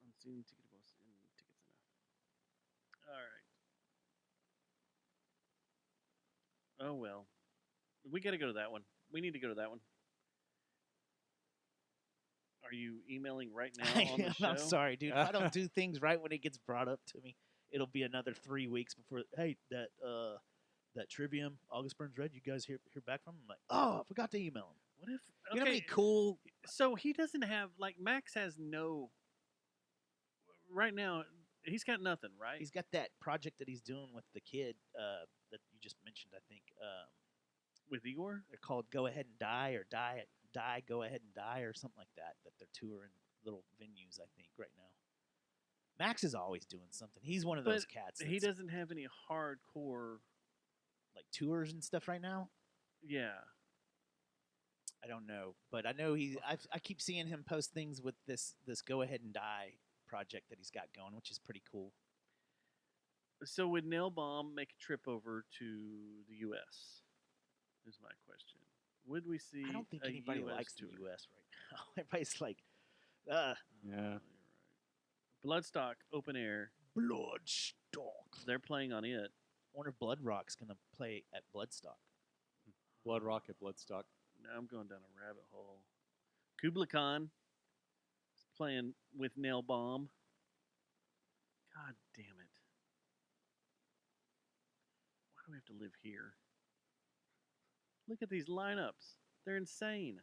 Unseen ticket boss in tickets enough. All right. Oh well. We got to go to that one. We need to go to that one. Are you emailing right now on the show? I'm sorry, dude. If I don't do things right when it gets brought up to me, it'll be another 3 weeks before. Hey, that Trivium, August Burns Red, you guys hear back from him? I'm like, oh, I forgot to email him. What if? You know how Okay, many cool? so he doesn't have like Max has no. Right now, he's got nothing, right? He's got that project that he's doing with the kid that you just mentioned. I think With Igor. they're called "Go Ahead and Die" or "Die, Go Ahead and Die" or something like that. That they're touring little venues. I think right now. Max is always doing something. He's one of those But cats. He that's, doesn't have any hardcore. like tours and stuff right now. Yeah. I don't know, but I know I keep seeing him post things with this "Go Ahead and Die" project that he's got going, which is pretty cool. So would Nail Bomb make a trip over to the U.S.? Is my question. Would we see? I don't think a anybody US likes tour? the U.S. right now. Everybody's like, Yeah. Oh, you're right. Bloodstock open air. Bloodstock. They're playing on it. I wonder if Blood Rock's gonna play at Bloodstock. Blood Rocket, Bloodstock. Now I'm going down a rabbit hole. Kubla Khan is playing with Nail Bomb. God damn it. Why do we have to live here? Look at these lineups. They're insane.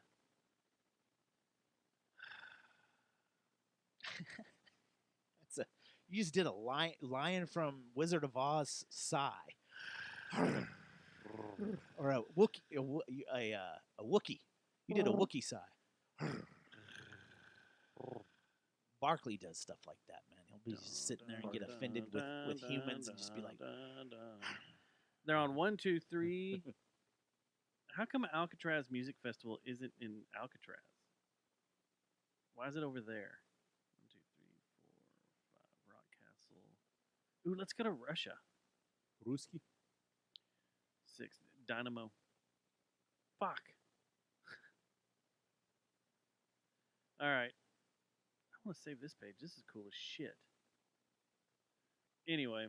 You just did a lion from Wizard of Oz sigh, or a Wookie, a Wookie. You did a Wookie sigh. Barkley does stuff like that, man. He'll be just sitting there and get offended with humans and just be like, They're on 1, 2, 3. How come Alcatraz Music Festival isn't in Alcatraz? Why is it over there? 1, 2, 3, 4, 5. Rock Castle. Ooh, let's go to Russia. Ruski. 6. Dynamo. Fuck. All right. I want to save this page. This is cool as shit. Anyway.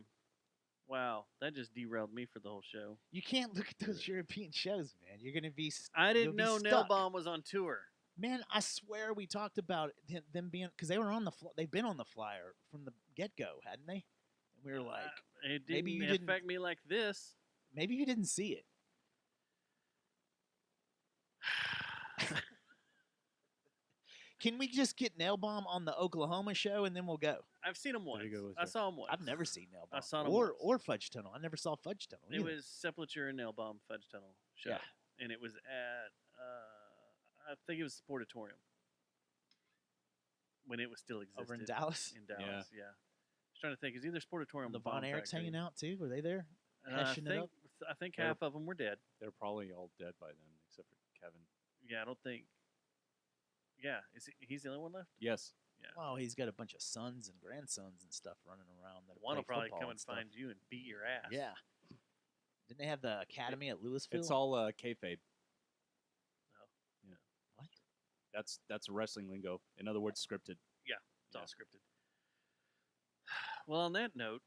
Wow. That just derailed me for the whole show. you can't look at those European shows, man. You're gonna be. I you'll didn't be know stuck. Nailbomb was on tour. Man, I swear we talked about them being because they were on the they've been on the flyer from the get go, hadn't they? And we were like, It didn't maybe you didn't- affect me like this. maybe you didn't see it. Can we just get Nailbomb on the Oklahoma show and then we'll go? I've seen him once. you go with I that. saw him once. I've never seen Nailbomb. I saw him or once. Fudge Tunnel. I never saw Fudge Tunnel. It either. was Sepulture and Nailbomb Fudge Tunnel show. Yeah. And it was at, I think it was Sportatorium. When it was still existed. over in Dallas. In Dallas, yeah. I was trying to think. Is either Sportatorium The or Bomb Von Erichs Factory. hanging out too. Were they there? I hashing it think, up? I think They're- half of them were dead. They're probably all dead by then, except for Kevin. Yeah, I don't think. Yeah, he's the only one left? Yes. Yeah. Well, he's got a bunch of sons and grandsons and stuff running around. That One play will probably football come and stuff. find you and beat your ass. Yeah. Didn't they have the academy at Louisville? It's all kayfabe. What? That's wrestling lingo. In other words, scripted. It's all scripted. Well, on that note,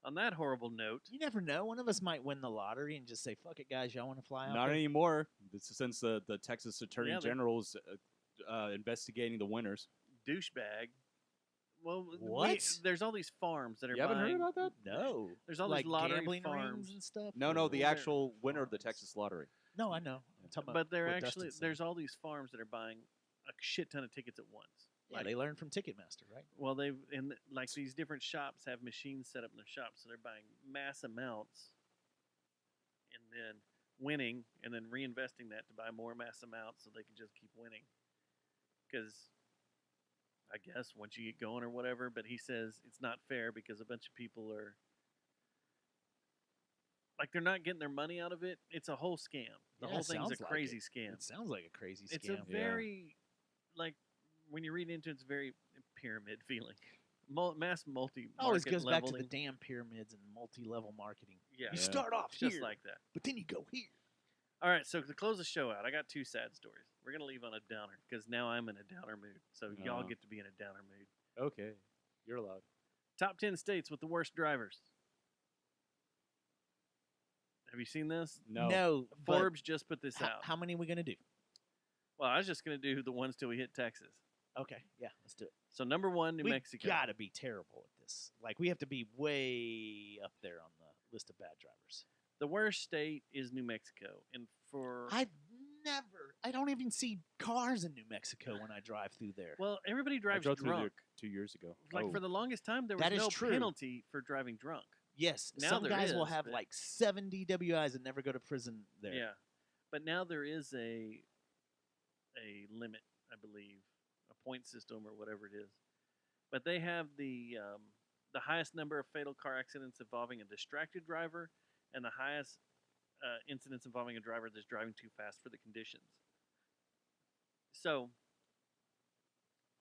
on that horrible note, You never know. One of us might win the lottery and just say, "Fuck it, guys, y'all want to fly out?" Not there?" anymore. Since the Texas Attorney Yeah, they're- General's investigating the winners. douchebag. Well, What? there's all these farms that are You haven't buying. heard about that? No. There's all like these lottery gambling farms. rings and stuff. No, no, or- the Well, they're actual winner of the farms. Texas lottery. No, I know. I'm talking about But they're what actually Dustin said. there's all these farms that are buying a shit ton of tickets at once. Yeah, they learned from Ticketmaster, right? Well, like these different shops have machines set up in their shops, so they're buying mass amounts, and then winning, and then reinvesting that to buy more mass amounts, so they can just keep winning. Because I guess once you get going or whatever, but he says it's not fair because a bunch of people are like they're not getting their money out of it. It's a whole scam. The Yeah, whole it thing's sounds a like crazy it. scam. It sounds like a crazy scam. It's a very like when you read into it, it's very pyramid feeling. Mass multi. always goes back to the leveling. damn pyramids and multi-level marketing. Yeah, You start off just here, like that. but then you go here. All right, so to close the show out, I got 2 sad stories. We're gonna leave on a downer because now I'm in a downer mood. So y'all Oh. get to be in a downer mood. Okay, you're allowed. Top 10 states with the worst drivers. Have you seen this? No. but Forbes just put this out. how many are we gonna do? Well, I was just gonna do the ones till we hit Texas. Okay, yeah, let's do it. So number 1, New we Mexico. gotta be terrible at this. Like we have to be way up there on the list of bad drivers. The worst state is New Mexico, and for I don't even see cars in New Mexico when I drive through there. well, everybody I drives drove through drunk. there 2 years ago. Like Oh. for the longest time, there was That is no true. penalty for driving drunk. Yes, Now some there guys will is, have but- like 7 DWIs and never go to prison there. Yeah, but now there is a limit, I believe, a point system or whatever it is. But they have the highest number of fatal car accidents involving a distracted driver, and the highest incidents involving a driver that's driving too fast for the conditions. So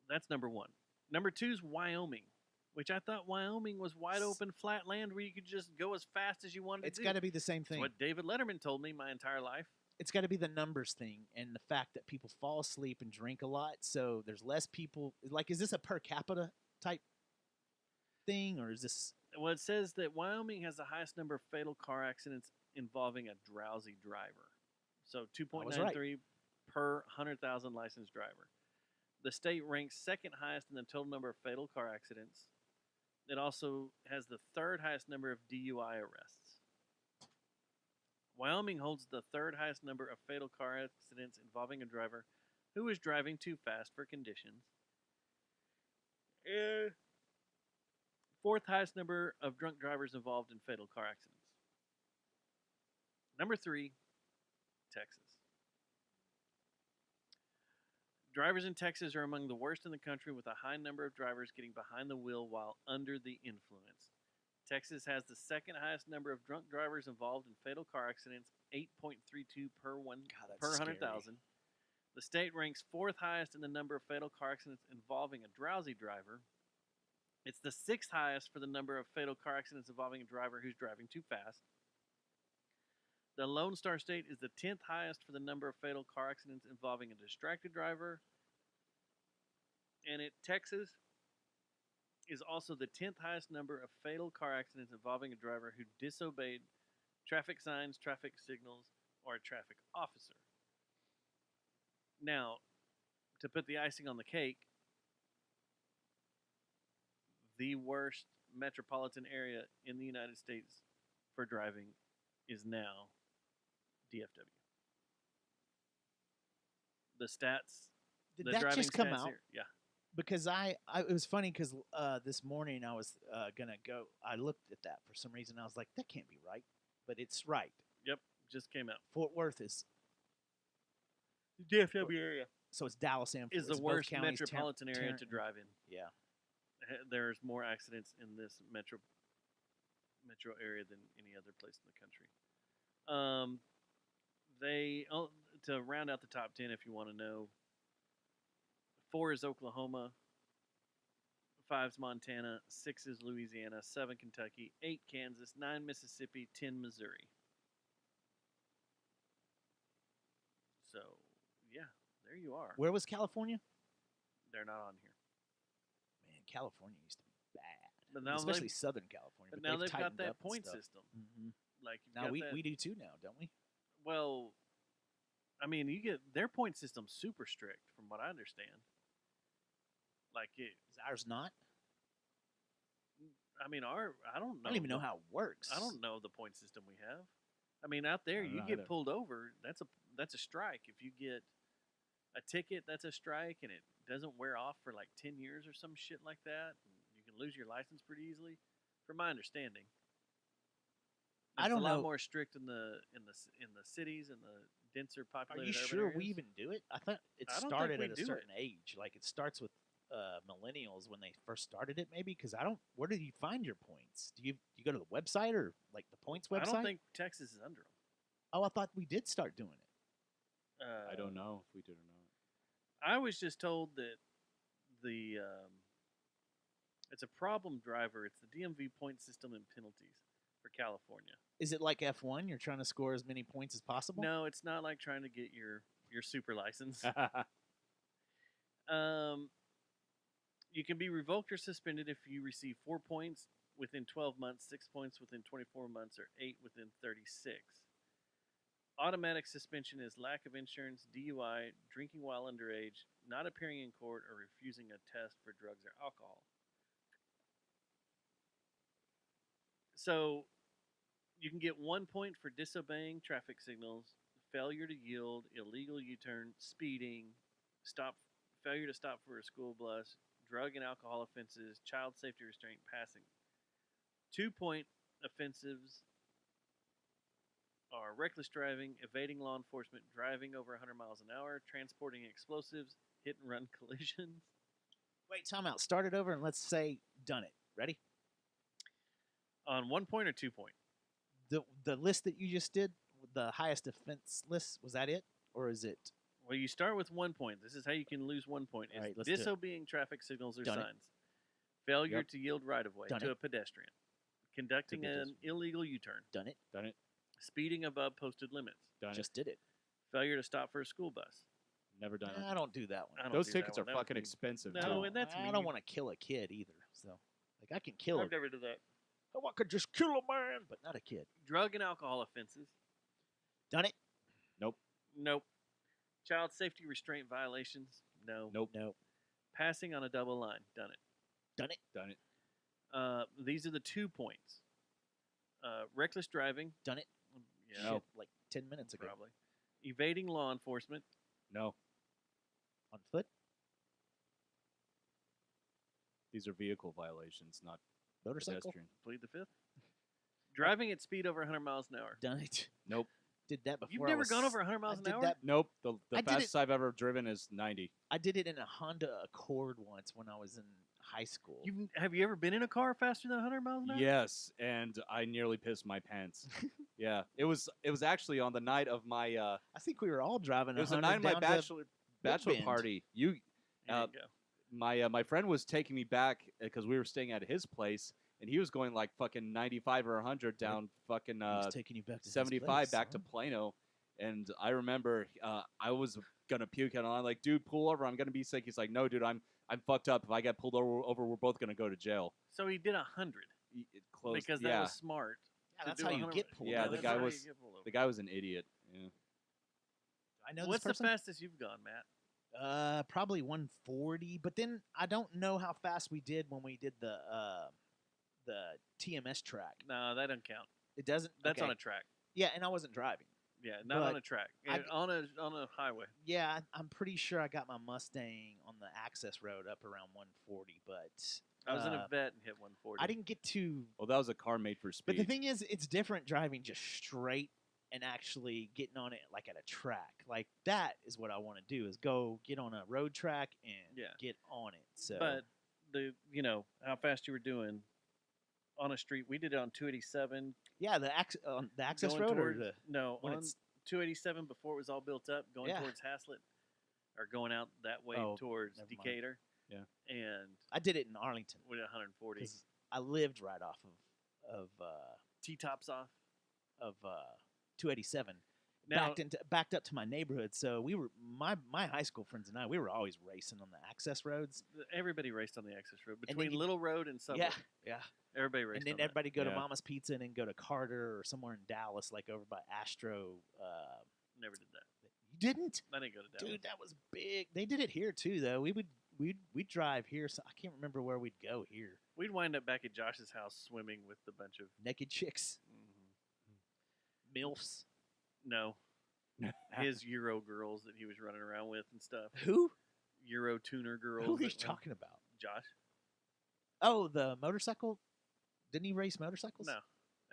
that's number 1. Number 2 is Wyoming, which I thought Wyoming was wide open flat land where you could just go as fast as you wanted It's to. got to be the same That's thing. what David Letterman told me my entire life. it's got to be the numbers thing and the fact that people fall asleep and drink a lot. So there's less people. Like, is this a per capita type thing, or is this? Well, it says that Wyoming has the highest number of fatal car accidents involving a drowsy driver. So 2.93 per 100,000 licensed driver. The state ranks second highest in the total number of fatal car accidents. It also has the third highest number of DUI arrests. Wyoming holds the third highest number of fatal car accidents involving a driver who was driving too fast for conditions. Fourth highest number of drunk drivers involved in fatal car accidents. Number 3, Texas. Drivers in Texas are among the worst in the country, with a high number of drivers getting behind the wheel while under the influence. Texas has the second highest number of drunk drivers involved in fatal car accidents, 8.32 per 100,000. The state ranks fourth highest in the number of fatal car accidents involving a drowsy driver. It's the sixth highest for the number of fatal car accidents involving a driver who's driving too fast. The Lone Star State is the 10th highest for the number of fatal car accidents involving a distracted driver. And Texas is also the 10th highest number of fatal car accidents involving a driver who disobeyed traffic signs, traffic signals, or a traffic officer. Now, to put the icing on the cake, the worst metropolitan area in the United States for driving is now DFW. The stats. Did the that driving just come stats out? here- yeah. Because it was funny because this morning I was gonna go. I looked at that for some reason. I was like, that can't be right, but it's right. Yep. Just came out. Fort Worth is DFW area so it's Dallas and is the both worst counties, metropolitan area Tarrant- to drive in. Yeah, There's more accidents in this metro area than any other place in the country. To round out the top 10, if you want to know, 4 is Oklahoma, 5 is Montana, 6 is Louisiana, 7 Kentucky, 8 Kansas, 9 Mississippi, 10 Missouri. So, yeah, there you are. where was California? They're not on here. Man, California used to be bad, But now especially they've, Southern California. but now they've got tightened that up and point stuff. system. Mhm. Like you've Now got we that, we do too now, don't we? Well, I mean, you get their point system super strict, from what I understand. Like it, Is ours not? I mean, I don't know. I don't even know how it works. I don't know the point system we have. I mean, out there, I don't you know get either. pulled over. That's a strike. If you get a ticket, that's a strike, and it doesn't wear off for like 10 years or some shit like that. And you can lose your license pretty easily, from my understanding. I It's don't a lot know. more strict in the cities and the denser Are populated. you urban sure areas. we even do it? I thought it I don't think started we at a do certain age. Like it starts with millennials when they first started it, maybe. Because I don't. Where do you find your points? Do you go to the website or like the points website? I don't think Texas is under them. Oh, I thought we did start doing it. I don't know if we did or not. I was just told that the it's a problem driver. It's the DMV point system and penalties for California. Is it like F1? You're trying to score as many points as possible. No, it's not like trying to get your super license. You can be revoked or suspended if you receive 4 points within 12 months, 6 points within 24 months, or 8 within 36. Automatic suspension is lack of insurance, DUI, drinking while underage, not appearing in court, or refusing a test for drugs or alcohol. So you can get 1 point for disobeying traffic signals, failure to yield, illegal U-turn, speeding, failure to stop for a school bus, drug and alcohol offenses, child safety restraint, passing. 2 point offenses are reckless driving, evading law enforcement, driving over 100 miles an hour, transporting explosives, hit and run collisions. Wait, time out. Start it over and let's say done it. Ready? On 1 point or 2 point? The list that you just did, the highest offense list, was that it, or is it? Well, you start with 1 point. This is how you can lose 1 point. All right, It's let's do it. disobeying traffic signals or Done it. signs. Failure Yep. to yield right of way Done to it. a pedestrian. Conducting To an pedestrian. illegal U-turn. Done it. Done it. Speeding above posted limits. Done Just did it. Failure to stop for a school bus. Never done I it. don't do that one. I don't Those do that tickets are one. That would fucking be- expensive. No, too. and that's I mean. don't want to kill a kid either. So, like, I can kill I've never did that. Oh, I could just kill a man, but not a kid. Drug and alcohol offenses. Done it? Nope. Child safety restraint violations. No. Nope. Nope. Passing on a double line. Done it. Done it? Done it. These are the 2 points. Reckless driving. Done it? Yeah, No. Shit, like 10 minutes ago. probably. Evading law enforcement. No. On foot? These are vehicle violations, not Motorcycle? pedestrian. Plead the fifth. Driving at speed over 100 miles an hour. Done it. Nope. Did that before. You've I never was- gone over 100 I miles an did hour? that. Nope. The I did fastest I've ever driven is 90. I did it in a Honda Accord once when I was in high school. Have you ever been in a car faster than 100 miles an hour? Yes, and I nearly pissed my pants. Yeah, it was actually on the night of my I think we were all driving. it was the 100 night of my down to bachelor Woodbend. party. There you uh, go. my friend was taking me back because we were staying at his place, and he was going like fucking 95 or 100 down fucking He was taking you back to his 75 place, back to huh? Plano. And I remember I was gonna puke, and I'm like, dude, pull over. I'm gonna be sick. He's like, no, dude, I'm fucked up. If I get pulled over, we're both gonna go to jail. So he did 100 Close. because that yeah, was smart. Yeah, to that's do how you 100 get pulled Yeah, over. the that's guy how you was- get pulled over. the guy was an idiot. Yeah. I know What's this person. the fastest you've gone, Matt? Probably 140. But then I don't know how fast we did when we did the TMS track. No, that doesn't count. It doesn't. That's okay. on a track. Yeah, and I wasn't driving. Yeah, not on But a track. I- On a highway. Yeah, I'm pretty sure I got my Mustang on the access road up around 140. But I was in a uh, vet and hit 140. I didn't get to. Well, that was a car made for speed. But the thing is, it's different driving just straight and actually getting on it like at a track. Like that is what I want to do: is go get on a road track and Yeah. get on it. So, But how fast you were doing on a street. We did it on 287. yeah, the access going road or towards, the no, when on it's 287 before it was all built up, going Yeah. towards Haslett, or going out that way Oh, towards never mind. Decatur. Yeah. And I did it in Arlington with 140. because I lived right off of T-tops off. 287. Now, Backed up to my neighborhood. So we were my high school friends and I. We were always racing on the access roads. everybody raced on the access road. then Between you- Little Road and Subway. Yeah. Everybody raced And then on that. everybody go to Yeah. Mama's Pizza and then go to Carter or somewhere in Dallas, like over by Astro. Never did that. You didn't, I didn't go to Dallas. dude. That was big. They did it here too, though. We'd drive here. So I can't remember where we'd go here. We'd wind up back at Josh's house swimming with a bunch of. Naked chicks, milfs. No. His Euro girls that he was running around with and stuff. Who? Euro tuner girls. Who are you that went- talking about? Josh? Oh, the motorcycle. Didn't he race motorcycles? No.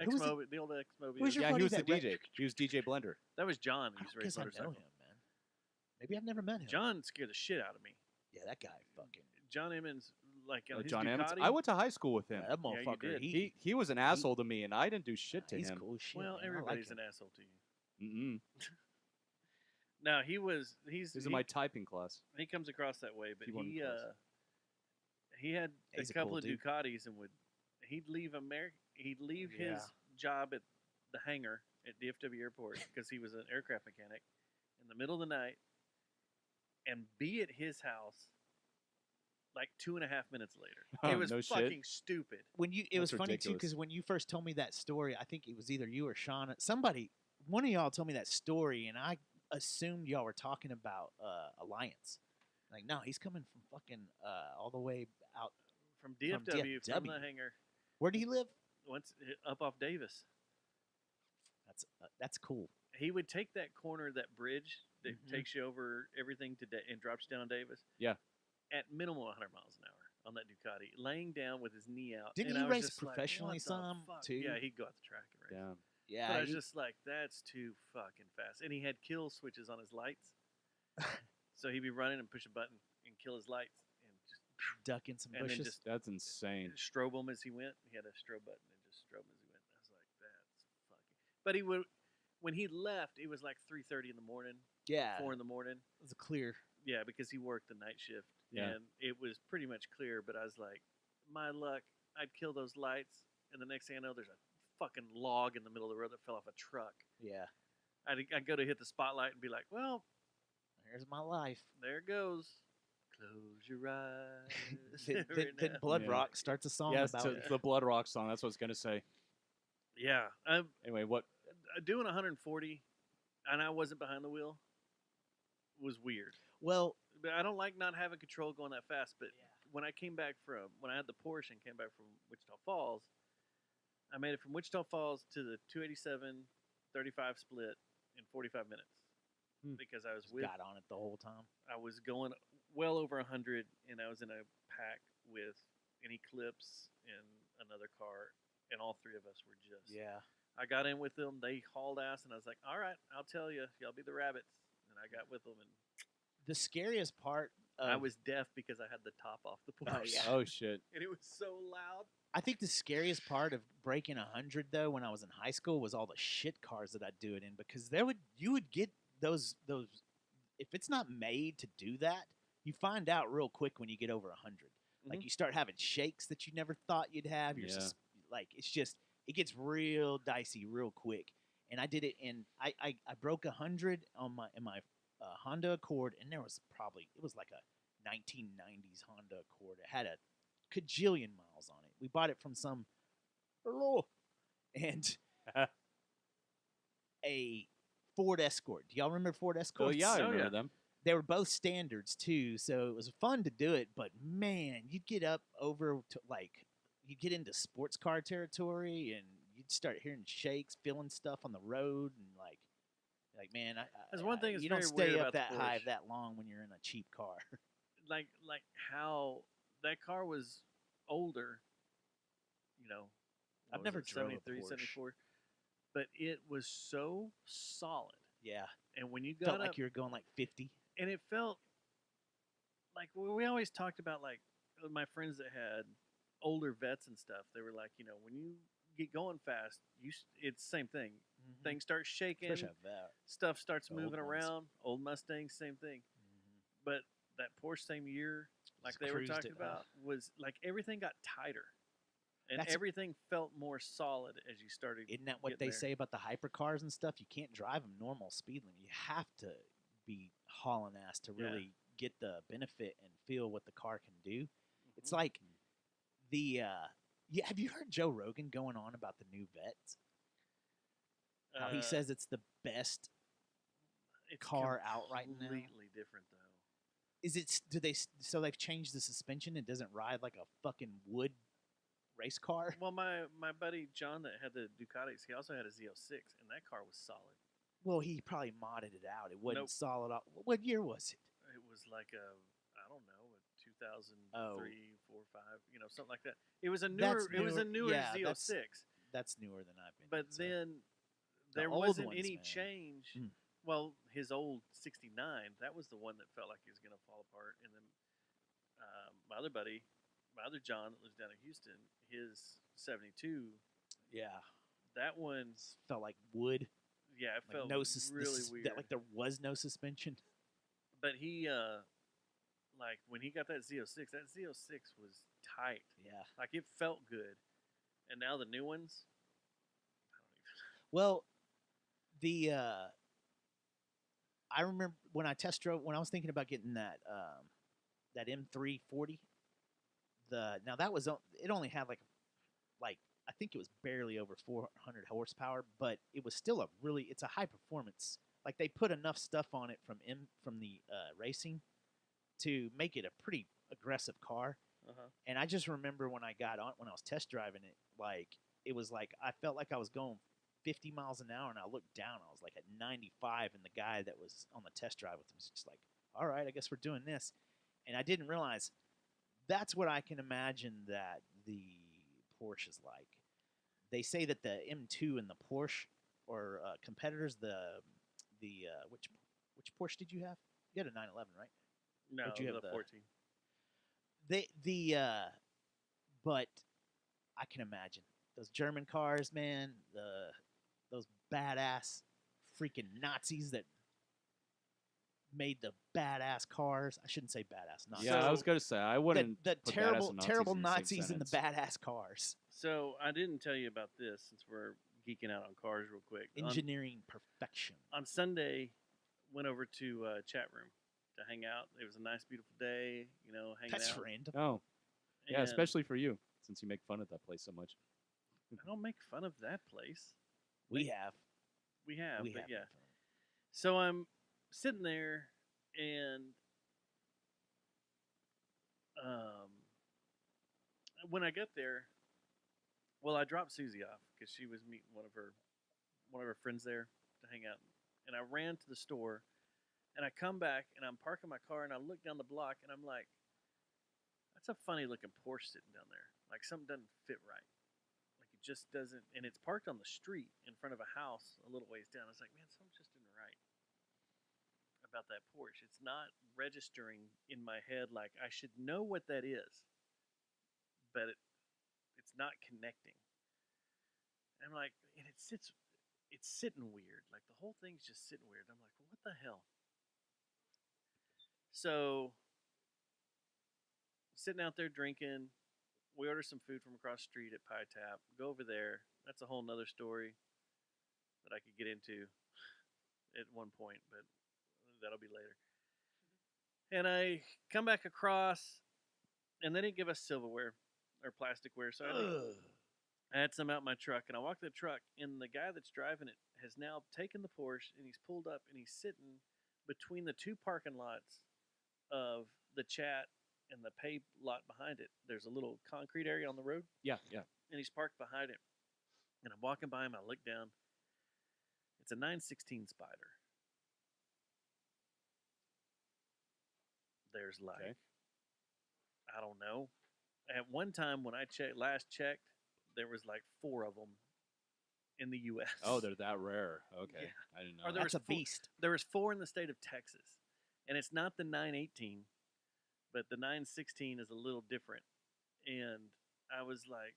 Who was it? X-Mobi, the old X-Mobi. Who's your yeah, he buddy was the that DJ. He was DJ Blender. That was John. I Who used to don't race guess I know motorcycle. him, man. Maybe I've never met him. John scared the shit out of me. Yeah, that guy fucking. John Emmons, like on his John Emmons. Ducati. I went to high school with him. That Yeah, you motherfucker. did. He was an asshole to me, and I didn't do shit to he's him. cool as shit. Well, man. I like everybody's him. an asshole to you. Mm-mm. No, he's He's in my typing class. he comes across that way, but He wasn't close. he had He's a a couple cool of dude. Ducatis and he'd leave Yeah. his job at the hangar at DFW Airport because he was an aircraft mechanic in the middle of the night and be at his house like 2.5 minutes later. It was No shit. fucking stupid. When it was That's funny too ridiculous. because when you first told me that story, I think it was either you or Sean. One of y'all told me that story, and I assumed y'all were talking about Alliance. Like, no, he's coming from fucking all the way out. From DFW, from the DFW. hangar, Where do you live? once up off Davis. That's cool. He would take that corner, that bridge that Mhm. takes you over everything and drops you down on Davis. Yeah. At minimum 100 miles an hour on that Ducati, laying down with his knee out. Didn't and he I was race just like, professionally what the some, fuck? too? Yeah, he'd go out the track and race. Damn. Yeah, But I was just like, that's too fucking fast. And he had kill switches on his lights. So he'd be running and push a button and kill his lights and just ducking some and then bushes. just That's insane. strobe him as he went. He had a strobe button and just strobe him as he went. I was like, that's fucking. But he would, when he left, it was like 3:30 in the morning, Yeah, 4 in the morning. it was clear. Yeah, because he worked the night shift. Yeah. And it was pretty much clear, but I was like, my luck, I'd kill those lights, and the next thing I know, there's a fucking log in the middle of the road that fell off a truck. Yeah, I'd go to hit the spotlight and be like, well, Here's my life. there it goes. Close your eyes. Then Blood Yeah. Rock starts a song Yes, about to it. the Blood Rock song. That's what I was gonna say. Yeah. Anyway, what? Doing 140, and I wasn't behind the wheel, was weird. Well, But I don't like not having control going that fast. But when I had the Porsche and came back from Wichita Falls, I made it from Wichita Falls to the 287 35 split in 45 minutes because I was got on it the whole time. I was going well over 100, and I was in a pack with an Eclipse and another car, and all three of us were just. Yeah. I got in with them. They hauled ass, and I was like, all right, I'll tell you. Y'all be the rabbits. And I got with them, and The scariest part of, I was deaf because I had the top off the Porsche. yeah. Oh shit! And it was so loud. I think the scariest part of breaking 100 though when I was in high school was all the shit cars that I'd do it in, because you would get those if it's not made to do that, you find out real quick when you get over 100. Like you start having shakes that you never thought you'd have. You're Yeah. like it gets real dicey real quick. And I did it in I broke 100 in my Honda Accord, and it was like a 1990s Honda Accord. It had a cajillion miles on it. We bought it from some and a Ford Escort. Do y'all remember Ford Oh Escorts? yeah, I Oh, remember yeah. them. They were both standards too, so it was fun to do it. But man, you'd get up over to you'd get into sports car territory, and you'd start hearing shakes, feeling stuff on the road, and like man, There's one thing that's you don't very stay weird up about that the high Porsche. that long when you're in a cheap car. Like how that car was older, I've what was never it, drove a 73, Porsche. 74, but it was so solid. Yeah, And when you got felt up, like you were going like 50. and it felt like we always talked about, like my friends that had older vets and stuff. They were like, when you get going fast, it's the same thing. Things start shaking, Especially a vet. stuff starts The old moving ones. around. Old Mustangs, same thing. But that Porsche same year, like Just they were cruised talking it, about, was like everything got tighter, and That's- everything felt more solid as you started. Isn't that what getting they there. say about the hypercars and stuff? You can't drive them normal speed limit. You have to be hauling ass to Yeah. really get the benefit and feel what the car can do. It's Mhm. like the have you heard Joe Rogan going on about the new Vets? How he Uh, says it's the best. it's car out right now. completely different though. Is it? So they've changed the suspension? It doesn't ride like a fucking wood race car. Well, my buddy John that had the Ducatis, he also had a Z06, and that car was solid. Well, he probably modded it out. It wasn't Nope. solid. What year was it? It was like I don't know, a 2003, Oh. 4, 5, something like that. It was a newer, yeah, Z06. That's newer than I've been. But in, so. then The there old wasn't ones, any man. change. Mm. Well, his old 69, that was the one that felt like he was going to fall apart. And then my other buddy, my other John that lives down in Houston, his 72, yeah, that one, felt like wood. yeah, it Like felt no really weird. Like there was no suspension. But he, like when he got that Z06 was tight. Yeah. Like it felt good. And now the new ones, I don't even. Well, the I remember when I test drove when I was thinking about getting that M340. Now that was it only had like I think it was barely over 400 horsepower, but it was still it's a high performance. Like they put enough stuff on it from the racing to make it a pretty aggressive car. Uh-huh. And I just remember when I was test driving it, like it was like I felt like I was going 50 miles an hour, and I looked down, I was like at 95, and the guy that was on the test drive with him was just like, all right, I guess we're doing this. And I didn't realize that's what I can imagine that the Porsche is like. They say that the M2 and the Porsche are competitors. Which Porsche did you have? You had a 911, right? No, Or do you have the the- 14. But I can imagine those German cars, man. Those badass freaking Nazis that made the badass cars. I shouldn't say badass Nazis. Yeah, I was gonna say I wouldn't. The put badass terrible and Nazis terrible in the same Nazis in the sentence. badass cars. So I didn't tell you about this since we're geeking out on cars real quick. Engineering perfection. On Sunday, went over to Chat Room to hang out. It was a nice, beautiful day. Hanging That's out. random. Oh, yeah, And especially for you, since you make fun of that place so much. I don't make fun of that place. We have. We have, We but have. yeah. made fun of it. So I'm sitting there, and when I get there, well, I dropped Susie off because she was meeting one of her friends there to hang out, and I ran to the store, and I come back, and I'm parking my car, and I look down the block, and I'm like, that's a funny looking Porsche sitting down there. Like something doesn't fit right. Like it just doesn't, and it's parked on the street in front of a house a little ways down. I was like, man, something just isn't right about that Porsche. It's not registering in my head like I should know what that is, but it's not connecting. And I'm like, and it's sitting weird. Like the whole thing's just sitting weird. I'm like, well, what the hell? So sitting out there drinking, we order some food from across the street at Pie Tap. Go over there. That's a whole nother story that I could get into at one point, but that'll be later. And I come back across, and they didn't give us silverware or plasticware, so I had some out in my truck, and I walk to the truck, and the guy that's driving it has now taken the Porsche, and he's pulled up, and he's sitting between the two parking lots of the Chat and the pay lot behind it. There's a little concrete area on the road, Yeah. and he's parked behind it. And I'm walking by him, I look down. It's a 916 Spider. There's like, Okay. I don't know. At one time when I last checked, there was like 4 of them in the U.S. Oh, they're that rare. Okay, Yeah. I didn't know. Or there That's a was four- beast. There was 4 in the state of Texas, and it's not the 918, but the 916 is a little different. And I was like,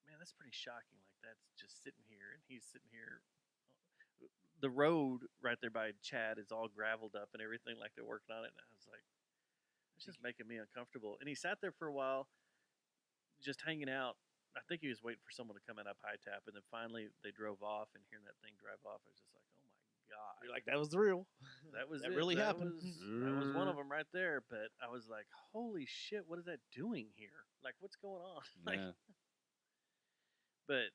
man, that's pretty shocking. Like that's just sitting here, and he's sitting here. The road right there by Chad is all graveled up and everything, like they're working on it. And I was like, it's just making me uncomfortable. And he sat there for a while, just hanging out. I think he was waiting for someone to come in up High Tap, and then finally they drove off. And hearing that thing drive off, I was just like, oh my god! You're like, that was real. That was that it. really That happened. that was one of them right there. But I was like, holy shit! What is that doing here? Like, what's going on? Like, Yeah. but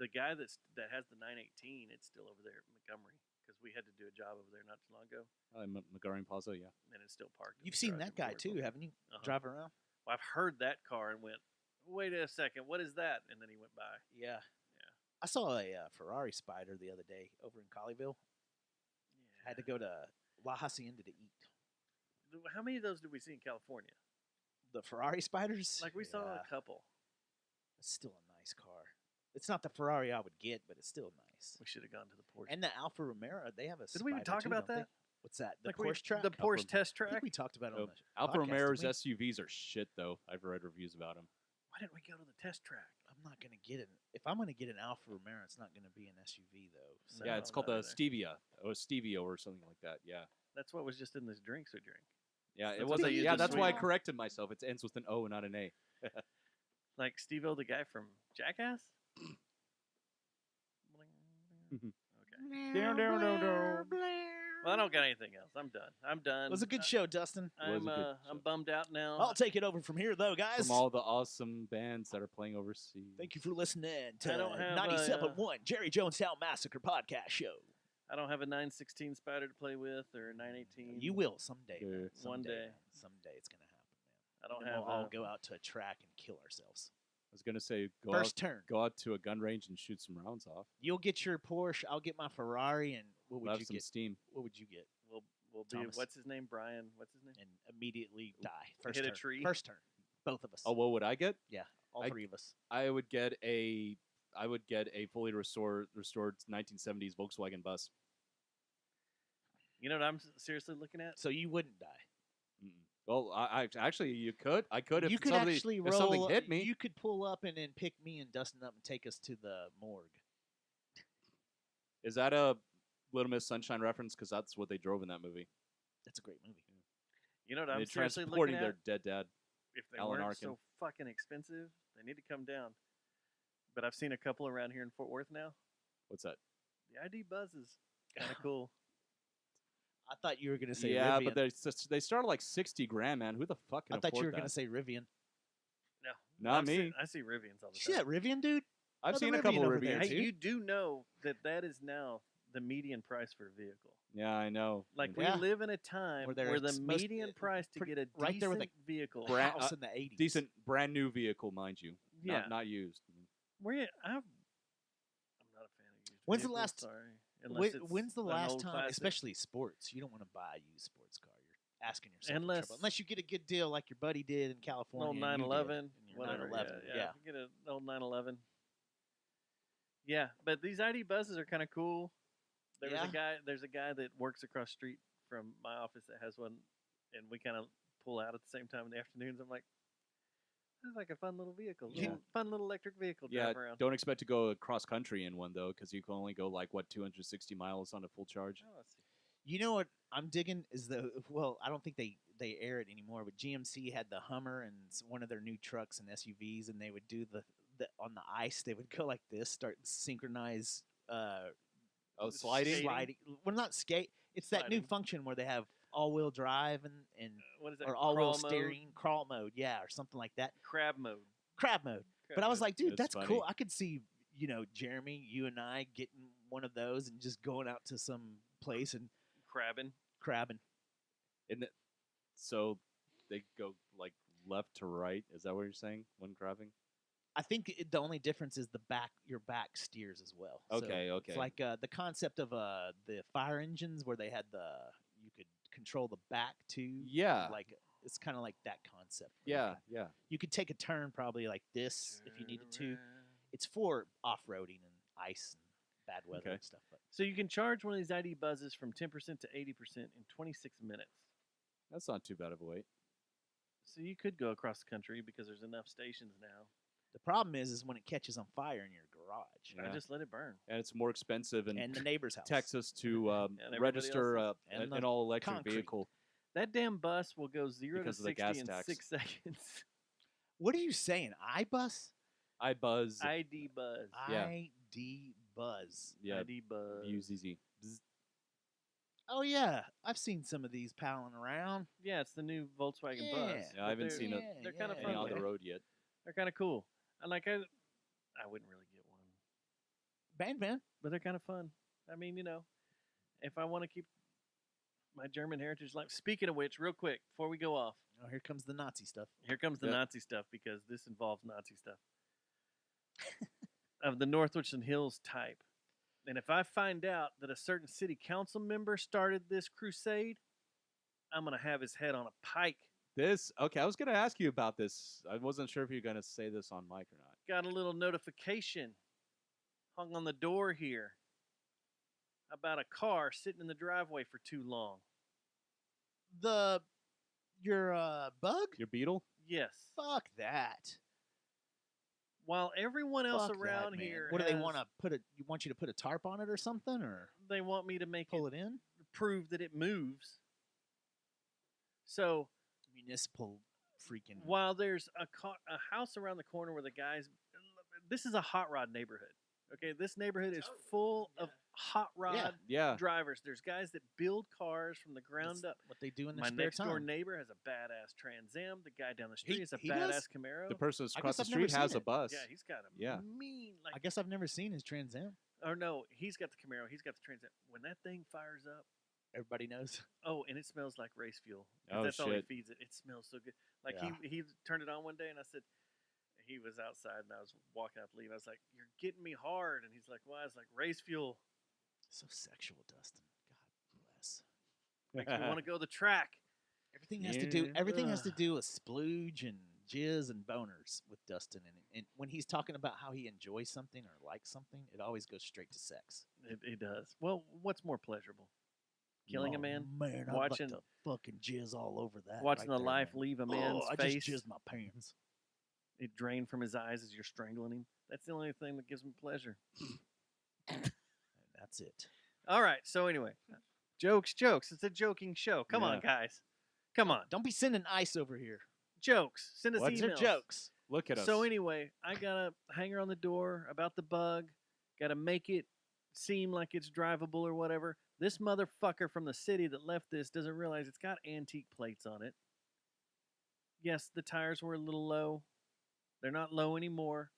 the guy that has the 918, it's still over there at Montgomery because we had to do a job over there not too long ago, McGarring Plaza, yeah. and it's still parked. in You've the seen garage that at guy Montgomery too, Plaza. haven't you? Uh-huh. Drive around. Well, I've heard that car and went, wait a second, what is that? And then he went by. Yeah. Yeah. I saw a Ferrari Spider the other day over in Colleyville. I had to go to La Hacienda to eat. How many of those did we see in California? The Ferrari Spiders? Like we saw Yeah, a couple. It's still a nice car. It's not the Ferrari I would get, but it's still nice. We should have gone to the Porsche. And the Alfa Romero, they have a Did we even Spider talk too, about don't they? that? What's that? The Like Porsche track? The Porsche test I track. think we talked about it on Nope. the Alfa podcast, Romeo's didn't SUVs are shit, though. I've read reviews about them. Why didn't we go to the test track? I'm not going to get it. If I'm going to get an Alfa Romero, it's not going to be an SUV, though. So Yeah, No, it's called not the either. Stevia or Stevio or something like that. Yeah, That's what was just in these drinks we drink. yeah. That's It what wasn't. they use Yeah, to that's why I sweeten. corrected myself. It ends with an O, not an A. Like Steve-O, the guy from Jackass? Okay. Well, I don't got anything else. I'm done. I'm done. It was a good show, Dustin. I'm, Was a good I'm show. bummed out now. I'll take it over from here, though, guys. From all the awesome bands that are playing overseas. Thank you for listening to I don't have 97.1 Jerry Jonestown Massacre podcast show. I don't have a 916 Spider to play with or a 918. You will someday. Yeah. Man. One Someday, day. man. Someday it's going to happen, man. I don't And have. we'll all go out to a track and kill ourselves. I was gonna say First turn. go out to a gun range and shoot some rounds off. You'll get your Porsche. I'll get my Ferrari. And what We'll would have you some get? steam. What would you get? We'll be. Thomas. What's his name? Brian. What's his name? And immediately die. First Hit a turn. tree? First turn. Both of us. Oh, what would I get? yeah. All I- three of us. I would get a fully restored 1970s Volkswagen bus. You know what I'm seriously looking at? So you wouldn't die. Mm-mm. Well, I actually you could. I could if You could somebody, actually if roll. something hit me. You could pull up and then pick me and Dustin up and take us to the morgue. Is that a Little Miss Sunshine reference? Because that's what they drove in that movie. That's a great movie. You know what And I'm they're seriously transporting looking their at? dead dad. If they Alan weren't Arkin. so fucking expensive, they need to come down. but I've seen a couple around here in Fort Worth now. What's that? The ID Buzz is kind of cool. I thought you were gonna say Yeah, Rivian. but they start like 60 grand, man. Who the fuck can I thought afford you were that? gonna say Rivian. No, Not me. I see Rivians all the You see time. that Rivian, dude? I've Another seen a couple Rivian of over there, Rivians. Hey, too. you do know that is now the median price for a vehicle. Yeah, I know. Like Yeah. we live in a time Where where, they're the most- median price to pretty- get a right there with a decent vehicle. Brand- House in the 80s. decent brand new vehicle, mind you. Yeah. Not used. I'm not a fan of used When's the vehicles, last- Sorry. Unless it's When's the an last old time, classic. especially sports? You don't want to buy a used sports car. You're asking yourself in Unless- trouble. Unless you get a good deal like your buddy did in California. Old and you did 911, in your whatever. 911. Yeah. If you get an old 911. Yeah, but these ID buses are kind of cool. There's a guy that works across the street from my office that has one, and we kind of pull out at the same time in the afternoons. I'm like, this is like a fun little vehicle, fun little electric vehicle Yeah, drive around. don't expect to go cross country in one though, because you can only go like 260 miles on a full charge. Oh, let's see. You know what I'm digging is I don't think they air it anymore, but GMC had the Hummer and one of their new trucks and SUVs, and they would do the on the ice. They would go like this, start synchronize. Sliding? Well, not skate. It's that new Sliding. function where they have all-wheel drive and What is that? or all-wheel Crawl mode? steering, crawl mode, yeah, or something like that. Crab mode. Crab mode. Crab But I was mode. like, dude, That's that's cool. funny. I could see, Jeremy, you and I getting one of those and just going out to some place and Crabbing. crabbing. So they go like left to right. Is that what you're saying when grabbing? I think the only difference is your back steers as well. So Okay. It's like the concept of the fire engines where they had you could control the back too. Yeah. Like it's kind of like that concept. Yeah. Yeah. You could take a turn probably like this if you needed to. It's for off-roading and ice and bad weather Okay. and stuff. But So you can charge one of these ID buzzes from 10% to 80% in 26 minutes. That's not too bad of a wait. So you could go across the country because there's enough stations now. the problem is when it catches on fire in your garage Yeah. I just let it burn. And it's more expensive in and the neighbor's house. Texas to everybody register And an the all-electric concrete. vehicle. That damn bus will go 0 Because to of the 60 gas in tax. 6 seconds. What are you saying? iBus? iBuzz. ID buzz. Yeah. ID Buzz. Yeah. ID buzz. UZZ. Bzz. Oh yeah, I've seen some of these palling around. Yeah, it's the new Volkswagen Yeah. bus. Yeah, but I haven't they're- seen it They're kind of any on fun. the road yet. They're kind of cool. I wouldn't really get one, Band. but they're kind of fun. I mean, if I want to keep my German heritage alive. Speaking of which, real quick before we go off, Oh, here comes the Nazi stuff. here comes the Yep. Nazi stuff because this involves Nazi stuff of the Northwich Hills type. And if I find out that a certain city council member started this crusade, I'm gonna have his head on a pike. Okay, I was going to ask you about this. I wasn't sure if you were going to say this on mic or not. Got a little notification hung on the door here about a car sitting in the driveway for too long. Your bug? Your Beetle? Yes. Fuck that. While everyone else Fuck that, around man. here, What do they has- want to put it? You want you to put a tarp on it or something, or They want me to make pull it it in? prove that it moves. So Municipal freaking. while there's a house around the corner where the guys, this is a hot rod neighborhood. Okay, this neighborhood is full of hot rod Yeah. drivers. There's guys that build cars from the ground That's up. what they do in their My spare next door time. neighbor has a badass Trans Am. The guy down the street has a he badass does? Camaro. The person who's I across guess the I've never street has seen a it. bus. Yeah, he's got a Yeah. mean I guess I've never seen his Trans Am. Or no, he's got the Camaro. He's got the Trans Am. When that thing fires up, Everybody knows. oh, and it smells like race fuel. 'Cause Oh, that's all he shit. feeds it. It smells so good. Like Yeah. he turned it on one day, and I said, he was outside, and I was walking out to leave. I was like, "You're getting me hard," and he's like, "Why?" I was like, "Race fuel So sexual, Dustin. God bless. makes me want to go the track." Everything has to do. Yeah. Everything has to do with splooge and jizz and boners with Dustin. And when he's talking about how he enjoys something or likes something, it always goes straight to sex. It does. Well, what's more pleasurable? Killing a Oh, man? Man, I'd Watching- like to fucking jizz all over that. Watching right the there, life man. leave a man's I face, just jizzed my pants. it drain from his eyes as you're strangling him. That's the only thing that gives me pleasure. And that's it. All right. So anyway, jokes. It's a joking show. Come on, Yeah. guys. Come on, Don't be sending ice over here. jokes. Send us What's their emails. jokes? Look at us. So anyway, I got a hanger on the door about the bug. Got to make it seem like it's drivable or whatever. This motherfucker from the city that left this doesn't realize it's got antique plates on it. Yes, the tires were a little low. They're not low anymore.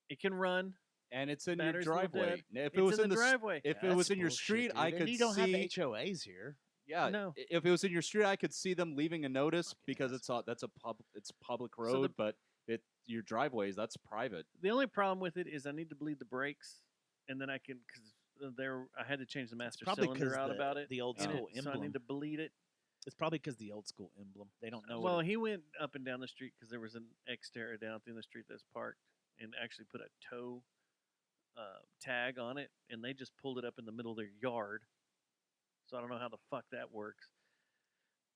It can run. and it's in your Battery's a little driveway. dead. If It's it was in in the the driveway. if it That's was in your bullshit, street, dude. I And could you don't see. have HOAs here. Yeah, No. if it was in your street, I could see them leaving a notice Fucking because asshole. it's public So road, the- but your driveways, that's private. The only problem with it is I need to bleed the brakes, and then I can because I had to change the master probably cylinder 'cause out the- about it. the old in school it, so I emblem. need to bleed it. It's probably because the old school emblem. They don't know. Well, what it, he went up and down the street because there was an Xterra down at the end of the street that's parked, and actually put a tow tag on it, and they just pulled it up in the middle of their yard. So I don't know how the fuck that works.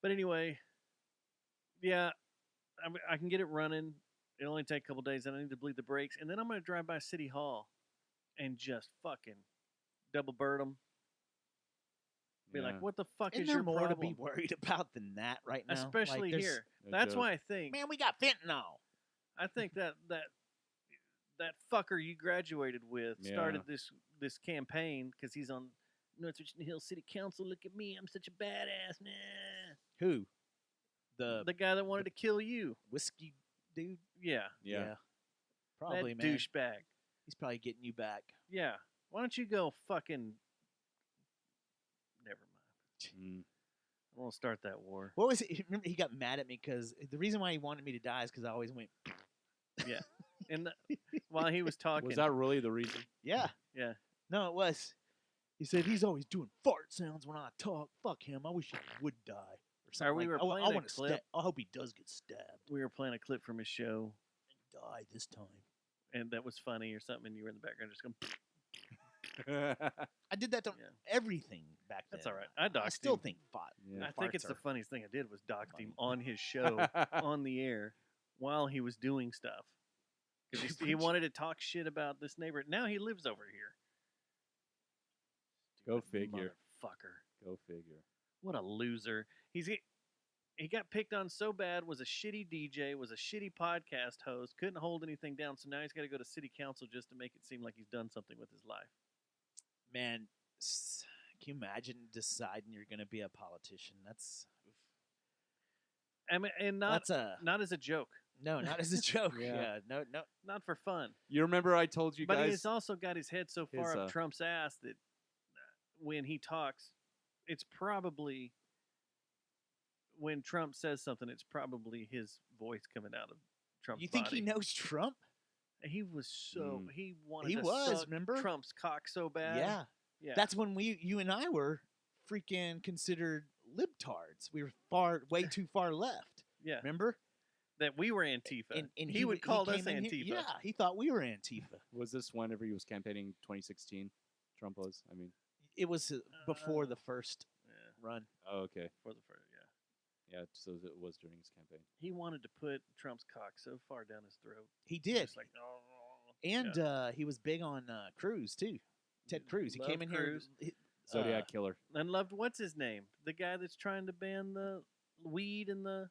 But anyway, yeah, I can get it running. It'll only take a couple days, and I need to bleed the brakes, and then I'm going to drive by City Hall and just fucking double bird them. Be Yeah. like, what the fuck isn't is there your more problem? to be worried about than that right now? Like, Especially there's- here. No That's joke. why I think Man, we got fentanyl. I think that fucker you graduated with started this campaign because he's on North Richmond Hill City Council. Look at me, I'm such a badass, man. Who? The The guy that wanted to kill you. whiskey dude. Yeah, Yeah. Probably, that man. douchebag. He's probably getting you back. Yeah, why don't you go fucking? Never mind. Mm. I won't start that war. What was it? Remember, he got mad at me because the reason why he wanted me to die is because I always went, And while he was talking, Was that really the reason? yeah. Yeah. No, it was. He said he's always doing fart sounds when I talk. Fuck him. I wish he would die. Or something we like were that. playing a wanna clip. I hope he does get stabbed we were playing a clip from his show, and die this time. and that was funny or something, and you were in the background just going. I did that to Yeah. everything back then. That's all right. I I doxed still him. think fart. Yeah. I think it's farts the are funniest thing I did was doxed funny. him on his show on the air while he was doing stuff because he wanted to talk shit about this neighbor. Now he lives over here. Go Stupid figure. motherfucker. Go figure. What a loser. He got picked on so bad. Was a shitty DJ. Was a shitty podcast host. Couldn't hold anything down. So now he's got to go to city council just to make it seem like he's done something with his life. Man, can you imagine deciding you're going to be a politician? That's I mean, and not that's a not as a joke, no, not as a joke. Yeah. No. not for fun. You remember I told you But guys? he's also got his head so far his, up Trump's ass that when he talks, it's probably when Trump says something, it's probably his voice coming out of Trump's You think body. he knows Trump? He was so Mm. he wanted He to was, suck remember? Trump's cock so bad. Yeah. yeah. That's when you and I were freaking considered libtards. We were way too far left. yeah. Remember? That we were Antifa. And he would call us came in Antifa. here- Yeah, he thought we were Antifa. Was this whenever he was campaigning 2016? Trump was. I mean, It was before Uh, the first Yeah, run. oh, okay. for the first, yeah. Yeah, so it was during his campaign. He wanted to put Trump's cock so far down his throat. He did. Just like, oh. And yeah. he was big on Cruz too. Ted Cruz. He came Love in Cruz. here. Zodiac Killer. And loved what's his name? The guy that's trying to ban the weed and the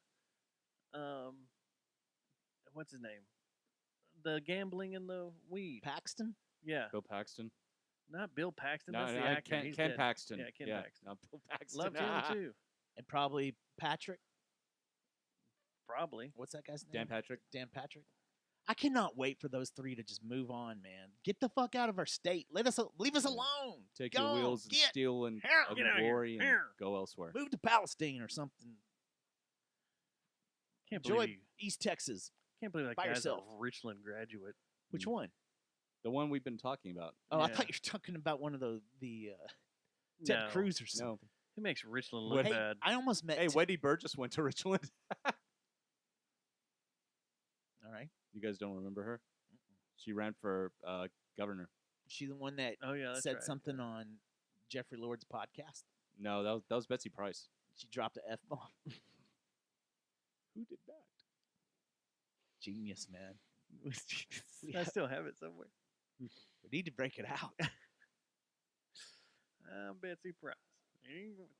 what's his name? The gambling and the weed. Paxton. Yeah. Bill Paxton. Not Bill Paxton, No, that's no, the actor. Ken, He's Ken dead. Paxton. Yeah, Ken Paxton. Not Bill Paxton. Loved him too. And probably Patrick. Probably. What's that guy's name? Dan Patrick. Dan Patrick. I cannot wait for those three to just move on, man. Get the fuck out of our state. Leave us Yeah. alone. Take Go your on, wheels and get- steal and Here, of get out of here. glory and Here. go elsewhere. Move to Palestine or something. Can't Enjoy believe East Texas. can't believe that by guy's yourself. a Richland graduate. Which Mm. one? The one we've been talking about. Oh, I Yeah. thought you were talking about one of the Ted No. Cruz or No. something. He makes Richland What- look Hey, bad. I almost met. Hey, Wendy Burgess went to Richland. All right. You guys don't remember her? She ran for governor. She the one that Oh yeah, that's said right. something on Jeffrey Lord's podcast. No, that was Betsy Price. She dropped a F bomb. Who did that? Genius, man. I still have it somewhere. We need to break it out. I'm Betsy Price.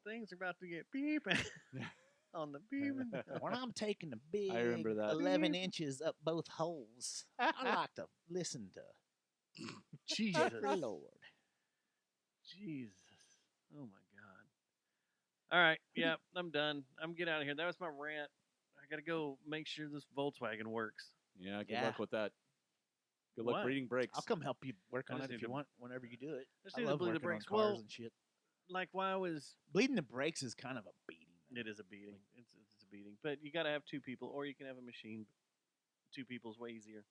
Things are about to get beep. on the beam. When I'm taking the big remember that. 11 inches up both holes, I like to listen to Jesus. Jeffrey Lord. Jesus. Oh my God. All right. Yeah, I'm done. I'm getting out of here. That was my rant. I got to go make sure this Volkswagen works. Yeah, good Yeah. luck with that. Good luck What? breeding brakes. I'll come help you work I on just it if need you to- want, whenever you do it. just I need to love bleed the working on brakes. cars Well- and shit. Like, why was Bleeding the brakes is kind of a beating. man. it is a beating? It's a beating. But you got to have two people, or you can have a machine. Two people's way easier.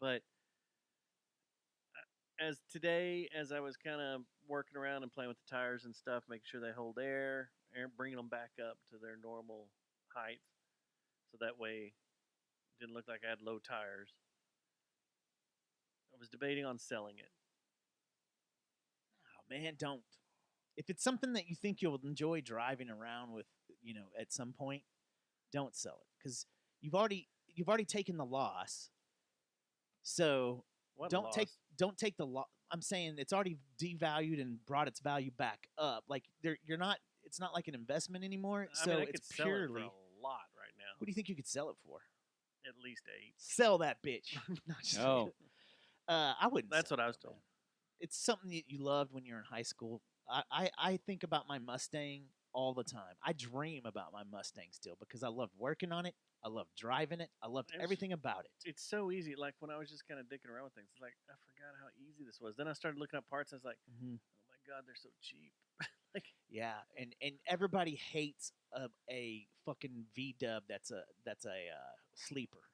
But as today, as I was kind of working around and playing with the tires and stuff, making sure they hold air, bringing them back up to their normal height, so that way it didn't look like I had low tires. I was debating on selling it. Oh man, don't. If it's something that you think you'll enjoy driving around with, at some point, don't sell it because you've already taken the loss. So What don't loss? take the loss. I'm saying it's already devalued and brought its value back up. Like you're not. It's not like an investment anymore. I so mean, I it's could sell it purely. for a lot right now. What do you think you could sell it for? At least 8. Sell that bitch. No, just No. kidding. I wouldn't. That's sell what I it, was though, told. man. It's something that you loved when you were in high school. I think about my Mustang all the time. I dream about my Mustang still because I loved working on it. I loved driving it. I loved It's- everything about it. It's so easy. Like when I was just kind of dicking around with things, it's like I forgot how easy this was. Then I started looking up parts. I was like, Mhm. oh my God, they're so cheap. Yeah, and everybody hates a fucking V Dub that's a sleeper,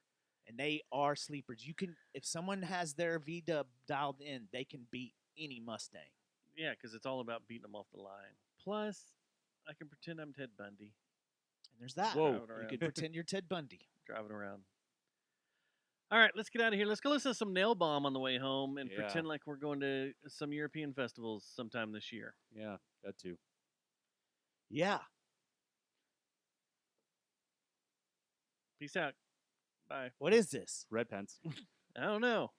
and they are sleepers. You can if someone has their V Dub dialed in, they can beat any Mustang. Yeah, because it's all about beating them off the line. Plus, I can pretend I'm Ted Bundy And there's that. Whoa. Driving You around. could pretend you're Ted Bundy. driving around. All right, let's get out of here. Let's go listen to some Nail Bomb on the way home and Yeah. pretend like we're going to some European festivals sometime this year. Yeah, that too. Yeah. Peace out. Bye. What is this? Red pants. I don't know.